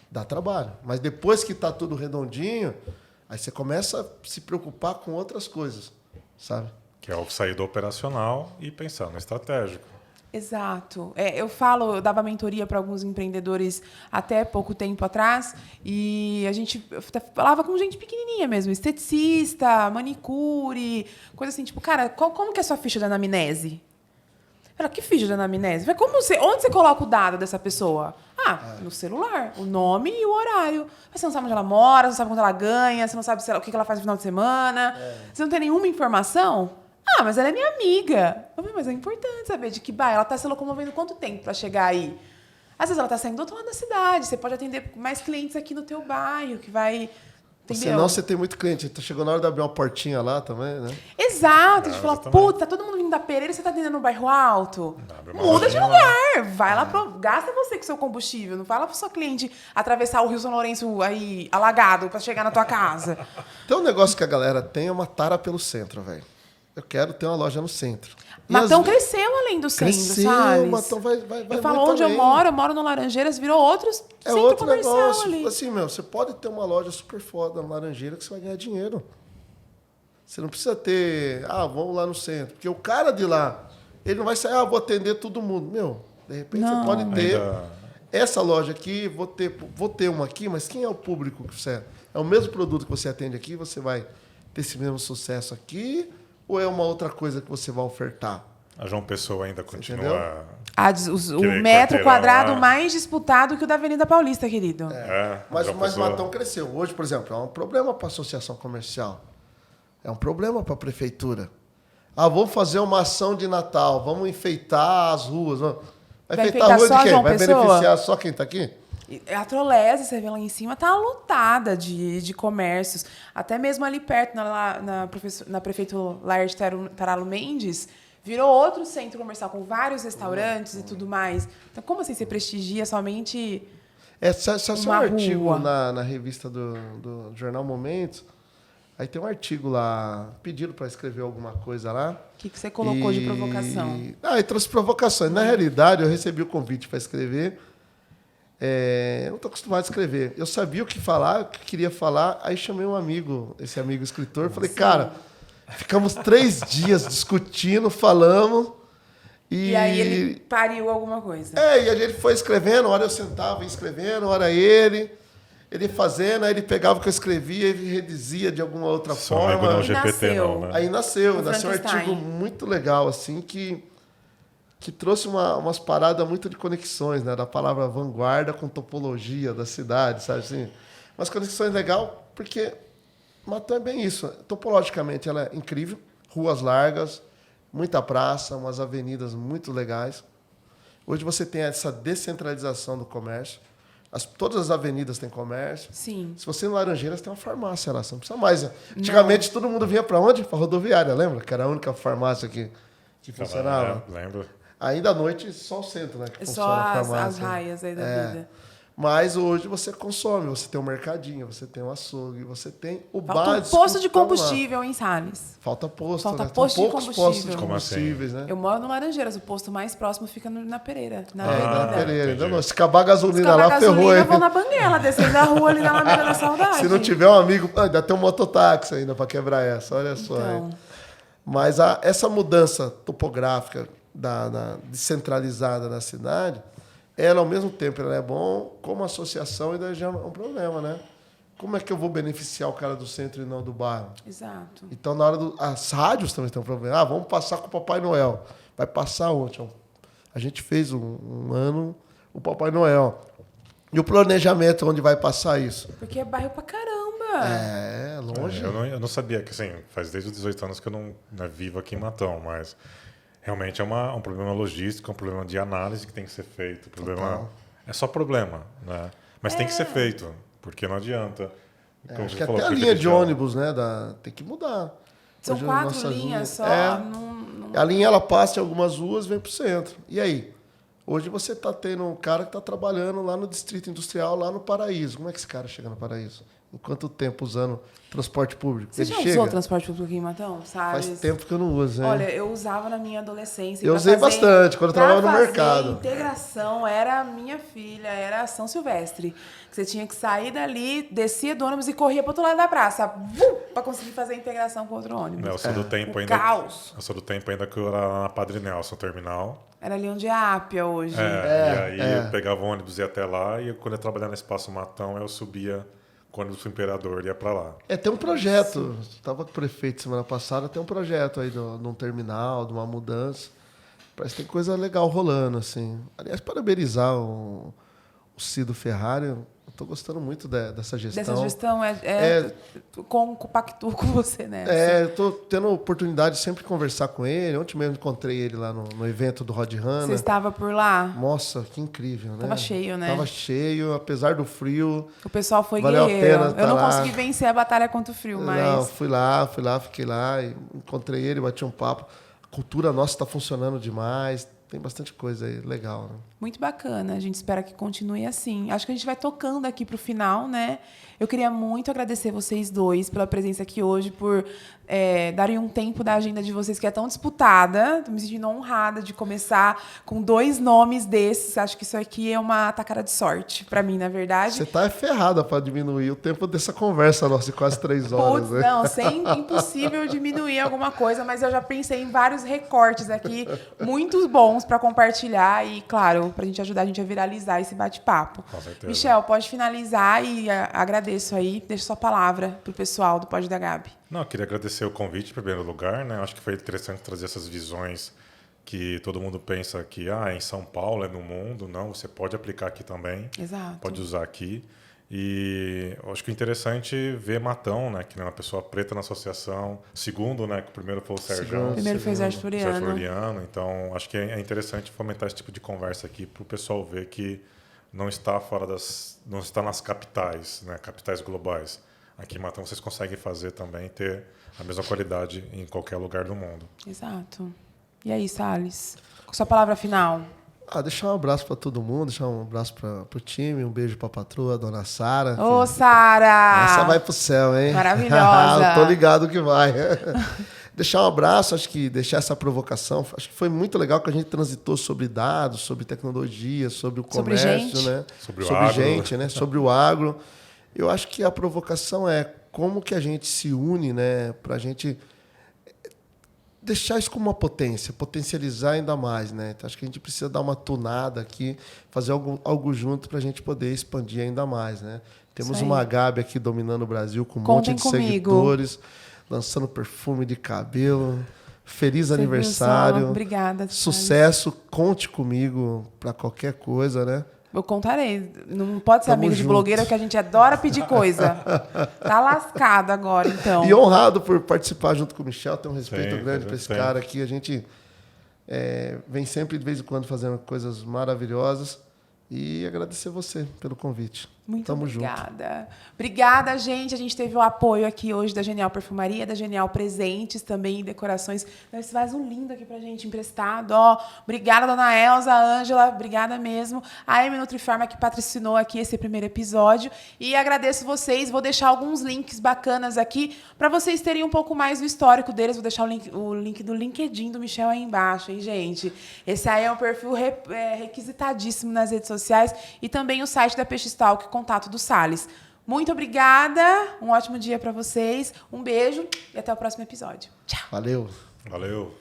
dá trabalho. Mas depois que está tudo redondinho, aí você começa a se preocupar com outras coisas, sabe? Que é o sair do operacional e pensar no estratégico. Exato. Eu dava mentoria para alguns empreendedores até pouco tempo atrás e a gente falava com gente pequenininha mesmo, esteticista, manicure, coisa assim, tipo, cara, como que é a sua ficha de anamnese? Ela, que ficha de anamnese? Onde você coloca o dado dessa pessoa? No celular, o nome e o horário. Mas você não sabe onde ela mora, você não sabe quanto ela ganha, você não sabe o que ela faz no final de semana, você não tem nenhuma informação? Mas ela é minha amiga. Eu falei, mas é importante saber de que bairro. Ela está se locomovendo quanto tempo para chegar aí? Às vezes ela está saindo do outro lado da cidade. Você pode atender mais clientes aqui no teu bairro, que vai... Entendeu? Senão você tem muito cliente. Chegou na hora de abrir uma portinha lá também, né? Exato. A gente fala, exatamente. tá todo mundo vindo da Pereira e você tá atendendo no bairro alto. Abre uma Muda de lojinha lugar. Vai lá, gasta você com seu combustível. Não fala pro seu cliente atravessar o Rio São Lourenço aí alagado para chegar na tua casa. Tem um negócio que a galera tem, é uma tara pelo centro, velho. Eu quero ter uma loja no centro. E Matão cresceu além do centro, sabe? Matão vai Eu falo, muito onde eu além. moro no Laranjeiras, virou outro É centro outro comercial negócio. ali. Assim, você pode ter uma loja super foda na Laranjeira que você vai ganhar dinheiro. Você não precisa ter, vamos lá no centro. Porque o cara de lá, ele não vai sair, vou atender todo mundo. Meu, de repente Não. você pode ter Ainda- essa loja aqui, vou ter uma aqui, mas quem é o público que você... É o mesmo produto que você atende aqui, você vai ter esse mesmo sucesso aqui, ou é uma outra coisa que você vai ofertar? A João Pessoa ainda entendeu? continua. O Aquele metro quarteirão quadrado lá. mais disputado que o da Avenida Paulista, querido. Mas João o Pessoa- Matão cresceu. Hoje, por exemplo, é um problema para a associação comercial. É um problema para a prefeitura. Vamos fazer uma ação de Natal, vamos enfeitar as ruas. Vai Vai enfeitar a enfeitar rua só de quem? João Vai Pessoa? beneficiar só quem está aqui? E a Trolese, você vê lá em cima, tá lotada de comércios. Até mesmo ali perto, na prefeito Laerte Taralo Mendes, virou outro centro comercial com vários restaurantes e tudo mais. Então, como assim você prestigia somente... Só um Uma artigo rua. na revista do Jornal Momentos. Aí tem um artigo lá, pedido para escrever alguma coisa lá. O que você colocou de provocação? E trouxe provocações. Na realidade, eu recebi o convite para escrever. Eu não estou acostumado a escrever. Eu sabia o que falar, o que queria falar. Aí chamei um amigo, esse amigo escritor. Falei, cara, ficamos 3 dias discutindo, falamos. E aí ele pariu alguma coisa. E a gente foi escrevendo. Hora eu sentava e escrevendo, hora ele fazendo. Aí ele pegava o que eu escrevia e redizia de alguma outra Só não lembro forma. não GPT não, né? Aí nasceu um Frankenstein. artigo muito legal, assim, que trouxe umas paradas muito de conexões, né? Da palavra vanguarda com topologia da cidade, sabe assim? Umas conexões legal, porque Matão é bem isso. Topologicamente ela é incrível, ruas largas, muita praça, umas avenidas muito legais. Hoje você tem essa descentralização do comércio. Todas as avenidas têm comércio. Sim. Se você ir em Laranjeiras, tem uma farmácia lá, você não precisa mais. Antigamente, todo mundo vinha para onde? Para rodoviária, lembra? Que era a única farmácia que funcionava. Lembro. Ainda à noite, só o centro, né? Que Só funciona a as farmácia. raias aí da vida. Mas hoje você consome, você tem um mercadinho, você tem um açougue, você tem o Falta um básico. posto de que tá lá. combustível em Salles. Falta posto, Falta né? posto Tem de poucos combustível. postos de Como assim? combustíveis, né? Eu moro no Laranjeiras, o posto mais próximo fica na Pereira, na Na Avenida. Pereira. entendi. Ainda não. Se acabar a gasolina Acabar lá, a ferrou, gasolina, hein? eu vou na Banguela, descendo a rua ali na Alameda da Saudade. Se não tiver um amigo, ainda tem um mototáxi ainda para quebrar essa, olha só. Então. Hein? Mas essa mudança topográfica descentralizada da cidade, ela, ao mesmo tempo, ela é bom como associação e daí já é um problema, né? Como é que eu vou beneficiar o cara do centro e não do bairro? Exato. Então, na hora as rádios também têm um problema. Vamos passar com o Papai Noel. Vai passar ontem. A gente fez um ano o Papai Noel. E o planejamento onde vai passar isso? Porque é bairro pra caramba. É, longe. Eu não sabia que, assim, faz desde os 18 anos que eu não vivo aqui em Matão, mas realmente é um problema logístico, um problema de análise que tem que ser feito. É só problema, né? Mas tem que ser feito, porque não adianta. Como Acho você que falou, até a porque linha de deixa- ônibus, né? tem que mudar. São Hoje, 4 nossas linhas só. A linha ela passa em algumas ruas e vem para o centro. E aí? Hoje você está tendo um cara que está trabalhando lá no Distrito Industrial, lá no Paraíso. Como é que esse cara chega no Paraíso? Em quanto tempo usando transporte público? Você Ele já chega? usou transporte público aqui em Matão? Sabe? Faz tempo que eu não uso, hein? Olha, eu usava na minha adolescência. Eu pra usei fazer- bastante, quando eu trabalhava no pra fazer mercado. Integração era minha filha, era São Silvestre. Você tinha que sair dali, descia do ônibus e corria pro outro lado da praça, para conseguir fazer a integração com outro ônibus. Eu sou do tempo O ainda. caos. Eu sou do tempo ainda que eu era na Padre Nelson Terminal. Era ali onde é a Ápia hoje. E aí eu pegava o ônibus e ia até lá, e quando eu trabalhava no Espaço Matão, eu subia com o ônibus do Imperador e ia pra lá. Tem um projeto. Estava com o prefeito semana passada, tem um projeto aí de um terminal, de uma mudança. Parece que tem coisa legal rolando, assim. Aliás, parabenizar o Cido Ferrari. Eu estou gostando muito dessa gestão. Dessa gestão, compactuo com você, né? Eu estou tendo a oportunidade de sempre conversar com ele. Ontem mesmo encontrei ele lá no evento do Rod Você Hanna. estava por lá? Nossa, que incrível, né? Tava cheio, né? Tava cheio, apesar do frio. O pessoal foi Valeu a guerreiro. pena Eu tá não lá. consegui vencer a batalha contra o frio, mas... Não, fui lá, fiquei lá, e encontrei ele, bati um papo. A cultura nossa está funcionando demais. tem bastante coisa aí legal, né? Muito bacana, a gente espera que continue assim. Acho que a gente vai tocando aqui para o final, né? Eu queria muito agradecer vocês dois pela presença aqui hoje, por darem um tempo da agenda de vocês que é tão disputada. Estou me sentindo honrada de começar com 2 nomes desses. Acho que isso aqui é uma tacada de sorte para mim, na verdade. Você tá ferrada para diminuir o tempo dessa conversa nossa, de quase 3 horas. Putz, não, impossível diminuir alguma coisa, mas eu já pensei em vários recortes aqui, muito bons para compartilhar e, claro, para a gente ajudar a gente a viralizar esse bate-papo. Com certeza. Michel, pode finalizar e agradeço aí. Deixa sua palavra para o pessoal do Pod da Gabi. Não, eu queria agradecer o convite, em primeiro lugar, né? Acho que foi interessante trazer essas visões que todo mundo pensa que em São Paulo, é no mundo. Não, você pode aplicar aqui também. Exato. Pode usar aqui. E eu acho que é interessante ver Matão, né? Que é uma pessoa preta na associação. Segundo, né? Que o primeiro foi o Sérgio. Primeiro foi o Sérgio Floriano. Então, acho que é interessante fomentar esse tipo de conversa aqui para o pessoal ver que não está não está nas capitais, né? Capitais globais. Aqui em Matão vocês conseguem fazer também, ter a mesma qualidade em qualquer lugar do mundo. Exato. E aí, Salles? Com sua palavra final. Deixar um abraço para todo mundo, deixar um abraço para o time, um beijo para a patroa, dona Sara. Ô, Sara! Essa vai pro céu, hein? Maravilhosa. Tô ligado que vai. Deixar um abraço, acho que deixar essa provocação. Acho que foi muito legal que a gente transitou sobre dados, sobre tecnologia, sobre o comércio, né? Sobre o sobre agro. gente, né? Sobre o agro. Eu acho que a provocação é como que a gente se une, né? Para a gente deixar isso como uma potência, potencializar ainda mais, né? Então, acho que a gente precisa dar uma tunada aqui, fazer algo junto para a gente poder expandir ainda mais, né? Temos uma Gabi aqui dominando o Brasil com um monte de seguidores, lançando perfume de cabelo. Feliz aniversário. Obrigada. Sucesso, conte comigo para qualquer coisa, né? Eu contarei. Não pode ser Tamo amigo de junto. blogueira, que a gente adora pedir coisa. Tá lascado agora, então. E honrado por participar junto com o Michel. Tenho um respeito Sim, grande para esse cara aqui. A gente vem sempre, de vez em quando, fazendo coisas maravilhosas. E agradecer você pelo convite. Muito Tamo obrigada. Obrigada, gente. A gente teve o apoio aqui hoje da Genial Perfumaria, da Genial Presentes também, decorações. Esse vaso lindo aqui pra gente, emprestado. Obrigada, dona Elza, Ângela. Obrigada mesmo. A M Nutrifarma que patrocinou aqui esse primeiro episódio. E agradeço vocês. Vou deixar alguns links bacanas aqui para vocês terem um pouco mais do histórico deles. Vou deixar o link do LinkedIn do Michel aí embaixo, hein, gente? Esse aí é um perfil requisitadíssimo nas redes sociais. E também o site da Peixe Talk, contato do Salles. Muito obrigada, um ótimo dia para vocês, um beijo e até o próximo episódio. Tchau. Valeu. Valeu.